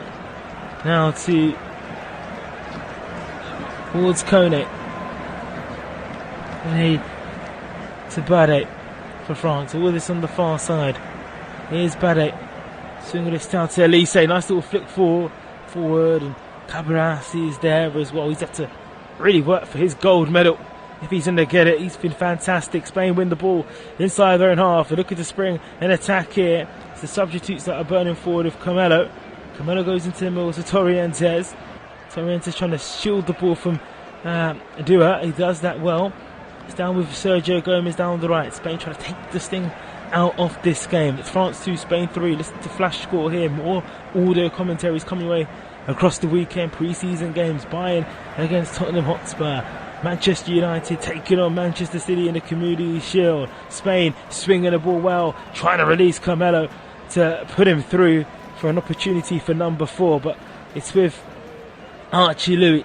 now towards Kone. And to Bade for France. All this on the far side. Here's Bade. Swinging this down to Elise. Nice little flick forward. And Cabarrasi is there as well. He's had to really work for his gold medal. If he's going to get it, he's been fantastic. Spain win the ball inside their own half. They're looking to spring an attack here. It's the substitutes that are burning forward with Camelo. Camelo goes into the middle to Torrientes. Torrientes trying to shield the ball from Dua. He does that well. It's down with Sergio Gomez down the right. Spain trying to take this thing out of this game. It's France 2, Spain 3. Listen to Flash Score here. More audio commentaries coming away across the weekend. Pre-season games. Bayern against Tottenham Hotspur. Manchester United taking on Manchester City in the Community Shield. Spain swinging the ball well, trying to release Camelo to put him through for an opportunity for number 4, but it's with Archie Louis,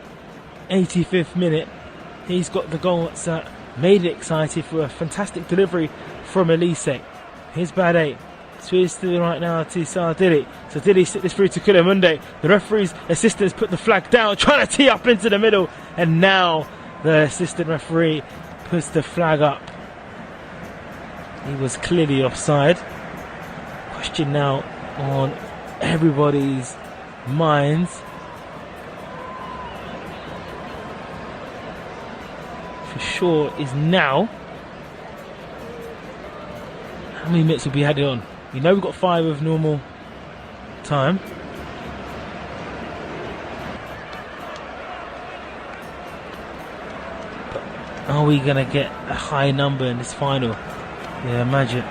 85th minute. He's got the goal that's made it exciting for a fantastic delivery from Elise. Here's Bade. Switches to the right now to Sardilli. Sardilli sit this through to Koulibaly. The referee's assistants put the flag down, trying to tee up into the middle, and now the assistant referee puts the flag up. He was clearly offside. Question now on everybody's minds. For sure is now. How many minutes will be added on? You know we've got 5 of normal time. Are we going to get a high number in this final? Yeah, imagine.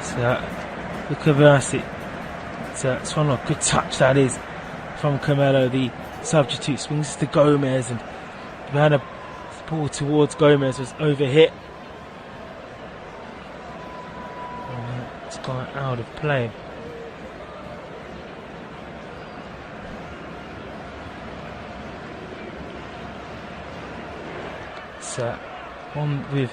So, look at Versi. It's one of a good touch that is from Camelo. The substitute swings to Gomez, and behind a ball towards Gomez was overhit. It's gone out of play. One with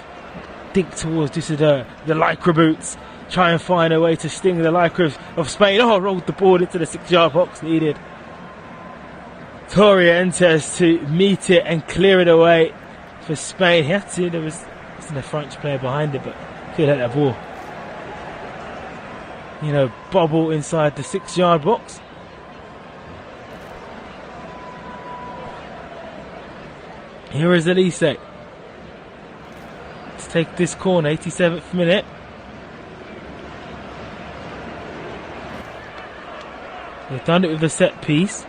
dig towards Dussader, the Lycra boots, try and find a way to sting the Lycra of Spain. Oh, rolled the ball into the 6-yard box. Needed Torrientes to meet it and clear it away for Spain. He had to, there wasn't a French player behind it, but could let that ball, bobble inside the 6-yard box. Here is Elise. Let's take this corner, 87th minute. They've done it with the set piece.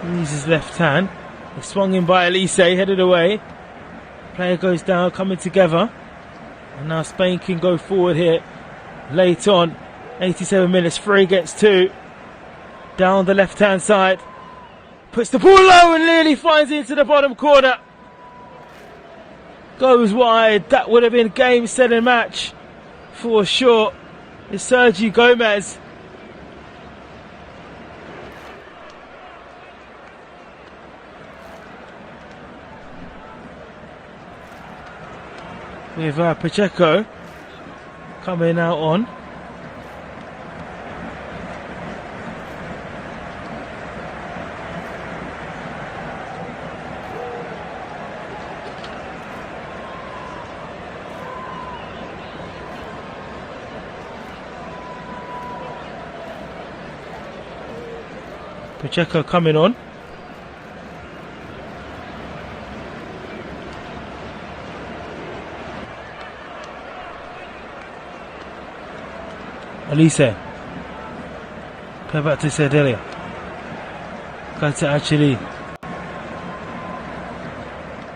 Uses his left hand. They swung in by Elise, headed away. Player goes down, coming together. And now Spain can go forward here. Late on, 87 minutes, 3 against 2. Down the left hand side. Puts the ball low and nearly finds it into the bottom corner. Goes wide. That would have been game, set and match for sure. It's Sergio Gomez. With Pacheco coming out on. Pacheco coming on. Elise. Play back to Sedelia. Got to actually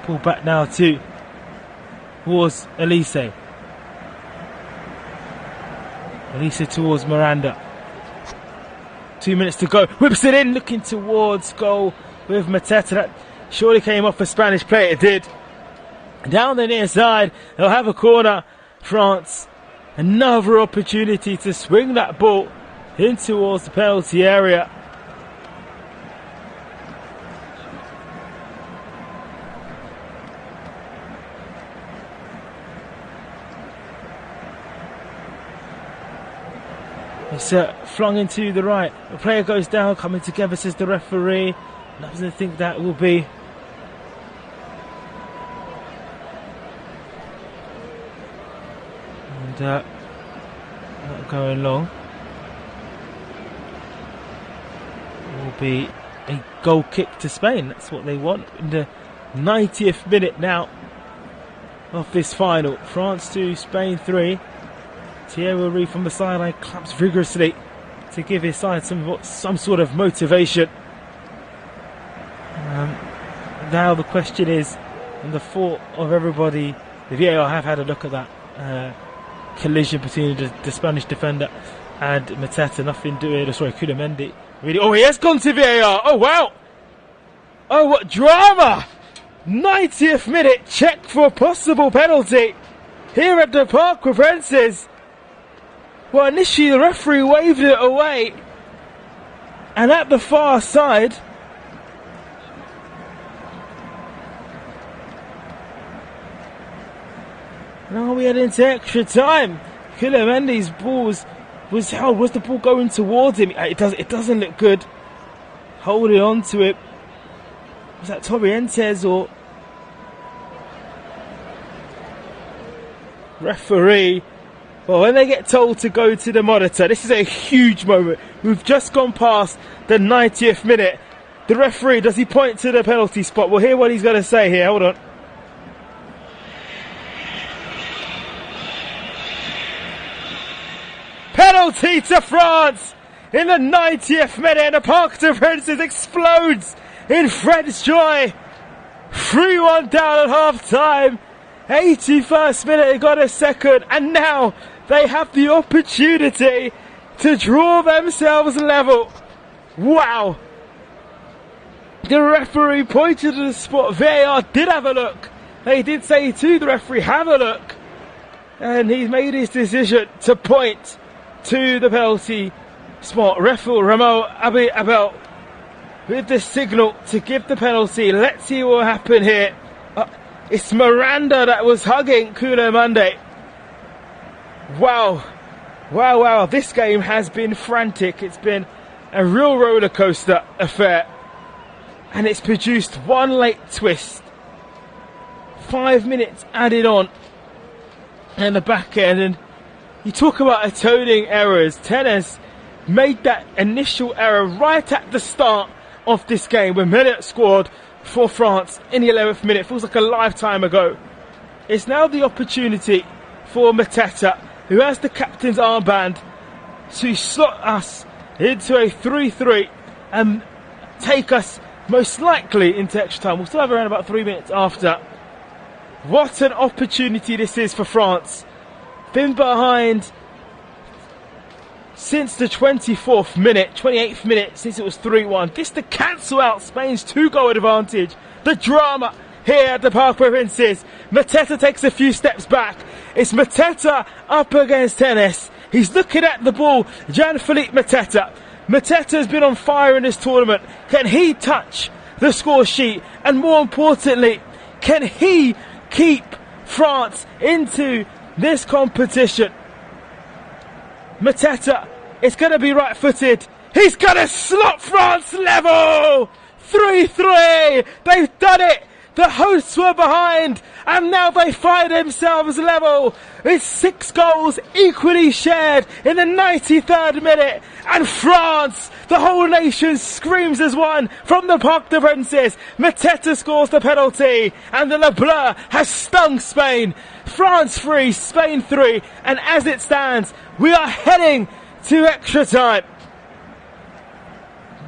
pull back now towards Elise. Elise towards Miranda. 2 minutes to go. Whips it in, looking towards goal with Mateta. That surely came off a Spanish player. It did. Down the near side, they'll have a corner. France. Another opportunity to swing that ball in towards the penalty area. It's flung into the right. The player goes down, coming together, says the referee. Doesn't think that will be. And not going long. It will be a goal kick to Spain. That's what they want in the 90th minute now of this final. France 2, Spain 3. Thierry Henry from the sideline claps vigorously to give his side some sort of motivation. Now the question is, and the thought of everybody, the VAR have had a look at that collision between the Spanish defender and Mateta. Nothing doing. Sorry, Koulibaly. Really, oh, he has gone to VAR. Oh wow! Oh, what drama! 90th minute, check for a possible penalty here at the Parc des Princes. Well, initially the referee waved it away, and at the far side, now we head into extra time. Koulibaly's ball was held. Was the ball going towards him? It doesn't look good. Holding on to it. Was that Torrientes or referee? Well, when they get told to go to the monitor, this is a huge moment. We've just gone past the 90th minute. The referee, does he point to the penalty spot? We'll hear what he's going to say here. Hold on. Penalty to France in the 90th minute, and the Parc des Princes explodes in French joy. 3-1 down at half time. 81st minute, they got a second, and now they have the opportunity to draw themselves level. Wow. The referee pointed to the spot. VAR did have a look. They did say to the referee, have a look. And he's made his decision to point to the penalty spot. Referee Ramon Abel with the signal to give the penalty. Let's see what will happen here. It's Miranda that was hugging Koulibaly. Wow. Wow, wow. This game has been frantic. It's been a real roller coaster affair. And it's produced one late twist. 5 minutes added on in the back end. And you talk about atoning errors. Tennis made that initial error right at the start of this game when Meliot scored for France in the 11th minute. Feels like a lifetime ago. It's now the opportunity for Mateta, who has the captain's armband, to slot us into a 3-3 and take us most likely into extra time. We'll still have around about 3 minutes after. What an opportunity this is for France. Been behind since the 28th minute, since it was 3-1. This to cancel out Spain's 2-goal advantage. The drama here at the Parc des Princes. Mateta takes a few steps back. It's Mateta up against Tennis. He's looking at the ball. Jean-Philippe Mateta. Mateta's been on fire in this tournament. Can he touch the score sheet? And more importantly, can he keep France into this competition? Mateta is going to be right-footed. He's going to slot France level! 3-3! They've done it! The hosts were behind, and now they find themselves level. It's 6 goals equally shared in the 93rd minute, and France, the whole nation, screams as one from the Parc des Princes. Mateta scores the penalty, and the Le Bleu has stung Spain. France 3, Spain 3, and as it stands, we are heading to extra time.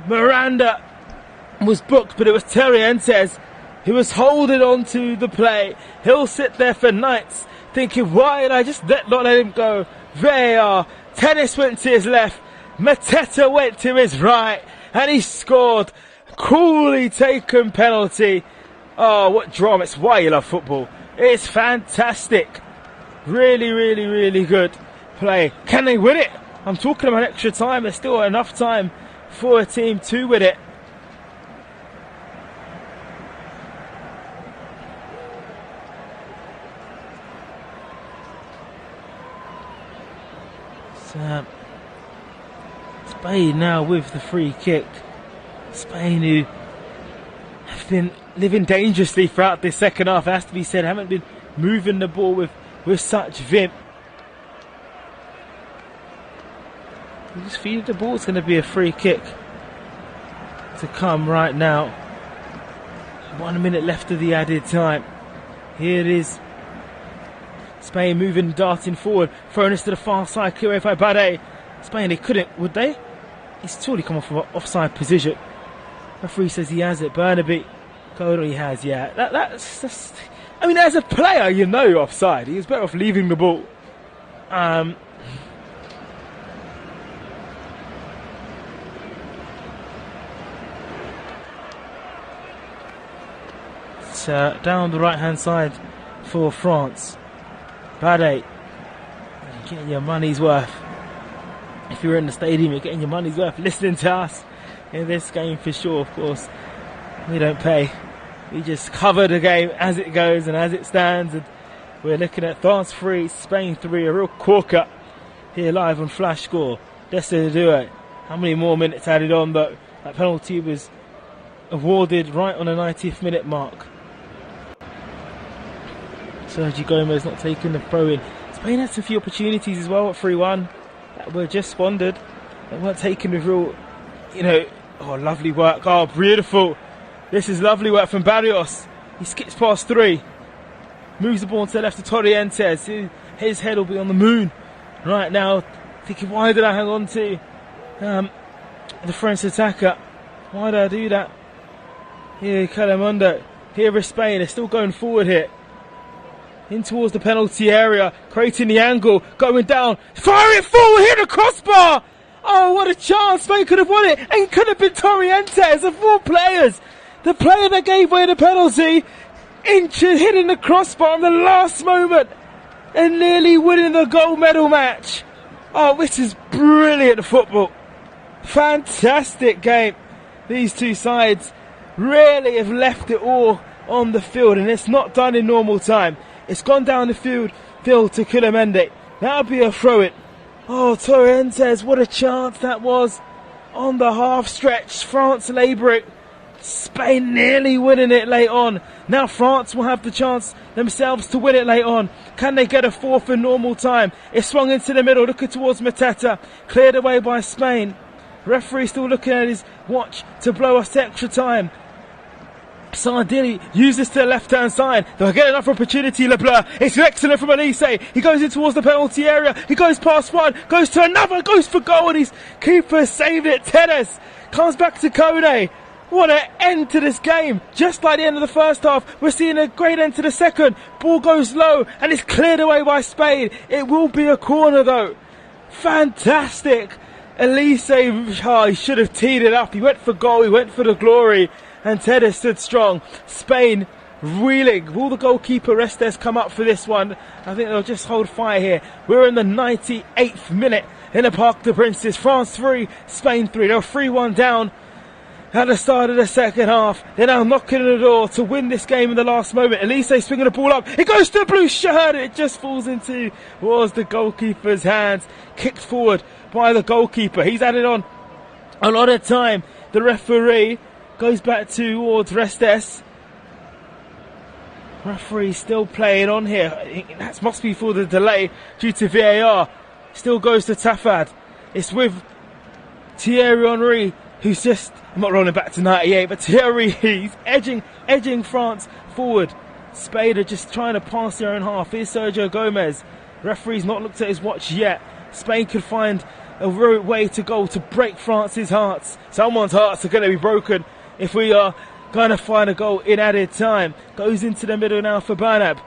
Miranda was booked, but it was Terrientes who was holding on to the play. He'll sit there for nights thinking, why did I just not let him go? VAR. Tennis went to his left. Mateta went to his right. And he scored. Coolly taken penalty. Oh, what drama. It's why you love football. It's fantastic. Really, really, really good play. Can they win it? I'm talking about extra time. There's still enough time for a team to win it. Spain now with the free kick. Spain, who have been living dangerously throughout this second half, has to be said, haven't been moving the ball with such vim. You just feel the ball's going to be a free kick to come right now. 1 minute left of the added time. Here it is. Spain moving, darting forward, throwing this to the far side, clear away by Bade. Spain, they couldn't, would they? He's surely come off from an offside position. Referee says he has it. Burnaby, Kodo, he has, yeah. That's I mean, as a player, you know you're offside. He was better off leaving the ball. Down the right hand side for France. Bade, getting your money's worth. If you're in the stadium, you're getting your money's worth listening to us in this game for sure. Of course, we don't pay. We just cover the game as it goes and as it stands. And we're looking at France 3, Spain 3, a real corker here live on Flash Score. Destined to do it. How many more minutes added on though? That penalty was awarded right on the 90th minute mark. Sergio Gomez not taking the throw in. Spain had some few opportunities as well at 3-1 that were just squandered. They weren't taking the real, lovely work. Oh, beautiful. This is lovely work from Barrios. He skips past 3. Moves the ball to the left to Torrientes. His head will be on the moon right now. Thinking, why did I hang on to the French attacker? Why did I do that? Here, Calamundo. Here is Spain. They're still going forward here. In towards the penalty area, creating the angle, going down, firing forward, hit the crossbar! Oh, what a chance! Spain could have won it, and it could have been Torrientes of 4 players. The player that gave away the penalty, hitting the crossbar in the last moment, and nearly winning the gold medal match. Oh, this is brilliant football. Fantastic game. These two sides really have left it all on the field, and it's not done in normal time. It's gone down the field to Kilamendi. That'll be a throw-in. Oh, Torrientes, what a chance that was on the half stretch. France labouring Spain nearly winning it late on. Now France will have the chance themselves to win it late on. Can they get a fourth in normal time? It swung into the middle, looking towards Mateta. Cleared away by Spain. Referee still looking at his watch to blow us to extra time. Sardilli uses to the left-hand side. They'll get another opportunity, Leblanc. It's excellent from Elise. He goes in towards the penalty area. He goes past one, goes to another, goes for goal, and his keeper saved it. Tedes comes back to Kone. What an end to this game. Just like the end of the first half, we're seeing a great end to the second. Ball goes low, and it's cleared away by Spain. It will be a corner, though. Fantastic. Elise, he should have teed it up. He went for goal, he went for the glory. And Tedes stood strong. Spain reeling. Will the goalkeeper Restes come up for this one? I think they'll just hold fire here. We're in the 98th minute in the Parc des Princes. France 3, Spain 3. They're 3-1 down at the start of the second half. They're now knocking on the door to win this game in the last moment. Elise swinging the ball up. It goes to the blue shirt. It just falls into was the goalkeeper's hands. Kicked forward by the goalkeeper. He's added on a lot of time. The referee goes back towards Restes. Referee still playing on here. That must be for the delay due to VAR. Still goes to Tafad. It's with Thierry Henry, who's just, I'm not rolling back to 98, but Thierry, he's edging France forward. Spain are just trying to pass their own half. Here's Sergio Gomez. Referee's not looked at his watch yet. Spain could find a way to go to break France's hearts. Someone's hearts are going to be broken if we are going to find a goal in added time. Goes into the middle now for Bernab.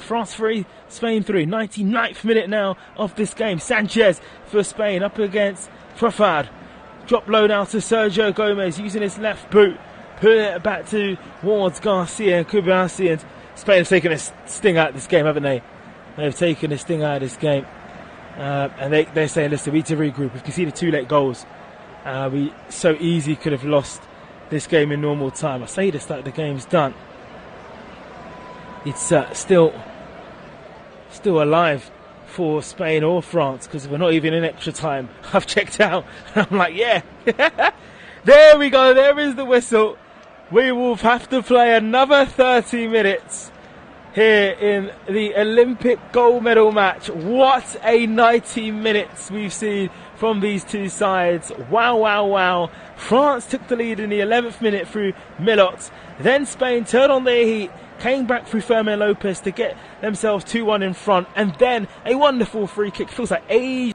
France 3, Spain 3. 99th minute now of this game. Sanchez for Spain up against Fafard. Drop low now to Sergio Gomez using his left boot. Put it back towards Garcia and Kubasi. And Spain have taken a sting out of this game, haven't they? They've taken a sting out of this game. And they're saying, listen, we need to regroup. We've conceded 2 late goals. We so easy could have lost this game in normal time. I say this, that the game's done. It's still alive for Spain or France, because we're not even in extra time. I've checked out and I'm like, yeah. There we go. There is the whistle. We will have to play another 30 minutes here in the Olympic gold medal match. What a 90 minutes we've seen from these two sides. Wow, wow, wow. France took the lead in the 11th minute through Milot. Then Spain turned on their heat, came back through Fermin Lopez to get themselves 2-1 in front. And then a wonderful free kick. Feels like age